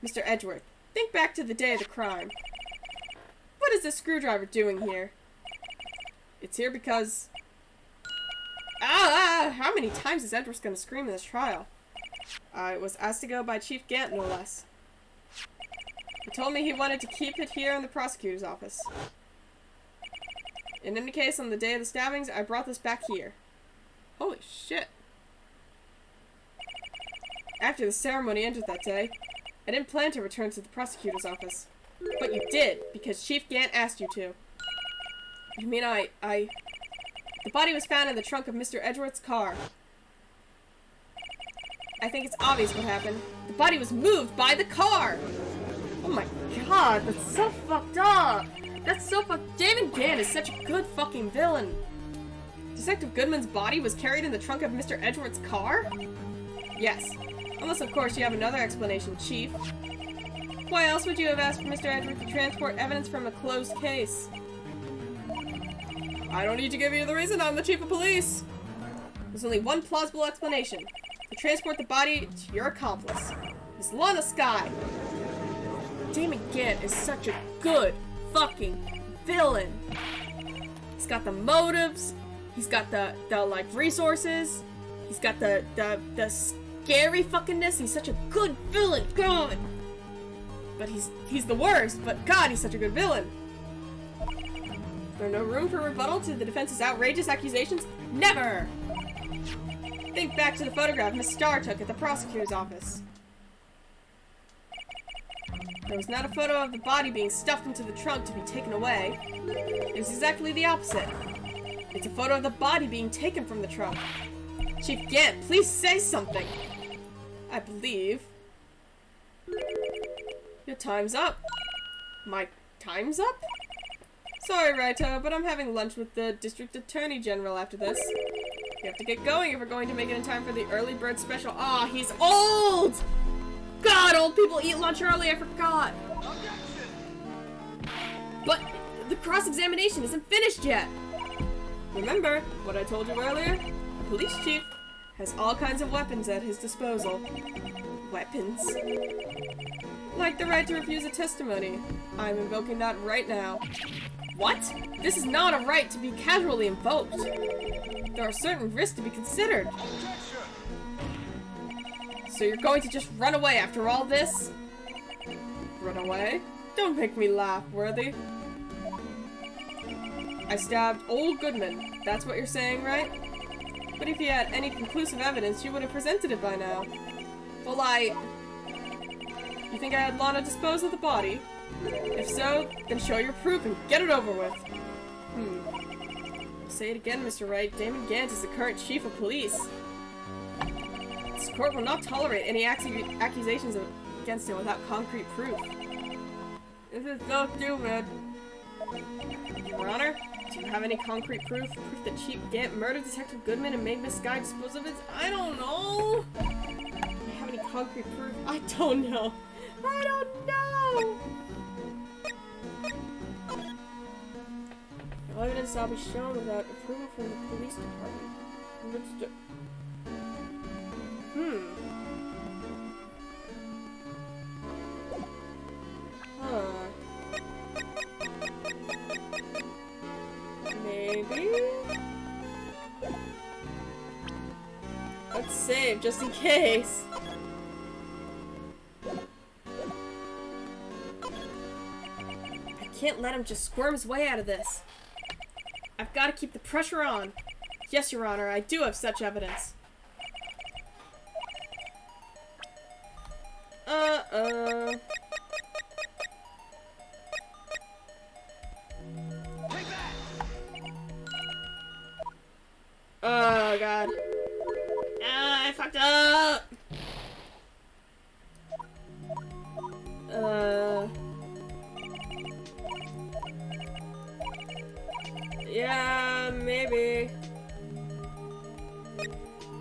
Mr. Edgeworth, think back to the day of the crime. What is this screwdriver doing here? It's here because... How many times is Edgeworth gonna scream in this trial? It was asked to go by Chief Gant, no less. He told me he wanted to keep it here in the prosecutor's office. In any case, on the day of the stabbings, I brought this back here. Holy shit. After the ceremony ended that day, I didn't plan to return to the prosecutor's office. But you did, because Chief Gant asked you to. You mean The body was found in the trunk of Mr. Edgeworth's car. I think it's obvious what happened. The body was moved by the car! Oh my god, that's so fucked up! That's so fucked. Damon Gant is such a good fucking villain. Detective Goodman's body was carried in the trunk of Mr. Edgeworth's car? Yes. Unless, of course, you have another explanation, Chief. Why else would you have asked for Mr. Edgeworth to transport evidence from a closed case? I don't need to give you the reason. I'm the chief of police. There's only one plausible explanation. To transport the body to your accomplice, Miss Lana Skye. Damon Gant is such a good fucking villain. He's got the motives, he's got the like resources, he's got the scary fuckingness. He's such a good villain, God. But he's the worst, but God, he's such a good villain. There's no room for rebuttal to the defense's outrageous accusations? Never! Think back to the photograph Miss Starr took at the prosecutor's office. There was not a photo of the body being stuffed into the trunk to be taken away. It was exactly the opposite. It's a photo of the body being taken from the trunk. Chief Gant, please say something! I believe... Your time's up. My time's up? Sorry, Raito, but I'm having lunch with the District Attorney General after this. We have to get going if we're going to make it in time for the early bird special. Aw, he's old! God, old people eat lunch early, I forgot! But the cross-examination isn't finished yet! Remember what I told you earlier? The police chief has all kinds of weapons at his disposal. Weapons? Like the right to refuse a testimony. I'm invoking that right now. What? This is not a right to be casually invoked. There are certain risks to be considered. So you're going to just run away after all this? Run away? Don't make me laugh, Worthy. I stabbed old Goodman. That's what you're saying, right? But if you had any conclusive evidence, you would have presented it by now. Well, You think I had Lana dispose of the body? If so, then show your proof and get it over with. I'll say it again, Mr. Wright. Damon Gant is the current chief of police. This court will not tolerate any accusations against him without concrete proof. This is so stupid. Your Honor, do you have any concrete proof? Proof that Chief Gant murdered Detective Goodman and made Miss Skye dispose of it? I don't know. Do I have any concrete proof? I don't know. I don't know! No evidence shall be shown without approval from the police department. Maybe? Let's save, just in case. I can't let him just squirm his way out of this. I've got to keep the pressure on. Yes, Your Honor, I do have such evidence. Oh, God. Ah, I fucked up! Yeah, maybe.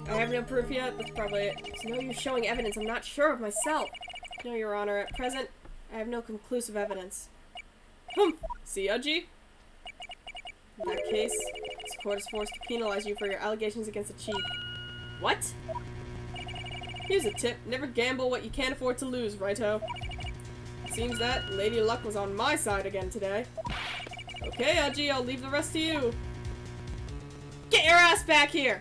I have no proof yet, that's probably it. There's no use showing evidence, I'm not sure of myself. No, Your Honor, at present, I have no conclusive evidence. See, Uji? In that case, this court is forced to penalize you for your allegations against the chief. What? Here's a tip, never gamble what you can't afford to lose, righto? Seems that Lady Luck was on my side again today. Okay, Uji, I'll leave the rest to you. Get your ass back here!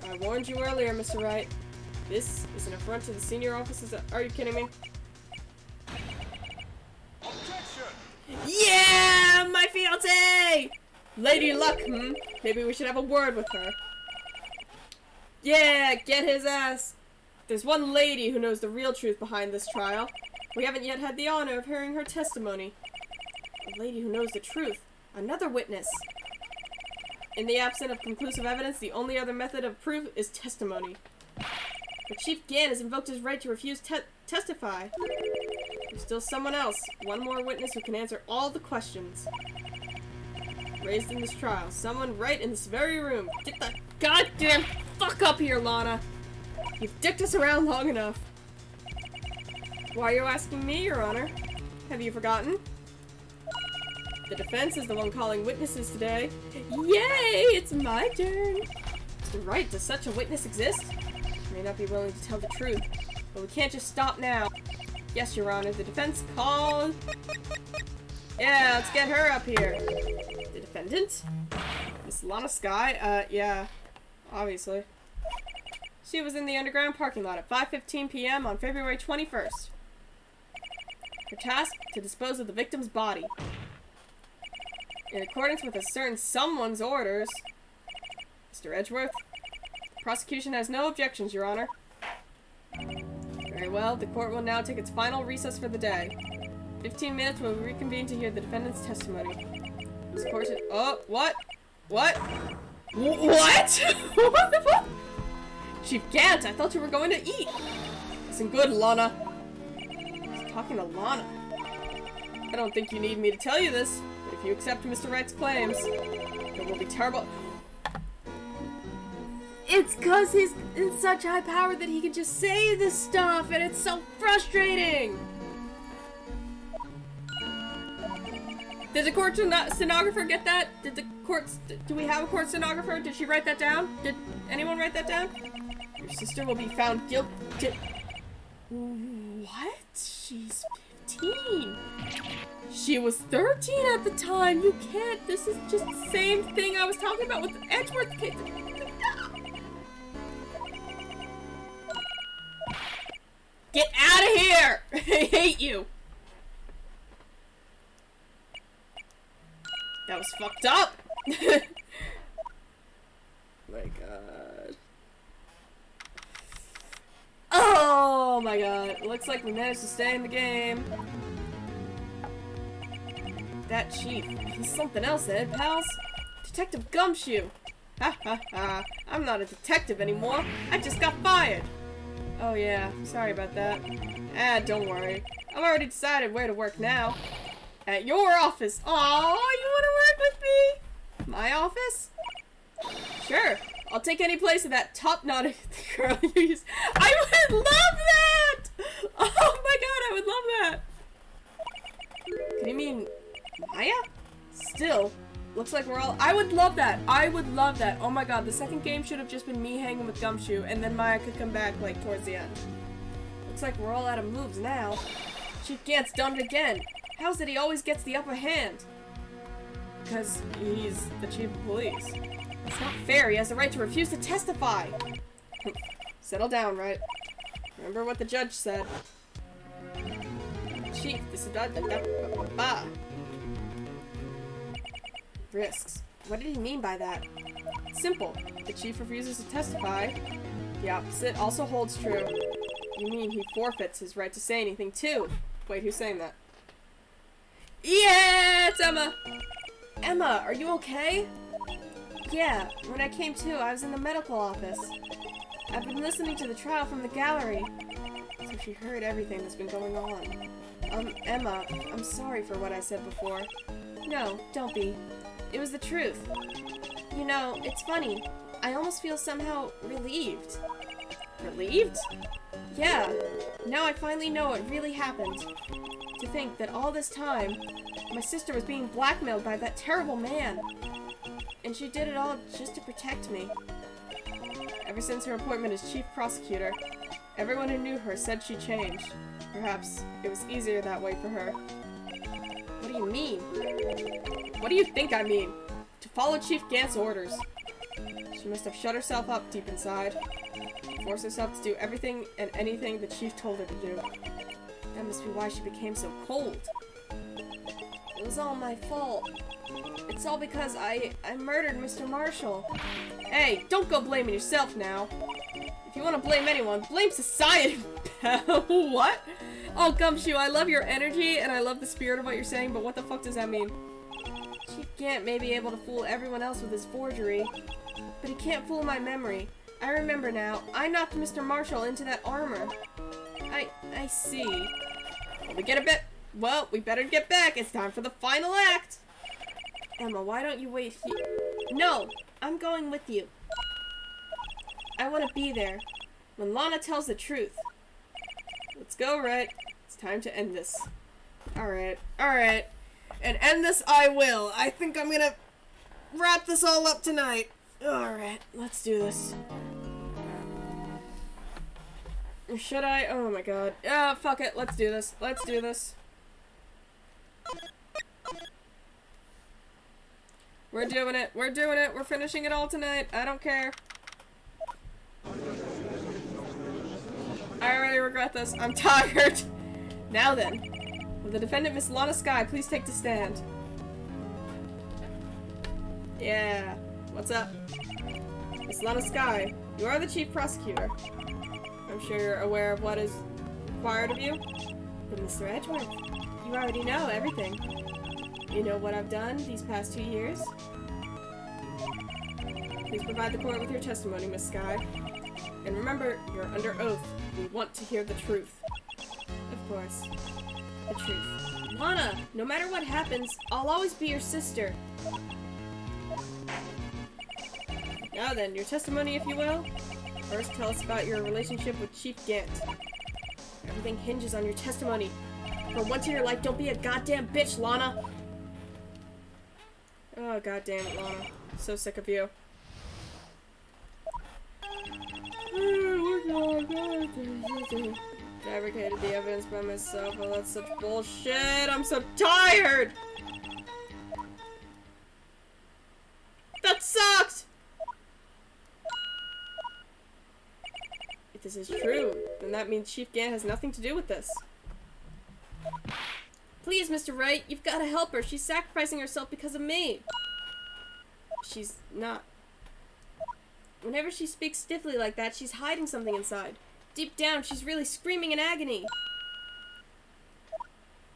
I warned you earlier, Mr. Wright. This is an affront to the senior officers. Are you kidding me? Objection! Yeah, my fiancée! Lady Luck, Maybe we should have a word with her. Yeah, get his ass! There's one lady who knows the real truth behind this trial. We haven't yet had the honor of hearing her testimony. A lady who knows the truth. Another witness. In the absence of conclusive evidence, the only other method of proof is testimony. But Chief Gant has invoked his right to refuse testify. There's still someone else. One more witness who can answer all the questions raised in this trial. Someone right in this very room. Get the goddamn fuck up here, Lana! You've dicked us around long enough. Why are you asking me, Your Honor? Have you forgotten? The defense is the one calling witnesses today. Yay! It's my turn! Right, does such a witness exist? May not be willing to tell the truth, but we can't just stop now. Yes, Your Honor, the defense called... Yeah, let's get her up here. The defendant? Miss Lana Skye? Yeah. Obviously. She was in the underground parking lot at 5:15 p.m. on February 21st. Her task? To dispose of the victim's body. In accordance with a certain someone's orders. Mr. Edgeworth? The prosecution has no objections, Your Honor. Very well, the court will now take its final recess for the day. 15 minutes will reconvene to hear the defendant's testimony. This court should... Oh, what? What? What? What the fuck? Chief Gant, I thought you were going to eat. Listen good, Lana. He's talking to Lana. I don't think you need me to tell you this, but if you accept Mr. Wright's claims, it will be terrible. It's cause he's in such high power that he can just say this stuff, and it's so frustrating! Did the court stenographer get that? Do we have a court stenographer? Did she write that down? Did anyone write that down? Your sister will be found guilty. What? She's 15. She was 13 at the time. You can't. This is just the same thing I was talking about with the Edgeworth kid. Get out of here! I hate you! That was fucked up! My god. Oh my god. Looks like we managed to stay in the game. That chief, he's something else, Ed, pals. Detective Gumshoe. Ha ha ha. I'm not a detective anymore. I just got fired. Oh yeah, sorry about that. Don't worry. I've already decided where to work now. At your office. Aw, you wanna work with me? My office? Sure. I'll take any place in that top-knotted girl you use. I would love that! Oh my god, I would love that! Do you mean Maya? Still, looks like we're all- I would love that! I would love that! Oh my god, the second game should have just been me hanging with Gumshoe, and then Maya could come back, like, towards the end. Looks like we're all out of moves now. Chief Gant's done it again! How's it he always gets the upper hand? Because he's the chief of police. It's not fair, he has the right to refuse to testify! Settle down, right? Remember what the judge said. Chief, this is risks. What did he mean by that? Simple. The chief refuses to testify. The opposite also holds true. You mean he forfeits his right to say anything, too? Wait, who's saying that? Yeah, it's Emma! Emma, are you okay? Yeah, when I came to, I was in the medical office. I've been listening to the trial from the gallery. So she heard everything that's been going on. Emma, I'm sorry for what I said before. No, don't be. It was the truth. You know, it's funny. I almost feel somehow relieved. Relieved? Yeah. Now I finally know what really happened. To think that all this time, my sister was being blackmailed by that terrible man. And she did it all just to protect me. Ever since her appointment as chief prosecutor, everyone who knew her said she changed. Perhaps it was easier that way for her. What do you mean? What do you think I mean? To follow Chief Gant's orders. She must have shut herself up deep inside. Forced herself to do everything and anything the chief told her to do. That must be why she became so cold. It was all my fault. It's all because I murdered Mr. Marshall. Hey, don't go blaming yourself now. If you want to blame anyone, blame society. What? Oh, Gumshoe, I love your energy and I love the spirit of what you're saying, but what the fuck does that mean? Chief Gant may be able to fool everyone else with his forgery, but he can't fool my memory. I remember now. I knocked Mr. Marshall into that armor. I see. Well, we better get back. It's time for the final act. Emma, why don't you wait here? No, I'm going with you. I want to be there when Lana tells the truth. Let's go, Rhett. It's time to end this. Alright. And end this I will. I think I'm gonna wrap this all up tonight. Alright, let's do this. Should I? Oh my god. Yeah, fuck it. Let's do this. Let's do this. We're doing it. We're doing it. We're finishing it all tonight. I don't care. I already regret this. I'm tired. Now then. Will the defendant, Miss Lana Skye, please take the stand? Yeah. What's up? Miss Lana Skye, you are the chief prosecutor. I'm sure you're aware of what is required of you. But Mr. Edgeworth, you already know everything. You know what I've done these past 2 years? Please provide the court with your testimony, Miss Skye. And remember, you're under oath. We want to hear the truth. Of course. The truth. Lana, no matter what happens, I'll always be your sister. Now then, your testimony, if you will. First, tell us about your relationship with Chief Gant. Everything hinges on your testimony. For once in your life, don't be a goddamn bitch, Lana! Oh, goddamn it, Lana. So sick of you. Fabricated the evidence by myself. Oh, that's such bullshit. I'm so tired! That sucked! If this is true, then that means Chief Gant has nothing to do with this. Please, Mr. Wright, you've got to help her. She's sacrificing herself because of me. She's not. Whenever she speaks stiffly like that, she's hiding something inside. Deep down, she's really screaming in agony.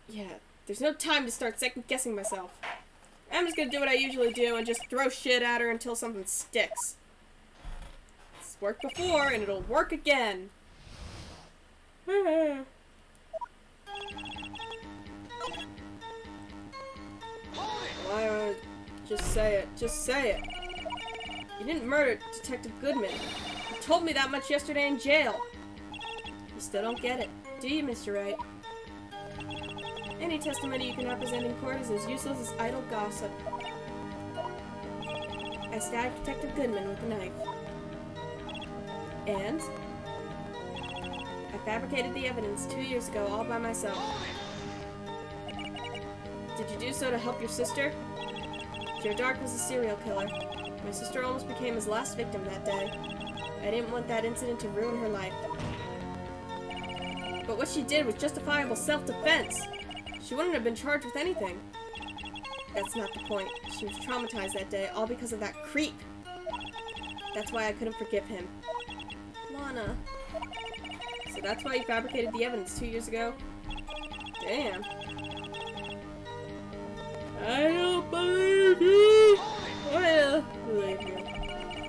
Yeah, there's no time to start second-guessing myself. I'm just gonna do what I usually do and just throw shit at her until something sticks. It's worked before, and it'll work again. Why just say it. Just say it. You didn't murder Detective Goodman. You told me that much yesterday in jail. You still don't get it, do you, Mr. Wright? Any testimony you cannot present in court is as useless as idle gossip. I stabbed Detective Goodman with a knife. And? I fabricated the evidence 2 years ago all by myself. Did you do so to help your sister? Joe Dark was a serial killer. My sister almost became his last victim that day. I didn't want that incident to ruin her life. But what she did was justifiable self-defense. She wouldn't have been charged with anything. That's not the point. She was traumatized that day, all because of that creep. That's why I couldn't forgive him. Lana. So that's why you fabricated the evidence 2 years ago? Damn. I don't believe you! Well, believe you.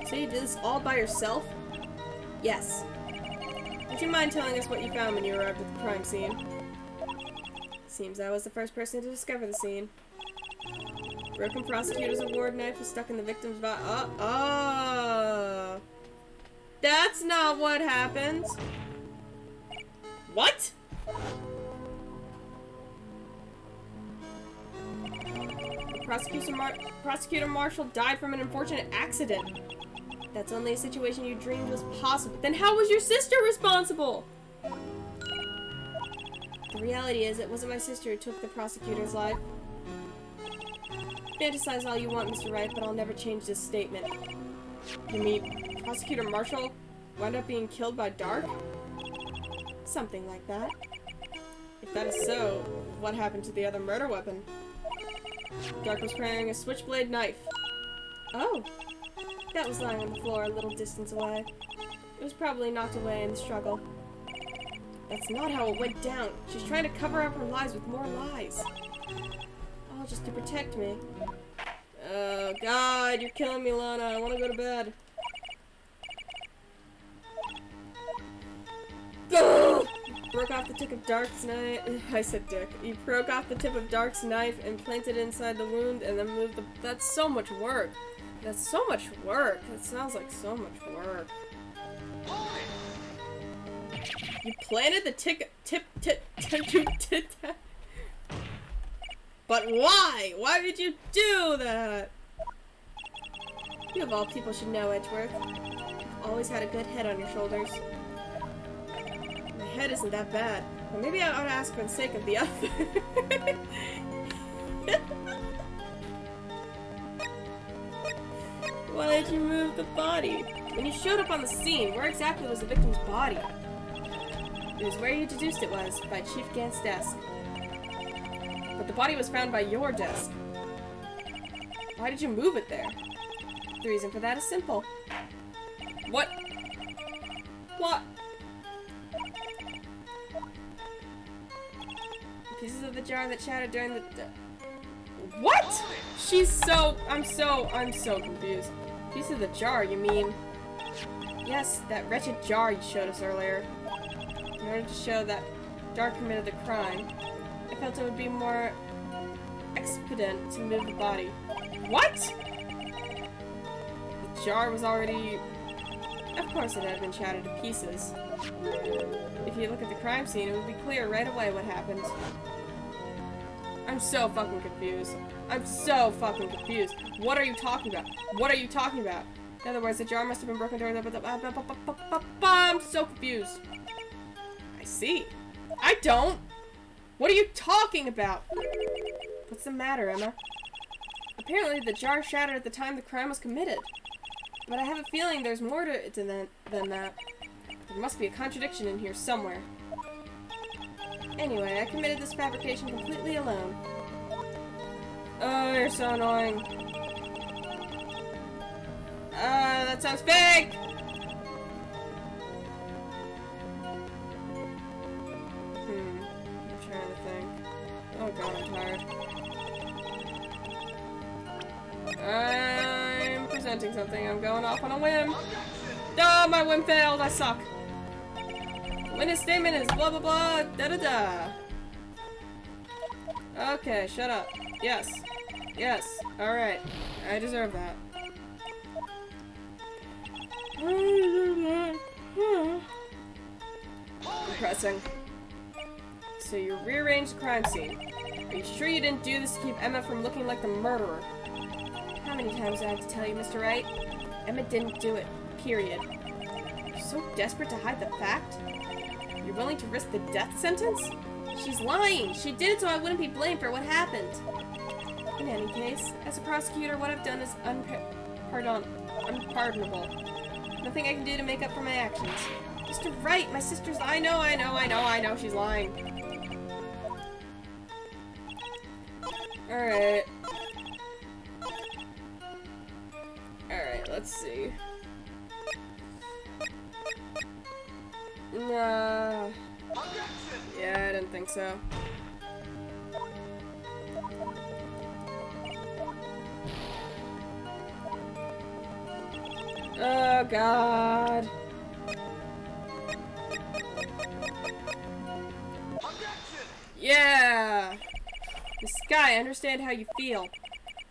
So you did this all by yourself? Yes. Would you mind telling us what you found when you arrived at the crime scene? Seems I was the first person to discover the scene. Broken prosecutor's award knife was stuck in the victim's body. That's not what happened. What? Prosecutor Marshall died from an unfortunate accident. That's only a situation you dreamed was possible. Then how was your sister responsible? The reality is, it wasn't my sister who took the prosecutor's life. Fantasize all you want, Mr. Wright, but I'll never change this statement. You mean Prosecutor Marshall wound up being killed by Dark? Something like that. If that is so, what happened to the other murder weapon? Dark was carrying a switchblade knife. Oh! That was lying on the floor a little distance away. It was probably knocked away in the struggle. That's not how it went down. She's trying to cover up her lies with more lies. All just to protect me. Oh god, you're killing me, Lana. I want to go to bed. Go! Broke off the tip of Dark's knife. I said dick. You broke off the tip of Dark's knife and planted it inside the wound and then moved the... That's so much work. That's so much work. That sounds like so much work. You planted the tip. But why? Why did you do that? You of all people should know, Edgeworth. You've always had a good head on your shoulders. head isn't that bad. But maybe I ought to ask for the sake of the other. Why did you move the body? When you showed up on the scene, where exactly was the victim's body? It was where you deduced it was, by Chief Gant's desk. But the body was found by your desk. Why did you move it there? The reason for that is simple. What? What? Pieces of the jar that shattered during the... What? I'm so confused. Piece of the jar, you mean? Yes, that wretched jar you showed us earlier. In order to show that Dark committed the crime, I felt it would be more expedient to move the body. What? The jar was already... Of course it had been shattered to pieces. If you look at the crime scene, it would be clear right away what happened. I'm so fucking confused. I'm so fucking confused. What are you talking about? What are you talking about? In other words, the jar must have been broken during the... I'm so confused. I see. I don't. What are you talking about? What's the matter, Emma? Apparently, the jar shattered at the time the crime was committed. But I have a feeling there's more to it than that. There must be a contradiction in here somewhere. Anyway, I committed this fabrication completely alone. Oh, you're so annoying. That sounds fake! I'm trying to think. Oh god, I'm tired. I'm presenting something. I'm going off on a whim. Oh, my whim failed. I suck. Witness statement is blah blah blah da da da. Okay, shut up. Yes. Yes. Alright. I deserve that. Depressing. So you rearranged the crime scene. Are you sure you didn't do this to keep Emma from looking like the murderer? How many times do I have to tell you, Mr. Wright? Emma didn't do it. Period. You're so desperate to hide the fact? You're willing to risk the death sentence? She's lying! She did it so I wouldn't be blamed for what happened. In any case, as a prosecutor, what I've done is unpardonable. Nothing I can do to make up for my actions. Mr. Wright, my sister's... I know, she's lying. Alright. Alright, let's see. Nah. Yeah, I didn't think so. Oh god. Yeah! Miss Skye, I understand how you feel.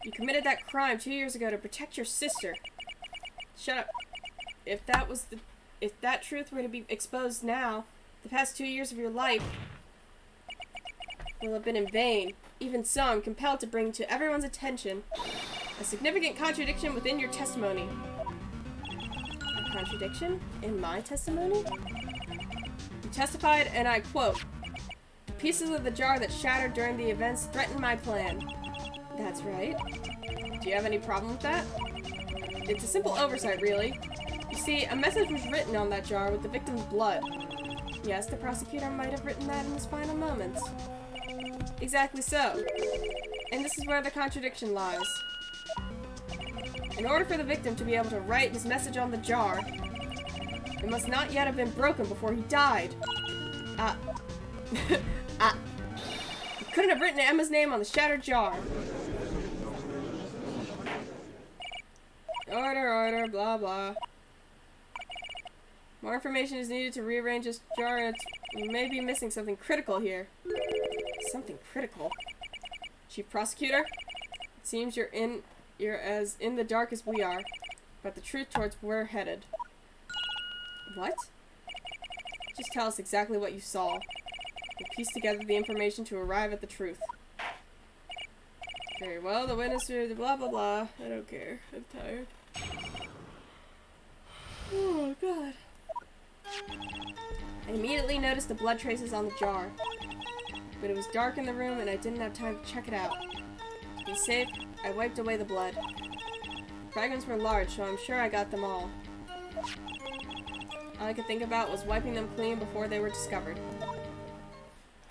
You committed that crime 2 years ago to protect your sister. Shut up. If that truth were to be exposed now, the past 2 years of your life will have been in vain. Even so, I'm compelled to bring to everyone's attention a significant contradiction within your testimony. A contradiction in my testimony? You testified, and I quote, "The pieces of the jar that shattered during the events threatened my plan." That's right. Do you have any problem with that? It's a simple oversight, really. You see, a message was written on that jar with the victim's blood. Yes, the prosecutor might have written that in his final moments. Exactly so. And this is where the contradiction lies. In order for the victim to be able to write his message on the jar, it must not yet have been broken before he died. He couldn't have written Emma's name on the shattered jar. Order, blah blah. More information is needed to rearrange this jar, and you may be missing something critical here. Something critical? Chief Prosecutor? It seems you're as in the dark as we are, but the truth towards where we're headed. What? Just tell us exactly what you saw. We'll piece together the information to arrive at the truth. Very well, the witness blah blah blah. I don't care. I'm tired. Oh god. I immediately noticed the blood traces on the jar. But it was dark in the room and I didn't have time to check it out. To be safe, I wiped away the blood. The fragments were large, so I'm sure I got them all. All I could think about was wiping them clean before they were discovered.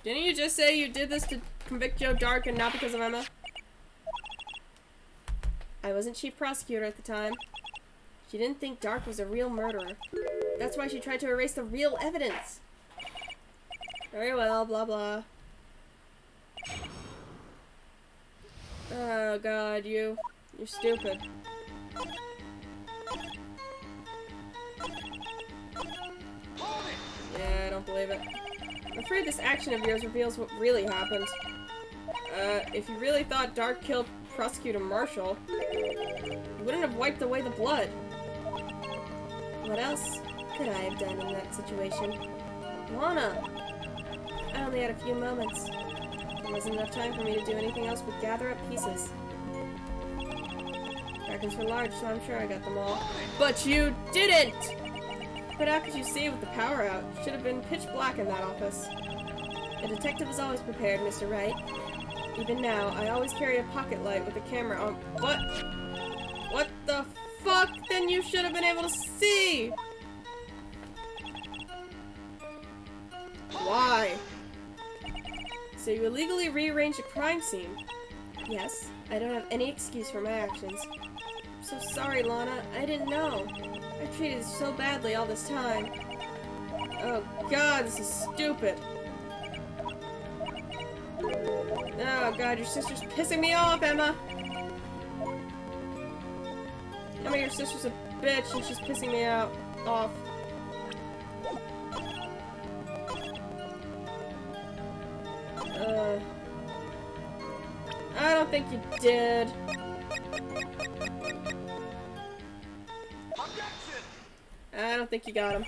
Didn't you just say you did this to convict Joe Dark and not because of Emma? I wasn't chief prosecutor at the time. She didn't think Dark was a real murderer. That's why she tried to erase the real evidence. Very well, blah blah. Oh god, you're stupid. Yeah, I don't believe it. I'm afraid this action of yours reveals what really happened. If you really thought Dark killed Prosecutor Marshall, you wouldn't have wiped away the blood. What else could I have done in that situation? Lana! I only had a few moments. There wasn't enough time for me to do anything else but gather up pieces. Fragments were large, so I'm sure I got them all. But you didn't! But how could you see with the power out? It should have been pitch black in that office. A detective is always prepared, Mr. Wright. Even now, I always carry a pocket light with a camera on— What? What the fuck? Then you should have been able to see! Why? So you illegally rearranged a crime scene? Yes, I don't have any excuse for my actions. I'm so sorry, Lana. I didn't know. I treated you so badly all this time. Oh god, this is stupid. Oh god, your sister's pissing me off, Emma! Emma, your sister's a bitch and she's pissing me off. I don't think you did. I don't think you got him.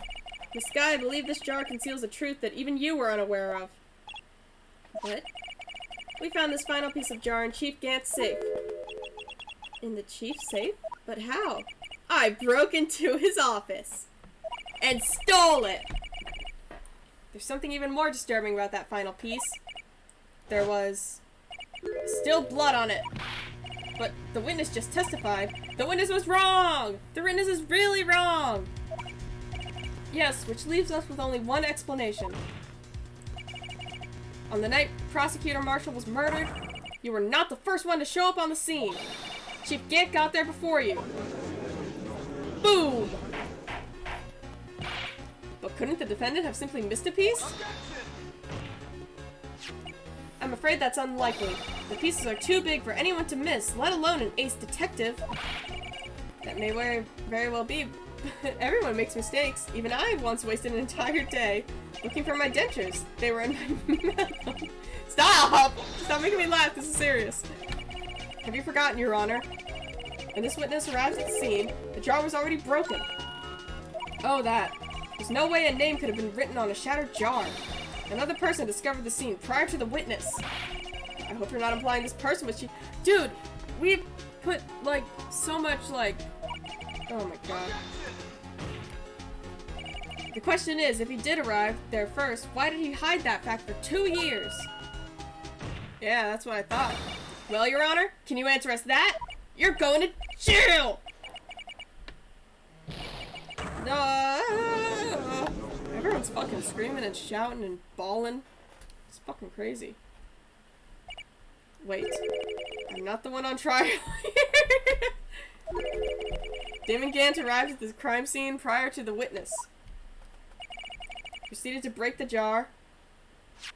Miss Skye, I believe this jar conceals a truth that even you were unaware of. What? We found this final piece of jar in Chief Gant's safe. In the chief's safe? But how? I broke into his office and stole it! There's something even more disturbing about that final piece. There was still blood on it. But the witness just testified. The witness was wrong! The witness is really wrong! Yes, which leaves us with only one explanation. On the night Prosecutor Marshall was murdered, you were not the first one to show up on the scene. Chief Gant got there before you. Boom! But couldn't the defendant have simply missed a piece? I'm afraid that's unlikely. The pieces are too big for anyone to miss, let alone an ace detective. That may very well be. Everyone makes mistakes. Even I once wasted an entire day looking for my dentures. They were in my mouth. Stop! Stop making me laugh. This is serious. Have you forgotten, Your Honor? When this witness arrives at the scene, the jar was already broken. Oh, that. There's no way a name could have been written on a shattered jar. Another person discovered the scene prior to the witness. I hope you're not implying this person was she— Dude, we put, like, so much, like— Oh my god. The question is, if he did arrive there first, why did he hide that fact for 2 years? Yeah, that's what I thought. Well, Your Honor, can you answer us that? You're going to jail! No! Everyone's fucking screaming and shouting and bawling. It's fucking crazy. Wait. I'm not the one on trial here. Damon Gant arrived at the crime scene prior to the witness. Proceeded to break the jar.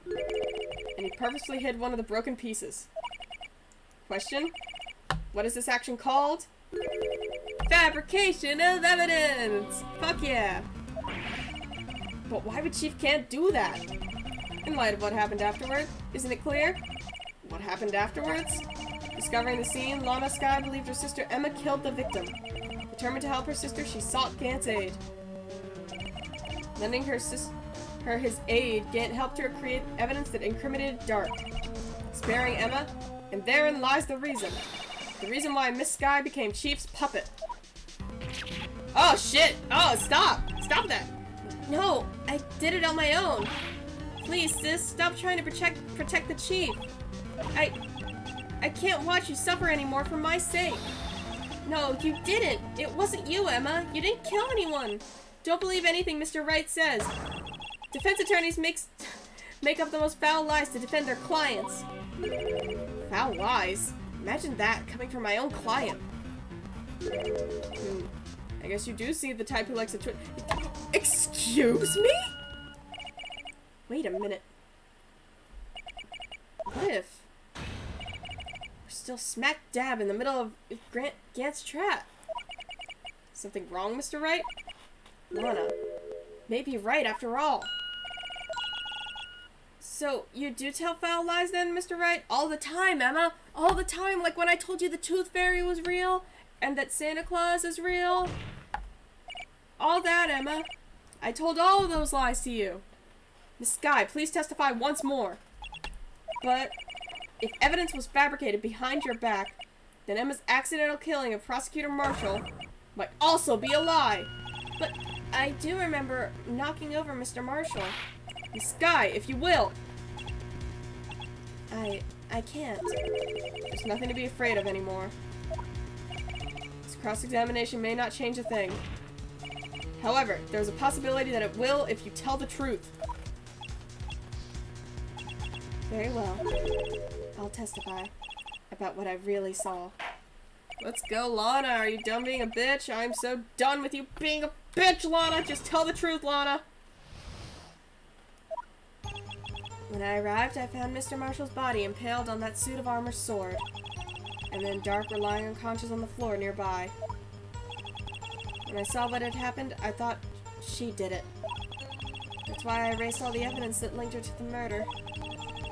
And he purposely hid one of the broken pieces. Question? What is this action called? Fabrication of evidence! Fuck yeah! But why would Chief Gant do that? In light of what happened afterward, isn't it clear? What happened afterwards? Discovering the scene, Lana Skye believed her sister Emma killed the victim. Determined to help her sister, she sought Gant's aid. Lending her his aid, Gant helped her create evidence that incriminated Dark. Sparing Emma, and therein lies the reason. The reason why Miss Skye became Chief's puppet. Oh shit! Oh, stop! Stop that! No, I did it on my own. Please, sis, stop trying to protect the chief. I can't watch you suffer anymore for my sake. No, you didn't. It wasn't you, Emma. You didn't kill anyone. Don't believe anything Mr. Wright says. Defense attorneys make up the most foul lies to defend their clients. Foul lies? Imagine that, coming from my own client. I guess you do see the type who likes to Excuse me? Wait a minute. What if we're still smack dab in the middle of Gant's trap? Something wrong, Mr. Wright? Lana may be right after all. So, you do tell foul lies then, Mr. Wright? All the time, Emma! All the time, like when I told you the Tooth Fairy was real, and that Santa Claus is real. All that, Emma. I told all of those lies to you. Miss Skye, please testify once more. But, if evidence was fabricated behind your back, then Emma's accidental killing of Prosecutor Marshall might also be a lie. But, I do remember knocking over Mr. Marshall. Miss Skye, if you will. I can't. There's nothing to be afraid of anymore. This cross-examination may not change a thing. However, there's a possibility that it will if you tell the truth. Very well. I'll testify about what I really saw. Let's go, Lana. Are you done being a bitch? I'm so done with you being a bitch, Lana. Just tell the truth, Lana. When I arrived, I found Mr. Marshall's body impaled on that suit of armor sword, and then Dark were lying unconscious on the floor nearby. When I saw what had happened, I thought she did it. That's why I erased all the evidence that linked her to the murder.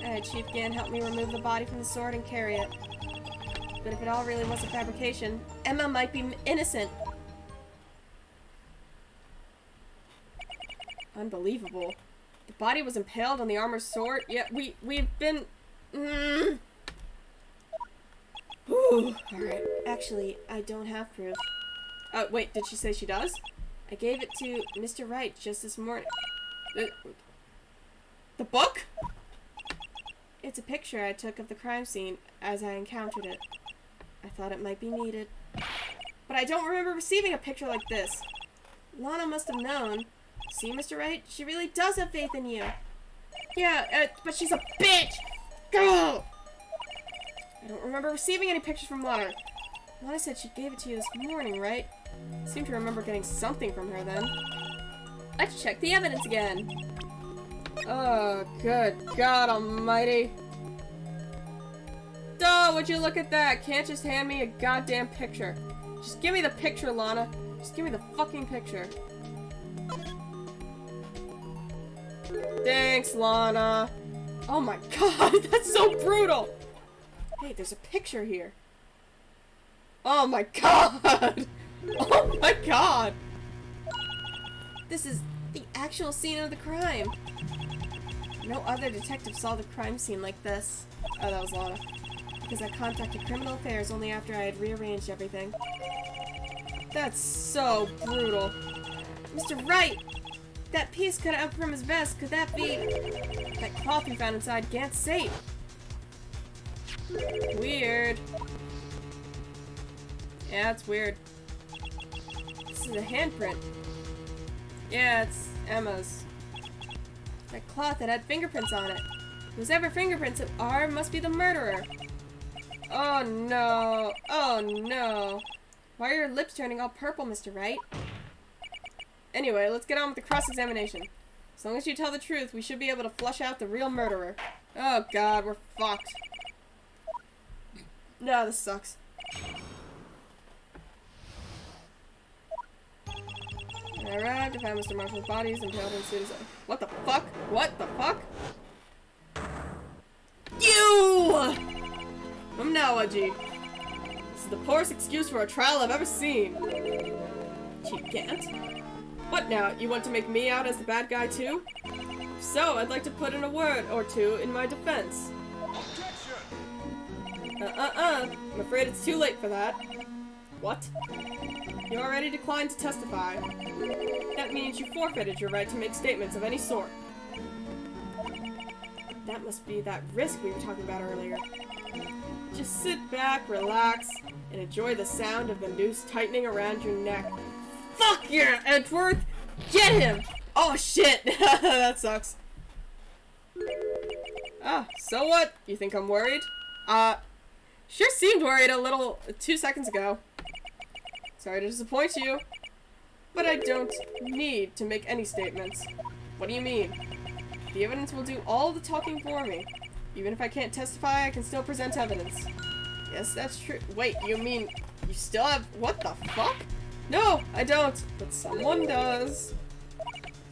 I had Chief Gant help me remove the body from the sword and carry it. But if it all really was a fabrication, Emma might be innocent. Unbelievable. The body was impaled on the armor sword, yet we've been... Ooh. Alright, actually, I don't have proof. Oh, wait, did she say she does? I gave it to Mr. Wright just this morning. The book? It's a picture I took of the crime scene as I encountered it. I thought it might be needed. But I don't remember receiving a picture like this. Lana must have known. See, Mr. Wright? She really does have faith in you. Yeah, but she's a bitch! Go! I don't remember receiving any pictures from Lana. Lana said she gave it to you this morning, right? I seem to remember getting something from her then. Let's check the evidence again. Oh, good God almighty. Oh, would you look at that? Can't just hand me a goddamn picture. Just give me the picture, Lana. Just give me the fucking picture. Thanks, Lana. Oh my God, that's so brutal. Hey, there's a picture here. Oh my God. Oh my God. This is the actual scene of the crime. No other detective saw the crime scene like this. Oh, that was Lana. Because I contacted Criminal Affairs only after I had rearranged everything. That's so brutal. Mr. Wright! That piece cut out from his vest, could that be that cloth we found inside Gant's safe? Weird. Yeah, it's weird. This is a handprint. Yeah, it's Emma's. That cloth that had fingerprints on it. Whose ever fingerprints it are must be the murderer. Oh no. Oh no. Why are your lips turning all purple, Mr. Wright? Anyway, let's get on with the cross-examination. As long as you tell the truth, we should be able to flush out the real murderer. Oh God, we're fucked. No, this sucks. When I arrived, I found Mr. Marshall's bodies impaled in suicide. What the fuck? What the fuck? You! Criminology. This is the poorest excuse for a trial I've ever seen. Chief Gant? What now? You want to make me out as the bad guy too? If so, I'd like to put in a word or two in my defense. I'm afraid it's too late for that. What? You already declined to testify. That means you forfeited your right to make statements of any sort. That must be that risk we were talking about earlier. Just sit back, relax, and enjoy the sound of the noose tightening around your neck. Fuck yeah, Edgeworth! Get him! Oh shit! That sucks. Ah, so what? You think I'm worried? Sure seemed worried a little 2 seconds ago. Sorry to disappoint you, but I don't need to make any statements. What do you mean? The evidence will do all the talking for me. Even if I can't testify, I can still present evidence. Yes, that's true. Wait, you mean you still have— what the fuck? No, I don't, but someone does.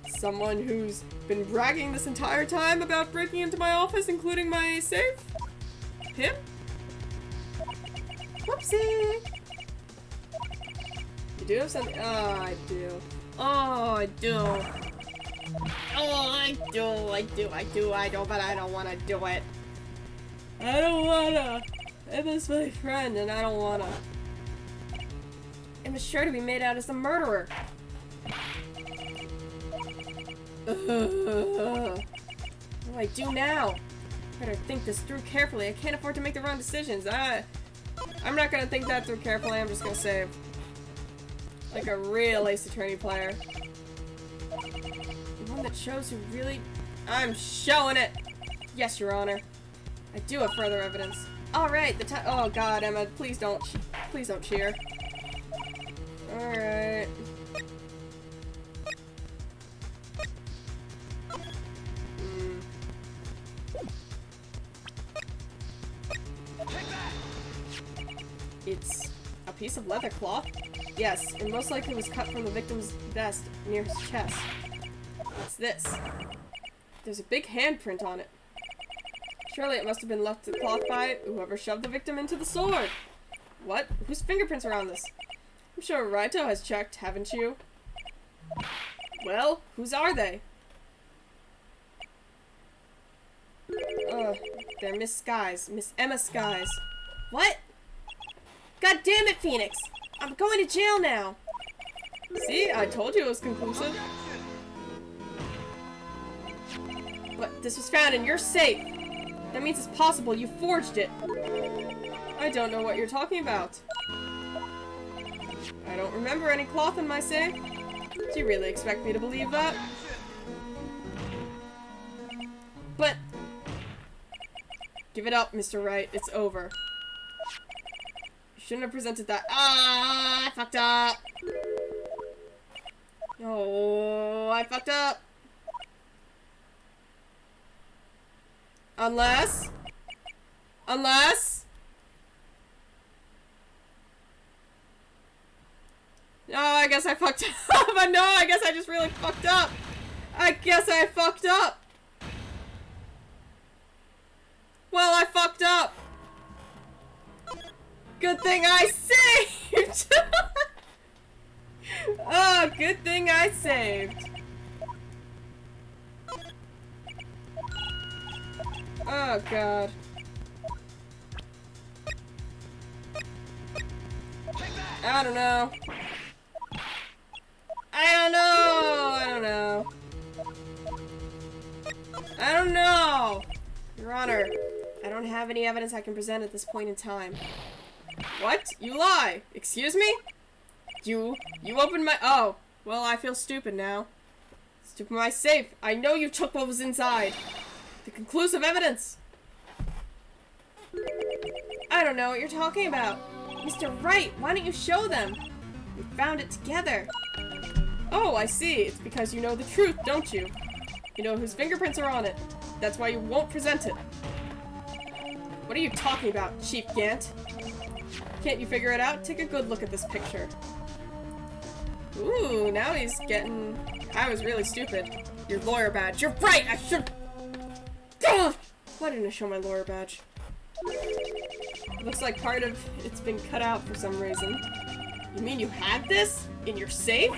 Someone who's been bragging this entire time about breaking into my office, including my safe? Him? Whoopsie! You do have something— oh, I do. Oh, I do. Oh, I do, but I don't want to do it. I don't wanna. Emma's my friend, and I don't wanna. Emma's sure to be made out as the murderer. What do I do now? Better think this through carefully. I can't afford to make the wrong decisions. I'm not gonna think that through carefully. I'm just gonna save. Like a real Ace Attorney player. The one that shows who really— I'm showing it! Yes, Your Honor. I do have further evidence. Alright, the time— oh god, Emma, please don't cheer. Alright. It's a piece of leather cloth? Yes, it most likely was cut from the victim's vest near his chest. What's this? There's a big handprint on it. Surely it must have been left to the cloth by whoever shoved the victim into the sword. What? Whose fingerprints are on this? I'm sure Raito has checked, haven't you? Well, whose are they? They're Miss Skies. Miss Emma Skies. What? God damn it, Phoenix! I'm going to jail now! See? I told you it was conclusive. But this was found in your safe! That means it's possible you forged it! I don't know what you're talking about. I don't remember any cloth in my safe. Do you really expect me to believe that? But— give it up, Mr. Wright. It's over. Shouldn't have presented that— ah, I fucked up! Oh, I fucked up! Unless... no, I guess I fucked up! No, I guess I just really fucked up! I guess I fucked up! Well, I fucked up! Good thing I saved! Oh, good thing I saved. Oh, God. I don't know. I don't know! Your Honor, I don't have any evidence I can present at this point in time. What? You lie! Excuse me? You opened my— oh. Well, I feel stupid now. Stupid my safe. I know you took what was inside. The conclusive evidence. I don't know what you're talking about. Mr. Wright, why don't you show them? We found it together. Oh, I see. It's because you know the truth, don't you? You know whose fingerprints are on it. That's why you won't present it. What are you talking about, Chief Gant? Can't you figure it out? Take a good look at this picture. Ooh, now he's getting— I was really stupid. Your lawyer badge. You're right! I should— ugh! Why didn't I show my lawyer badge? Looks like part of it's been cut out for some reason. You mean you had this? In your safe?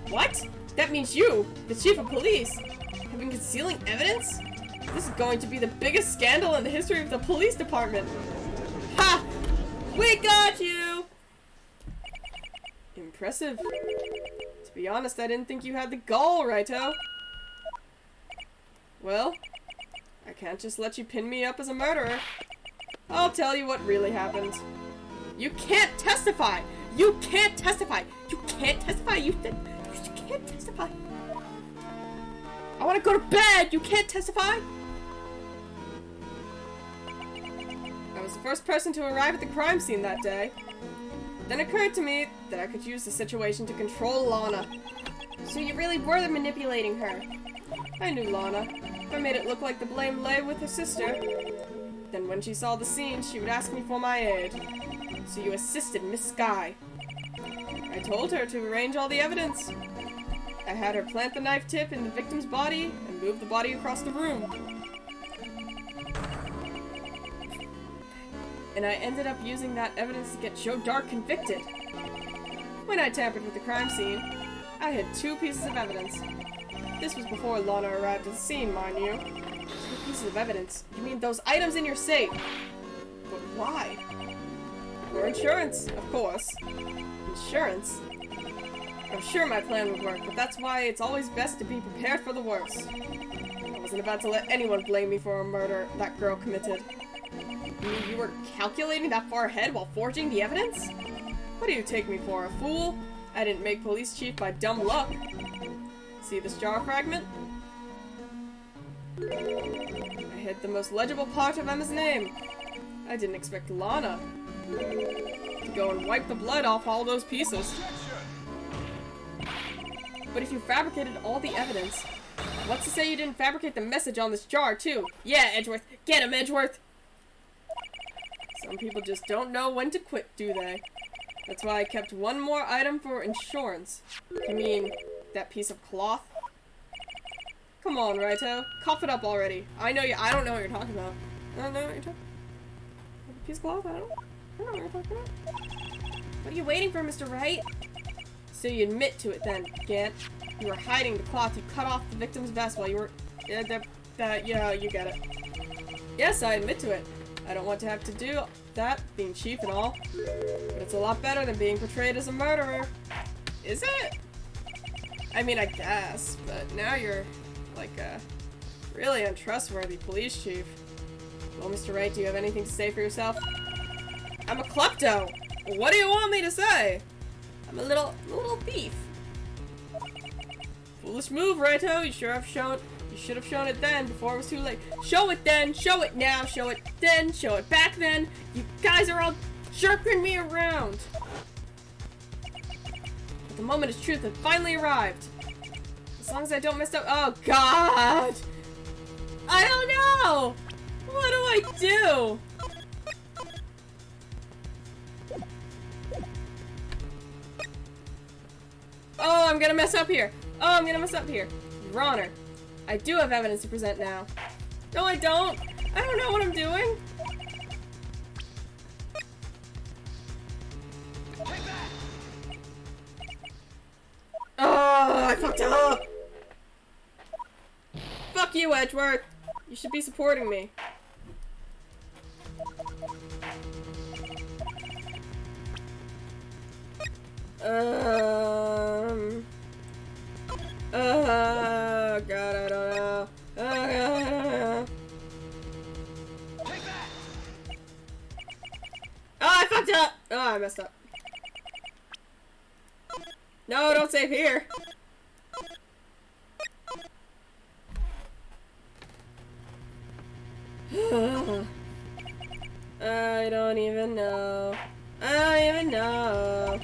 What? That means you, the chief of police, have been concealing evidence? This is going to be the biggest scandal in the history of the police department. Ha! We got you! Impressive. To be honest, I didn't think you had the gall, Raito. Well, I can't just let you pin me up as a murderer. I'll tell you what really happened. You can't testify! You can't testify! You can't testify! You can't testify! I want to go to bed! You can't testify! I was the first person to arrive at the crime scene that day. Then it occurred to me that I could use the situation to control Lana. So you really were manipulating her? I knew Lana. I made it look like the blame lay with her sister. Then when she saw the scene, she would ask me for my aid. So you assisted Miss Sky. I told her to arrange all the evidence. I had her plant the knife tip in the victim's body and move the body across the room. And I ended up using that evidence to get Joe Dark convicted. When I tampered with the crime scene, I had 2 pieces of evidence. This was before Lana arrived at the scene, mind you. 2 pieces of evidence? You mean those items in your safe? But why? For insurance, of course. Insurance? I'm sure my plan would work, but that's why it's always best to be prepared for the worst. I wasn't about to let anyone blame me for a murder that girl committed. You were calculating that far ahead while forging the evidence? What do you take me for, a fool? I didn't make police chief by dumb luck. See this jar fragment? I hid the most legible part of Emma's name. I didn't expect Lana to go and wipe the blood off all those pieces. But if you fabricated all the evidence, what's to say you didn't fabricate the message on this jar, too? Yeah, Edgeworth. Get him, Edgeworth! Some people just don't know when to quit, do they? That's why I kept one more item for insurance. You mean that piece of cloth? Come on, Raito. Cough it up already. I don't know what you're talking about. I don't know what you're talking about. A piece of cloth? I don't know what you're talking about. What are you waiting for, Mr. Wright? So you admit to it then, Gant. You were hiding the cloth you cut off the victim's vest while you were... Yeah, you get it. Yes, I admit to it. I don't want to have to do that, being chief and all. But it's a lot better than being portrayed as a murderer. Is it? I mean, I guess, but now you're, like, a really untrustworthy police chief. Well, Mr. Wright, do you have anything to say for yourself? I'm a klepto! What do you want me to say? I'm a little thief. Foolish move, Raito. You should have shown it then, before it was too late. Show it then, show it now, show it then, show it back then. You guys are all jerking me around. But the moment of truth had finally arrived. As long as I don't mess up. Oh, God. I don't know. What do I do? Oh, I'm gonna mess up here. Oh, I'm gonna mess up here. Your Honor, I do have evidence to present now. No, I don't. I don't know what I'm doing. Oh, I fucked up. Fuck you, Edgeworth. You should be supporting me. God, I don't know. Oh, I fucked up! Oh, I messed up. No, don't save here. I don't even know. I don't even know.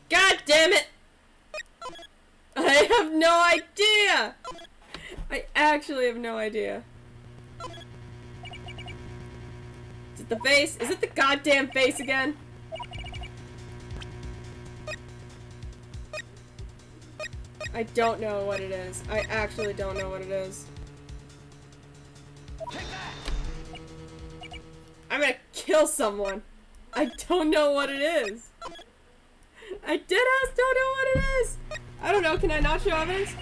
God damn it! I have no idea! I actually have no idea. Is it the face? Is it the goddamn face again? I don't know what it is. I actually don't know what it is. I'm gonna kill someone. I don't know what it is. I deadass don't know what it is. I don't know. Can I not show evidence?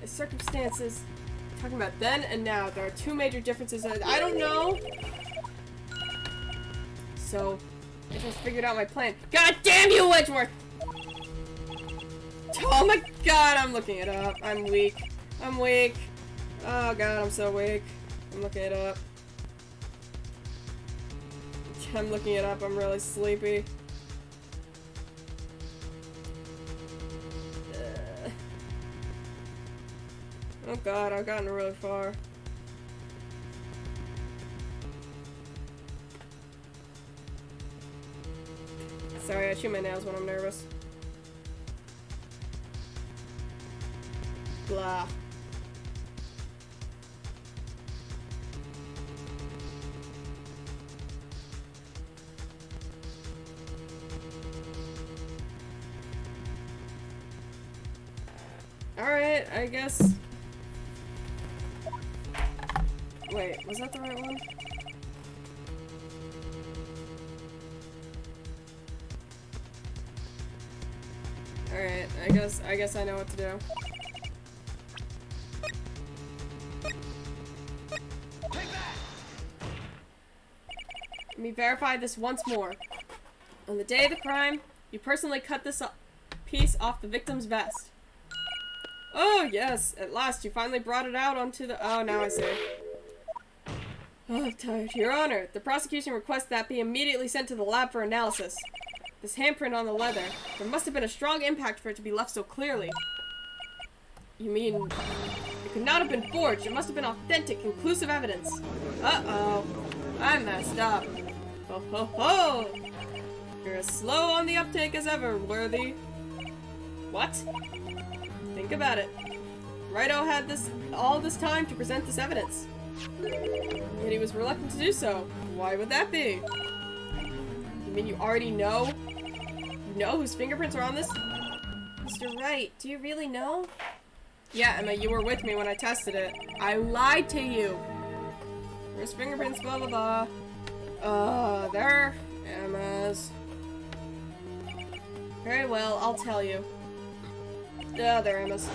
The circumstances Talking about then and now, there are two major differences that I don't know. So, I just figured out my plan. God damn you, Wedgeworth! Oh my god, I'm looking it up. I'm weak. I'm weak. Oh god, I'm so weak. I'm looking it up. I'm looking it up. I'm really sleepy. Oh god, I've gotten really far. Sorry, I chew my nails when I'm nervous. Blah. Alright, I guess. Wait, was that the right one? Alright, I guess I know what to do. Let me verify this once more. On the day of the crime, you personally cut this piece off the victim's vest. Oh, yes. At last, you finally brought it out onto the... Oh, now I see. Oh, I'm tired. Your Honor, the prosecution requests that be immediately sent to the lab for analysis. This handprint on the leather, there must have been a strong impact for it to be left so clearly. You mean, it could not have been forged. It must have been authentic, conclusive evidence. Uh-oh. I messed up. Ho ho ho! You're as slow on the uptake as ever, Worthy. What? Think about it. Righto had all this time to present this evidence. Yet he was reluctant to do so. Why would that be? You mean you already know? You know whose fingerprints are on this? Mr. Wright, do you really know? Yeah, Emma, you were with me when I tested it. I lied to you. Where's fingerprints, blah blah blah. There. Emma's. Very well, I'll tell you. There, Emma's.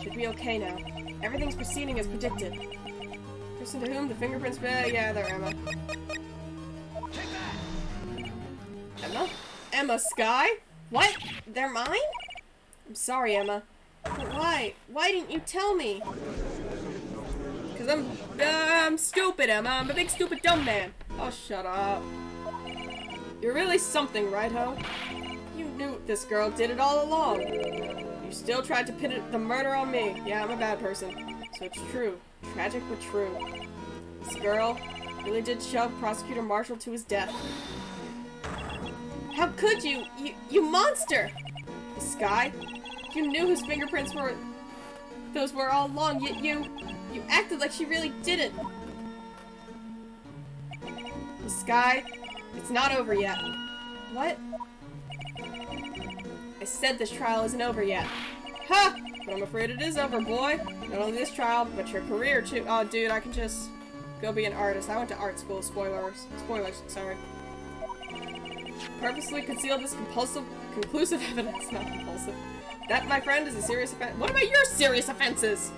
Should be okay now. Everything's proceeding as predicted. Person to whom the fingerprints yeah, there, Emma. Emma? Emma Skye? What? They're mine? I'm sorry, Emma. But why? Why didn't you tell me? Because I'm stupid, Emma. I'm a big, stupid, dumb man. Oh, shut up. You're really something, right-ho? You knew this girl did it all along. You still tried to pin the murder on me. Yeah, I'm a bad person. So it's true. Tragic but true. This girl really did shove Prosecutor Marshall to his death. How could you? You monster! Skye, you knew whose fingerprints those were all along, yet you acted like she really didn't. Skye, it's not over yet. What? I said this trial isn't over yet. Ha! But I'm afraid it is over, boy. Not only this trial, but your career too. Oh, dude, I can just go be an artist. I went to art school. Spoilers, sorry. Purposely concealed this conclusive evidence. Not compulsive. That, my friend, is a serious offense. What about your serious offenses?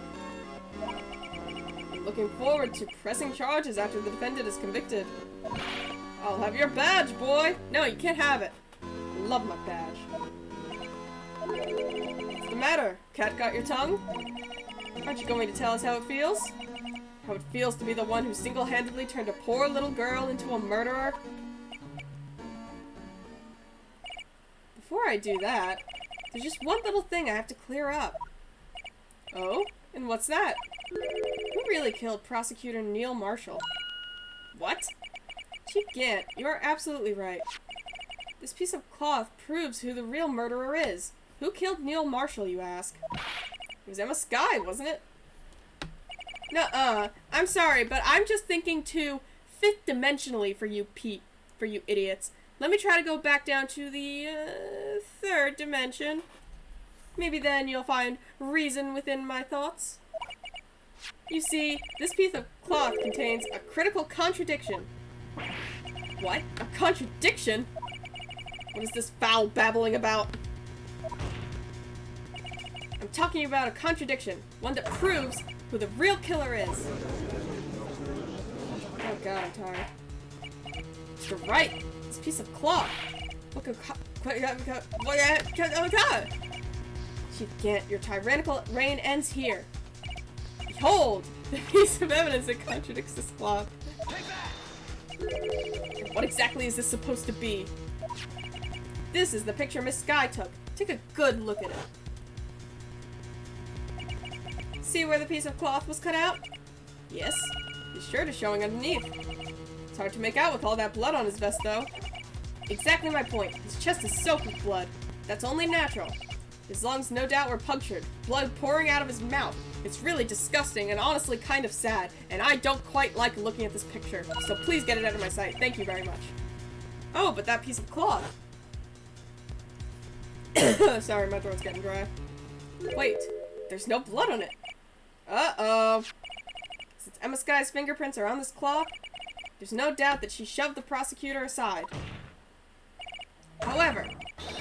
I'm looking forward to pressing charges after the defendant is convicted. I'll have your badge, boy. No, you can't have it. I love my badge. What's the matter? Cat got your tongue? Aren't you going to tell us how it feels? How it feels to be the one who single-handedly turned a poor little girl into a murderer? Before I do that, there's just one little thing I have to clear up. Oh? And what's that? Who really killed Prosecutor Neil Marshall? What? Chief Gant, you are absolutely right. This piece of cloth proves who the real murderer is. Who killed Neil Marshall, you ask? It was Emma Skye, wasn't it? Nuh-uh. I'm sorry, but I'm just thinking too fifth-dimensionally for you idiots. Let me try to go back down to the, third dimension. Maybe then you'll find reason within my thoughts. You see, this piece of cloth contains a critical contradiction. What? A contradiction? What is this foul babbling about? I'm talking about a contradiction. One that proves who the real killer is. Oh god, I'm tired. You're right. This piece of cloth. Look at oh god. Chief Gant, your tyrannical reign ends here. Behold, the piece of evidence that contradicts this cloth. What exactly is this supposed to be? This is the picture Miss Skye took. Take a good look at it. See where the piece of cloth was cut out? Yes. His shirt is showing underneath. It's hard to make out with all that blood on his vest, though. Exactly my point. His chest is soaked with blood. That's only natural. His lungs no doubt were punctured, blood pouring out of his mouth. It's really disgusting and honestly kind of sad, and I don't quite like looking at this picture, so please get it out of my sight. Thank you very much. Oh, but that piece of cloth. Sorry, my throat's getting dry. Wait, there's no blood on it. Uh-oh. Since Emma Skye's fingerprints are on this cloth, there's no doubt that she shoved the prosecutor aside. However,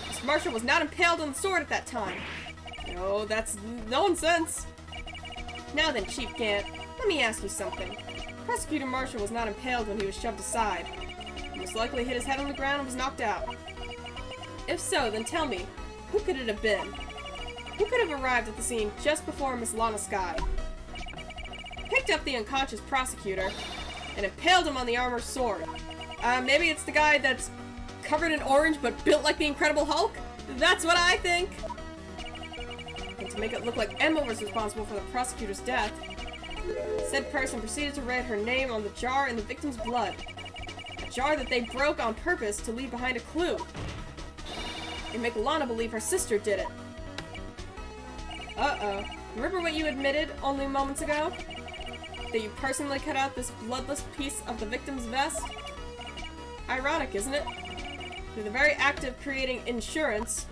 Miss Marshall was not impaled on the sword at that time. No, that's nonsense. Now then, Chief Gant, let me ask you something. Prosecutor Marshall was not impaled when he was shoved aside. He most likely hit his head on the ground and was knocked out. If so, then tell me, who could it have been? Who could have arrived at the scene just before Miss Lana Skye? Picked up the unconscious prosecutor and impaled him on the armored sword. Maybe it's the guy that's covered in orange but built like the Incredible Hulk? That's what I think! And to make it look like Emma was responsible for the prosecutor's death, said person proceeded to write her name on the jar in the victim's blood. A jar that they broke on purpose to leave behind a clue. And make Lana believe her sister did it. Uh-oh. Remember what you admitted only moments ago? That you personally cut out this bloodless piece of the victim's vest? Ironic, isn't it? Through the very act of creating insurance,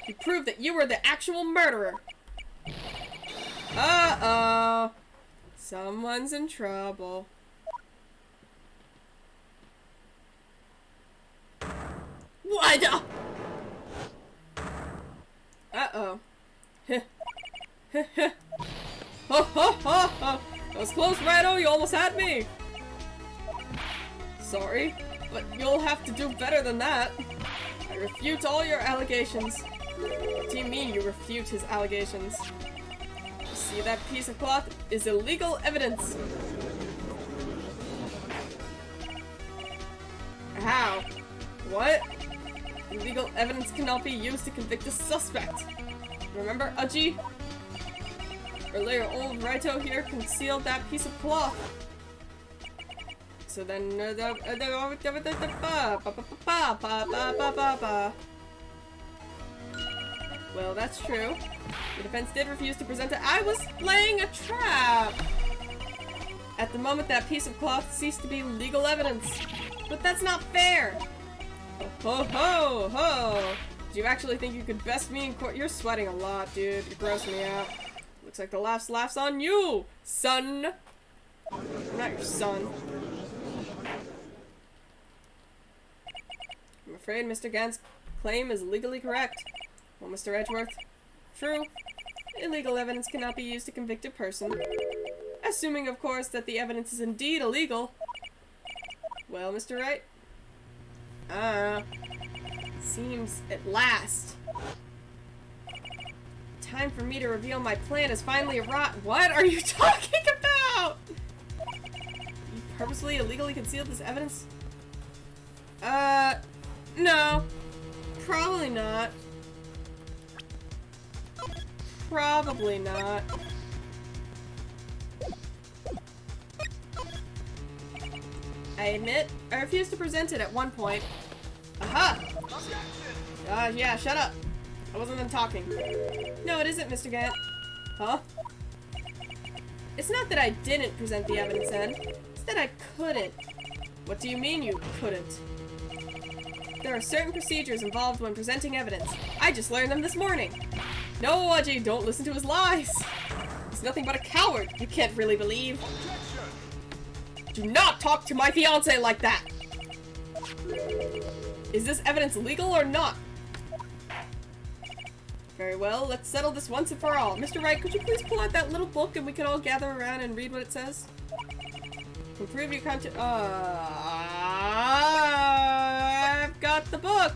you proved that you were the actual murderer. Uh-oh. Someone's in trouble. What? Uh-oh. Ho ho ho ho! That was close, Rhino. You almost had me. Sorry, but you'll have to do better than that. I refute all your allegations. What do you mean you refute his allegations? You see, that piece of cloth is illegal evidence. How? What? Illegal evidence cannot be used to convict a suspect. Remember, Aji? Earlier, old Raito here concealed that piece of cloth. So then, well, that's true. The defense did refuse to present it. I was laying a trap! At the moment, that piece of cloth ceased to be legal evidence. But that's not fair! Ho ho ho! Did you actually think you could best me in court? You're sweating a lot, dude. You're grossing me out. Looks like the laugh's on you, son! I'm not your son. I'm afraid Mr. Gant's claim is legally correct. Well, Mr. Edgeworth, true. Illegal evidence cannot be used to convict a person. Assuming, of course, that the evidence is indeed illegal. Well, Mr. Wright? Seems at last. Time for me to reveal my plan has finally arrived. What are you talking about? You purposely illegally concealed this evidence? No. Probably not. Probably not. I admit, I refused to present it at one point. Aha! Yeah, shut up. I wasn't done talking. No, it isn't, Mr. Gant. Huh? It's not that I didn't present the evidence then. It's that I couldn't. What do you mean you couldn't? There are certain procedures involved when presenting evidence. I just learned them this morning. No, Aji, don't listen to his lies. He's nothing but a coward. You can't really believe. Do not talk to my fiancé like that! Is this evidence legal or not? Very well, let's settle this once and for all. Mr. Wright, could you please pull out that little book and we can all gather around and read what it says? Improve your content. I've got the book!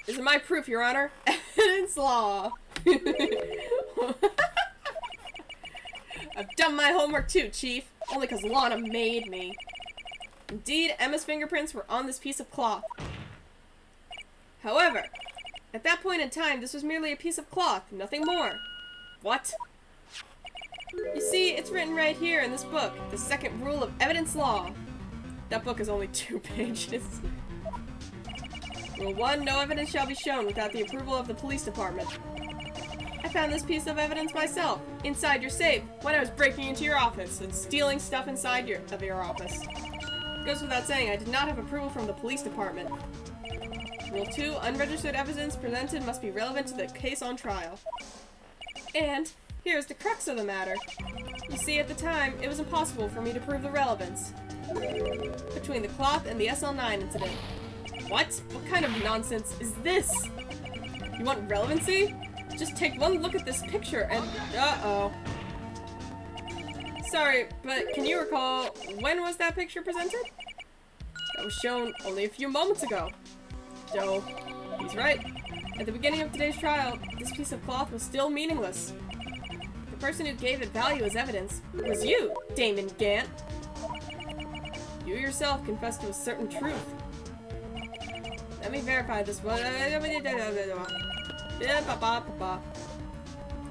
This is my proof, Your Honor. Evidence law. I've done my homework too, Chief. Only because Lana made me. Indeed, Emma's fingerprints were on this piece of cloth. However, at that point in time, this was merely a piece of cloth, nothing more. What? You see, it's written right here in this book, the second rule of evidence law. That book is only 2 pages. Rule 1, no evidence shall be shown without the approval of the police department. I found this piece of evidence myself, inside your safe, when I was breaking into your office and stealing stuff inside your office. It goes without saying, I did not have approval from the police department. Rule 2, unregistered evidence presented must be relevant to the case on trial. And here's the crux of the matter. You see, at the time, it was impossible for me to prove the relevance between the cloth and the SL9 incident. What? What kind of nonsense is this? You want relevancy? Just take one look at this picture and... Uh-oh. Sorry, but can you recall, when was that picture presented? That was shown only a few moments ago. So, he's right. At the beginning of today's trial, this piece of cloth was still meaningless. The person who gave it value as evidence was you, Damon Gant. You yourself confessed to a certain truth. Let me verify this one.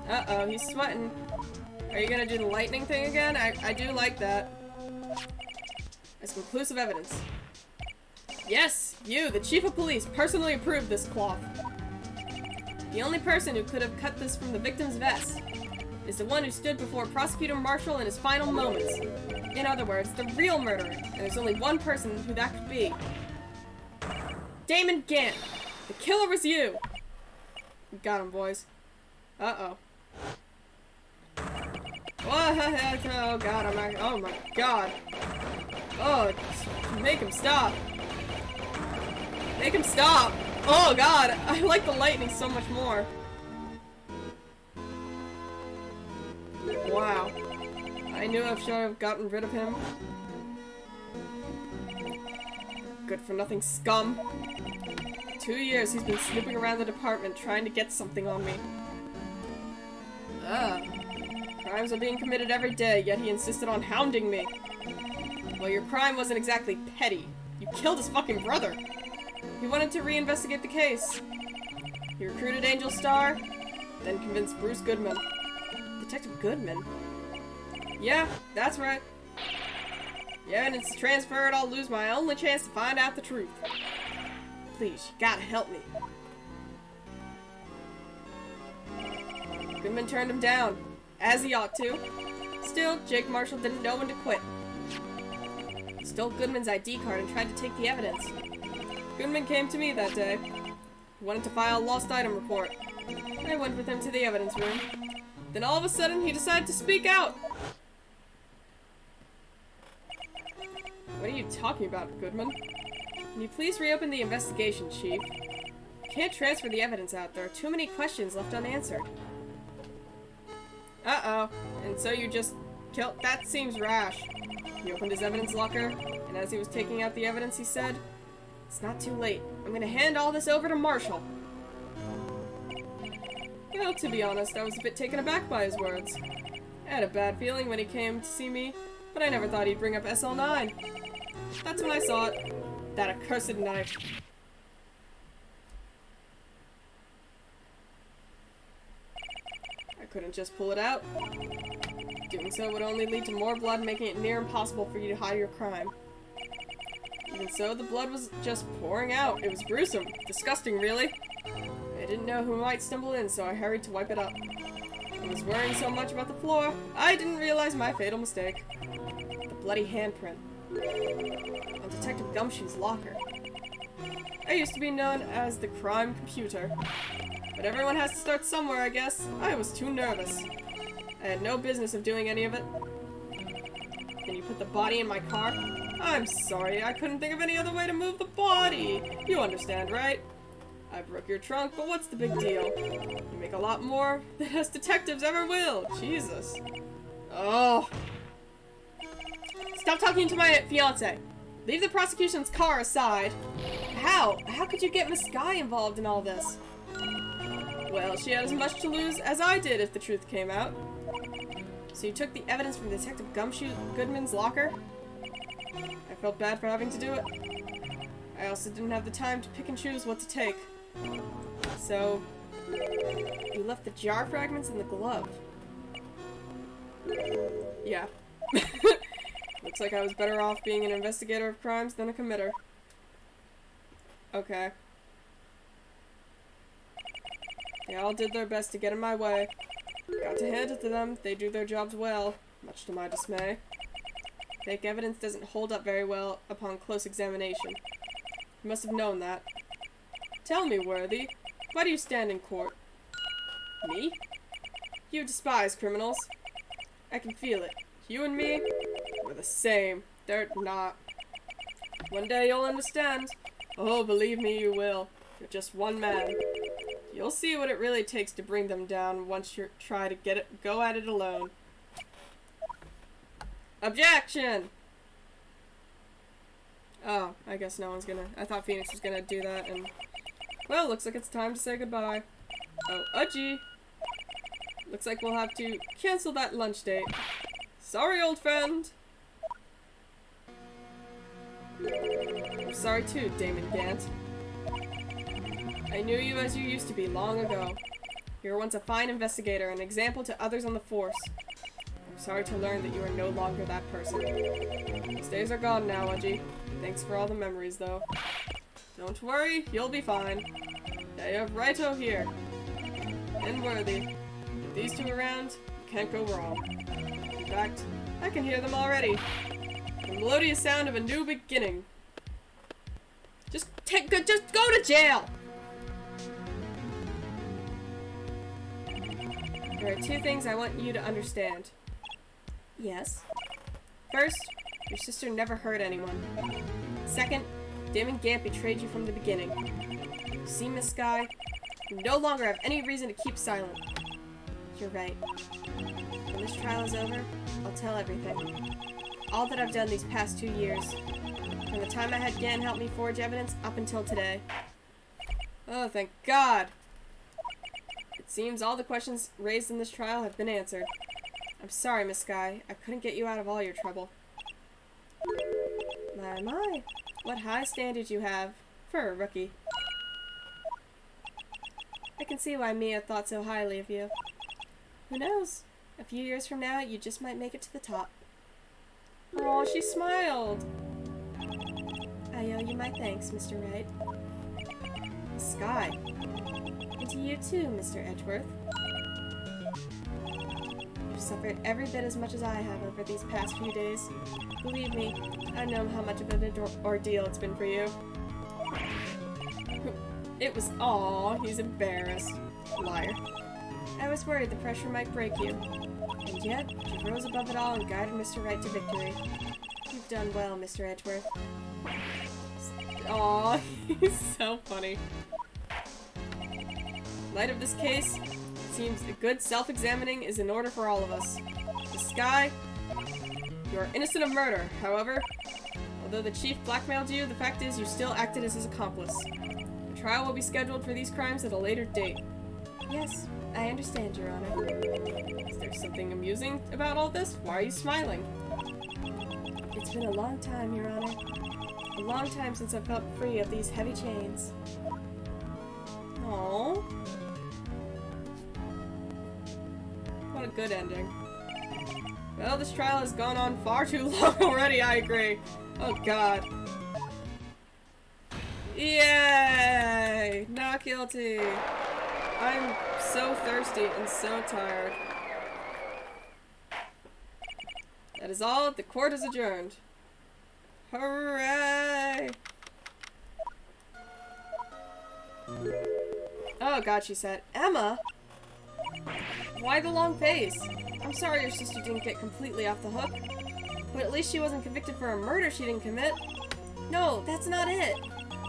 Uh-oh, he's sweating. Are you gonna do the lightning thing again? I do like that. As conclusive evidence. Yes, you, the chief of police, personally approved this cloth. The only person who could have cut this from the victim's vest is the one who stood before Prosecutor Marshall in his final moments. In other words, the real murderer, and there's only one person who that could be. Damon Gant! The killer was you! We got him, boys. Uh-oh. Oh god, oh my god. Oh, make him stop. Make him stop! Oh god, I like the lightning so much more. Wow. I knew I should have gotten rid of him. Good for nothing scum. 2 years he's been snooping around the department trying to get something on me. Crimes are being committed every day, yet he insisted on hounding me. Well, your crime wasn't exactly petty. You killed his fucking brother. He wanted to reinvestigate the case. He recruited Angel Star, then convinced Bruce Goodman. Detective Goodman? Yeah, that's right. Yeah, and it's transferred, I'll lose my only chance to find out the truth. Please, you gotta help me. Goodman turned him down, as he ought to. Still, Jake Marshall didn't know when to quit. He stole Goodman's ID card and tried to take the evidence. Goodman came to me that day. He wanted to file a lost item report. I went with him to the evidence room. Then all of a sudden, he decided to speak out. What are you talking about, Goodman? Can you please reopen the investigation, Chief? You can't transfer the evidence out. There are too many questions left unanswered. Uh-oh. And so you just killed... That seems rash. He opened his evidence locker, and as he was taking out the evidence, he said, "It's not too late. I'm gonna hand all this over to Marshall." Well, to be honest, I was a bit taken aback by his words. I had a bad feeling when he came to see me, but I never thought he'd bring up SL9. That's when I saw it. That accursed knife. I couldn't just pull it out. Doing so would only lead to more blood, making it near impossible for you to hide your crime. Even so, the blood was just pouring out. It was gruesome. Disgusting, really. I didn't know who might stumble in, so I hurried to wipe it up. I was worrying so much about the floor, I didn't realize my fatal mistake. The bloody handprint on Detective Gumshoe's locker. I used to be known as the crime computer. But everyone has to start somewhere, I guess. I was too nervous. I had no business of doing any of it. Can you put the body in my car? I'm sorry, I couldn't think of any other way to move the body. You understand, right? I broke your trunk, but what's the big deal? You make a lot more than us detectives ever will. Jesus. Oh. Stop talking to my fiance. Leave the prosecution's car aside. How? How could you get Miss Skye involved in all this? Well, she had as much to lose as I did if the truth came out. So you took the evidence from Detective Gumshoe Goodman's locker? I felt bad for having to do it. I also didn't have the time to pick and choose what to take. So, you left the jar fragments in the glove. Yeah. Looks like I was better off being an investigator of crimes than a committer. Okay. They all did their best to get in my way. Got to hand it to them. They do their jobs well, much to my dismay. Fake evidence doesn't hold up very well upon close examination. You must have known that. Tell me, Worthy, why do you stand in court? Me? You despise criminals. I can feel it. You and me, we're the same. They're not. One day you'll understand. Oh, believe me, you will. You're just one man. You'll see what it really takes to bring them down once you try to go at it alone. Objection! Oh, I guess no one's gonna... I thought Phoenix was gonna do that, and... Well, looks like it's time to say goodbye. Oh, Udgy! Looks like we'll have to cancel that lunch date. Sorry, old friend! I'm sorry too, Damon Gant. I knew you as you used to be long ago. You were once a fine investigator, an example to others on the force. I'm sorry to learn that you are no longer that person. Those days are gone now, Udgy. Thanks for all the memories, though. Don't worry, you'll be fine. I have Raito here. And Worthy. With these two around, you can't go wrong. In fact, I can hear them already. The melodious sound of a new beginning. Just go to jail! There are two things I want you to understand. Yes? First, your sister never hurt anyone. Second, Damon Gant betrayed you from the beginning. You see, Miss Skye? You no longer have any reason to keep silent. You're right. When this trial is over, I'll tell everything. All that I've done these past 2 years. From the time I had Gant help me forge evidence up until today. Oh, thank God! It seems all the questions raised in this trial have been answered. I'm sorry, Miss Skye. I couldn't get you out of all your trouble. My. What high standards you have for a rookie. I can see why Mia thought so highly of you. Who knows? A few years from now, you just might make it to the top. Oh, she smiled. I owe you my thanks, Mr. Wright. Skye. And to you too, Mr. Edgeworth. You've suffered every bit as much as I have over these past few days. Believe me, I know how much of an ordeal it's been for you. It was all. He's embarrassed. Liar. I was worried the pressure might break you. And yet, you rose above it all and guided Mr. Wright to victory. You've done well, Mr. Edgeworth. Aw, he's so funny. In light of this case, it seems a good self-examining is in order for all of us. Miss Skye, you are innocent of murder. However, although the chief blackmailed you, the fact is you still acted as his accomplice. The trial will be scheduled for these crimes at a later date. Yes, I understand, Your Honor. Is there something amusing about all this? Why are you smiling? It's been a long time, Your Honor. A long time since I felt free of these heavy chains. Aww. What a good ending. Well, this trial has gone on far too long already, I agree. Oh god. Yay! Not guilty. I'm so thirsty and so tired. That is all. The court is adjourned. Hooray! Oh god, she said. Emma? Why the long face? I'm sorry your sister didn't get completely off the hook. But at least she wasn't convicted for a murder she didn't commit. No, that's not it.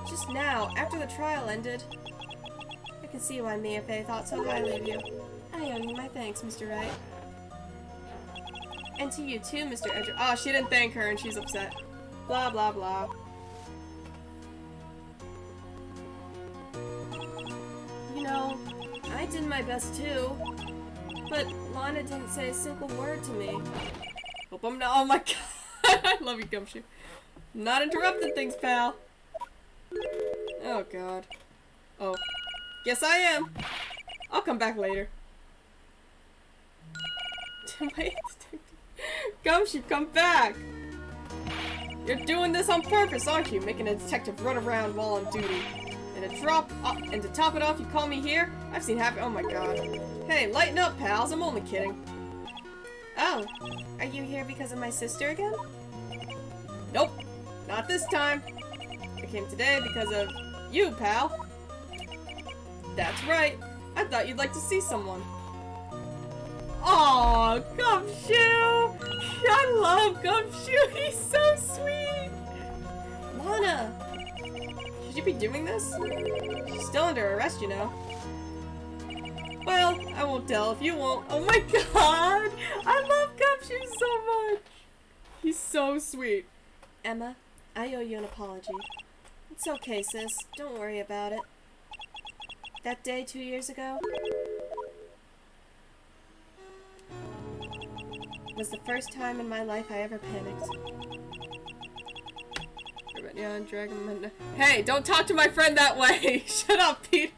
Just now, after the trial ended. can see why Mia Fey thought so highly of you. I owe you my thanks, Mr. Wright. And to you too, Mr. Edger. Oh, she didn't thank her and she's upset. Blah, blah, blah. You know, I did my best too. But Lana didn't say a single word to me. Hope I'm not. Oh my god. I love you, Gumshoe. Not interrupting things, pal. Oh god. Oh. Yes, I am. I'll come back later. Wait. Gumshoe, come back! You're doing this on purpose, aren't you? Making a detective run around while on duty. And to top it off, you call me here? I've seen happy. Oh my god. Hey, lighten up, pals. I'm only kidding. Oh, are you here because of my sister again? Nope. Not this time. I came today because of you, pal. That's right. I thought you'd like to see someone. Aw, Gumshoe! I love Gumshoe. He's so sweet. Lana! Should you be doing this? She's still under arrest, you know. Well, I won't tell if you won't. Oh my god! I love Gumshoe so much! He's so sweet. Emma, I owe you an apology. It's okay, sis. Don't worry about it. That day 2 years ago was the first time in my life I ever panicked. Hey, don't talk to my friend that way! Shut up, Pete!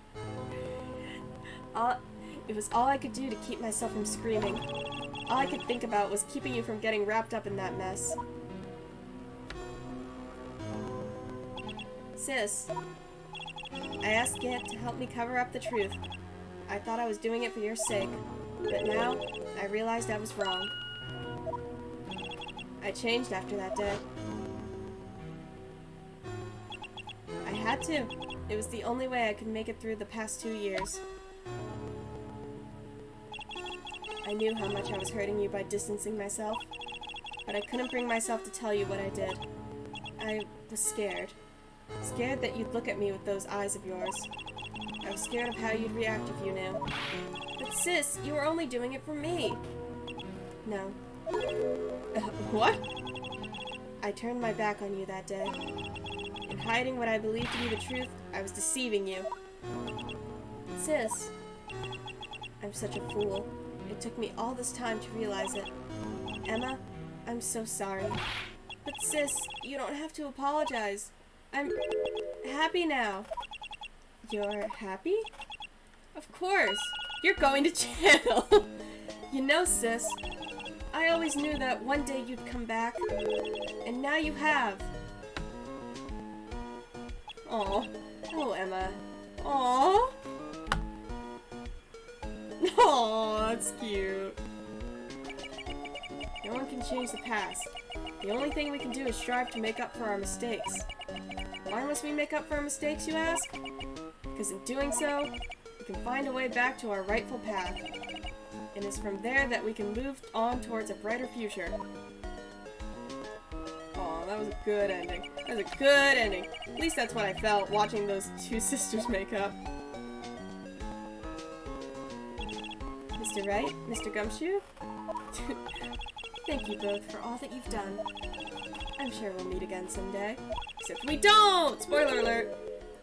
It was all I could do to keep myself from screaming. All I could think about was keeping you from getting wrapped up in that mess. Sis, I asked Gant to help me cover up the truth. I thought I was doing it for your sake, but now I realized I was wrong. I changed after that day. I had to. It was the only way I could make it through the past 2 years. I knew how much I was hurting you by distancing myself, but I couldn't bring myself to tell you what I did. I was scared. Scared that you'd look at me with those eyes of yours. I was scared of how you'd react if you knew. But sis, you were only doing it for me. No. What? I turned my back on you that day. In hiding what I believed to be the truth, I was deceiving you. Sis, I'm such a fool. It took me all this time to realize it. Emma, I'm so sorry. But sis, you don't have to apologize. I'm happy now. You're happy? Of course. You're going to jail. You know, sis, I always knew that one day you'd come back. And now you have. Aw. Oh, Emma. Aw. Aw, that's cute. No one can change the past. The only thing we can do is strive to make up for our mistakes. Why must we make up for our mistakes, you ask? Because in doing so, we can find a way back to our rightful path. And it's from there that we can move on towards a brighter future. Aw, that was a good ending. That was a good ending. At least that's what I felt watching those two sisters make up. Mr. Wright, Mr. Gumshoe, thank you both for all that you've done. I'm sure we'll meet again someday. Except we don't! Spoiler alert!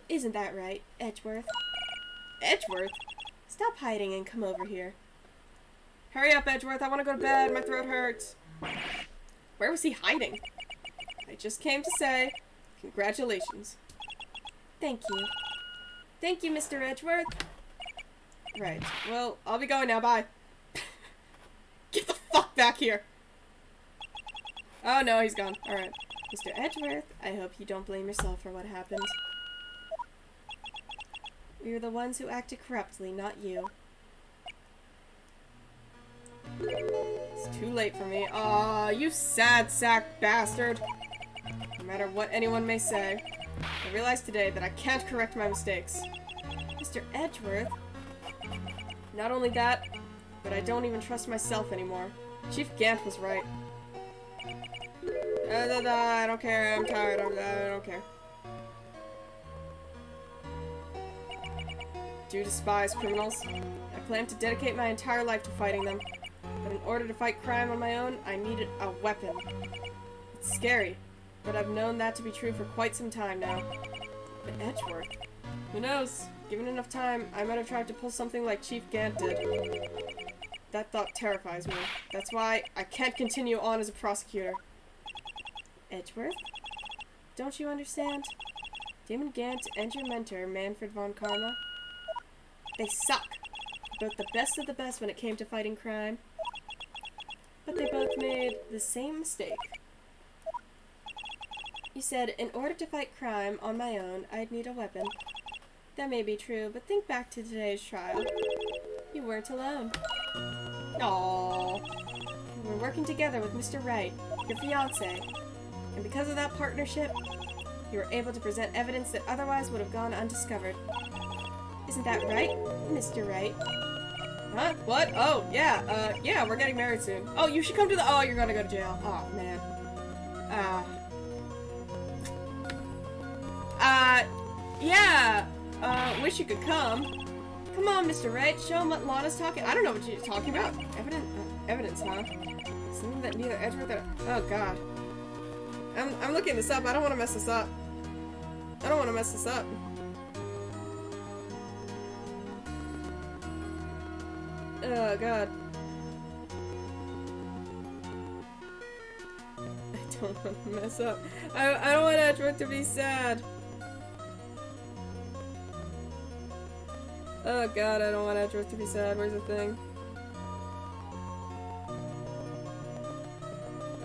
Isn't that right, Edgeworth? Edgeworth? Stop hiding and come over here. Hurry up, Edgeworth, I want to go to bed, my throat hurts. Where was he hiding? I just came to say, congratulations. Thank you. Thank you, Mr. Edgeworth. Right, well, I'll be going now, bye. Get the fuck back here! Oh no, he's gone. Alright. Mr. Edgeworth, I hope you don't blame yourself for what happened. We were the ones who acted corruptly, not you. It's too late for me. Aw, you sad sack bastard. No matter what anyone may say, I realized today that I can't correct my mistakes. Mr. Edgeworth? Not only that, but I don't even trust myself anymore. Chief Gant was right. I don't care, I'm tired, I don't care. do despise criminals. I plan to dedicate my entire life to fighting them. But in order to fight crime on my own, I needed a weapon. It's scary, but I've known that to be true for quite some time now. But Edgeworth? Who knows? Given enough time, I might have tried to pull something like Chief Gant did. That thought terrifies me. That's why I can't continue on as a prosecutor. Edgeworth? Don't you understand? Damon Gant and your mentor, Manfred von Karma, they suck. Both the best of the best when it came to fighting crime. But they both made the same mistake. You said, in order to fight crime on my own, I'd need a weapon. That may be true, but think back to today's trial. You weren't alone. Aww. You were working together with Mr. Wright, your fiancé. And because of that partnership, you were able to present evidence that otherwise would have gone undiscovered. Isn't that right, Mr. Wright? Huh? What? Oh, yeah, yeah, we're getting married soon. Oh, you should come to the- oh, you're gonna go to jail. Oh, man. Yeah, wish you could come. Come on, Mr. Wright, show him what Lana's talking- I don't know what you're talking about. Evidence, huh? Something that neither Edgeworth or- oh, God. I'm looking this up. I don't want to mess this up. I don't want to mess this up. Oh, God. I don't want to mess up. I don't want Edgeworth to be sad. Oh, God, I don't want Edgeworth to be sad. Where's the thing?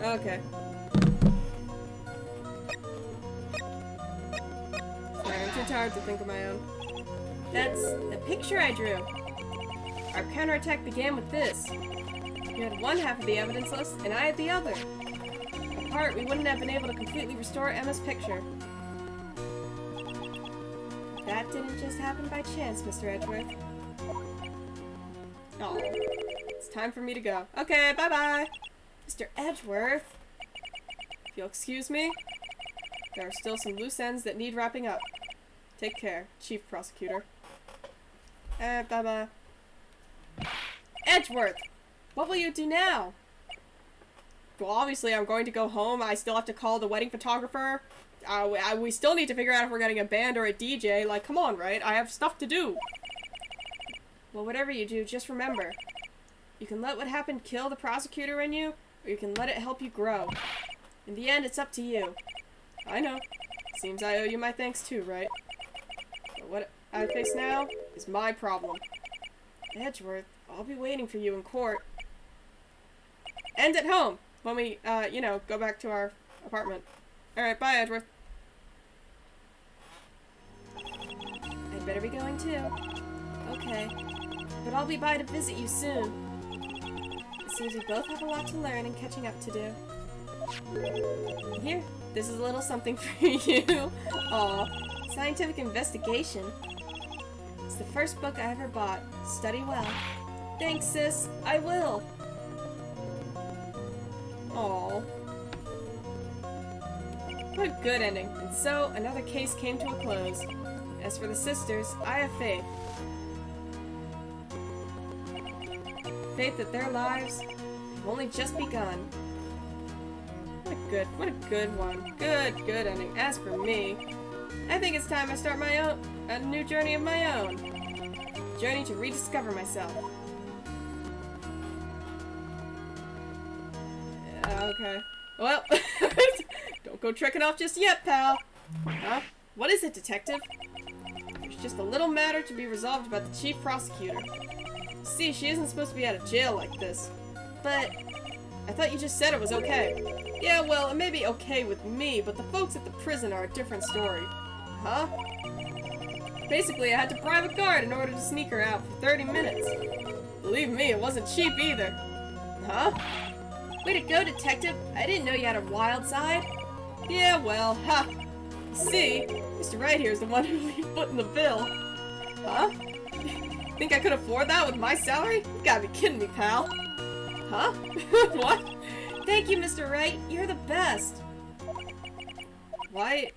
Okay. Sorry, I'm too tired to think of my own. That's the picture I drew. Our counterattack began with this. You had one half of the evidence list, and I had the other. Apart, we wouldn't have been able to completely restore Emma's picture. That didn't just happen by chance, Mr. Edgeworth. Oh, it's time for me to go. Okay, bye-bye. Mr. Edgeworth? If you'll excuse me, there are still some loose ends that need wrapping up. Take care, Chief Prosecutor. Bye-bye. Edgeworth! What will you do now? Well, obviously I'm going to go home. I still have to call the wedding photographer. We still need to figure out if we're getting a band or a DJ. Like, come on, right? I have stuff to do. Well, whatever you do, just remember. You can let what happened kill the prosecutor in you, or you can let it help you grow. In the end, it's up to you. I know. Seems I owe you my thanks too, right? But what I face now is my problem. Edgeworth, I'll be waiting for you in court. And at home, when we, you know, go back to our apartment. Alright, bye, Edgeworth. I'd better be going too. Okay. But I'll be by to visit you soon. It seems we both have a lot to learn and catching up to do. Here, this is a little something for you. Aw, scientific investigation. It's the first book I ever bought. Study well. Thanks, sis. I will. Aw. What a good ending. And so, another case came to a close. As for the sisters, I have faith. Faith that their lives have only just begun. What a good one. Good ending. As for me, I think it's time I start a new journey of my own. Journey to rediscover myself. Okay. Well, don't go trekking off just yet, pal. Huh? What is it, detective? There's just a little matter to be resolved about the chief prosecutor. See, she isn't supposed to be out of jail like this. But I thought you just said it was okay. Yeah, well, it may be okay with me, but the folks at the prison are a different story. Huh? Basically, I had to bribe a guard in order to sneak her out for 30 minutes. Believe me, it wasn't cheap either. Huh? Way to go, detective. I didn't know you had a wild side. Yeah, well, ha. See, Mr. Wright here is the one who put in the bill. Huh? Think I could afford that with my salary? You gotta be kidding me, pal. Huh? What? Thank you, Mr. Wright. You're the best. Why?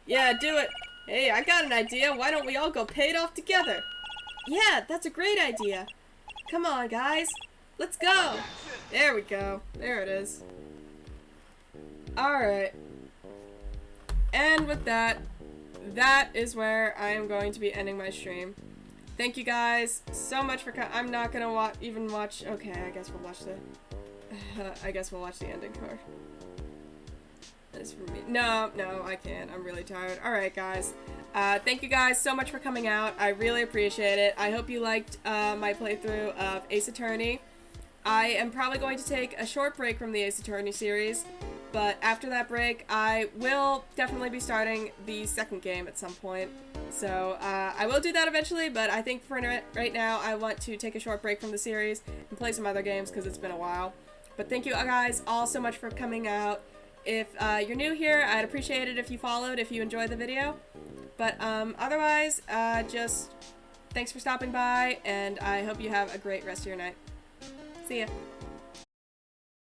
Yeah, do it. Hey, I got an idea. Why don't we all go pay it off together? Yeah, that's a great idea. Come on, guys. Let's go. There we go. There it is. Alright. And with that, that is where I am going to be ending my stream. Thank you guys so much for I'm not gonna even watch. Okay, I guess we'll watch the. I guess we'll watch the ending card. That's for me. No, I can't. I'm really tired. Alright, guys. Thank you guys so much for coming out. I really appreciate it. I hope you liked my playthrough of Ace Attorney. I am probably going to take a short break from the Ace Attorney series, but after that break, I will definitely be starting the second game at some point. So, I will do that eventually, but I think for right now, I want to take a short break from the series and play some other games because it's been a while. But thank you guys all so much for coming out. If you're new here, I'd appreciate it if you followed, if you enjoyed the video. But otherwise, just thanks for stopping by, and I hope you have a great rest of your night. See ya.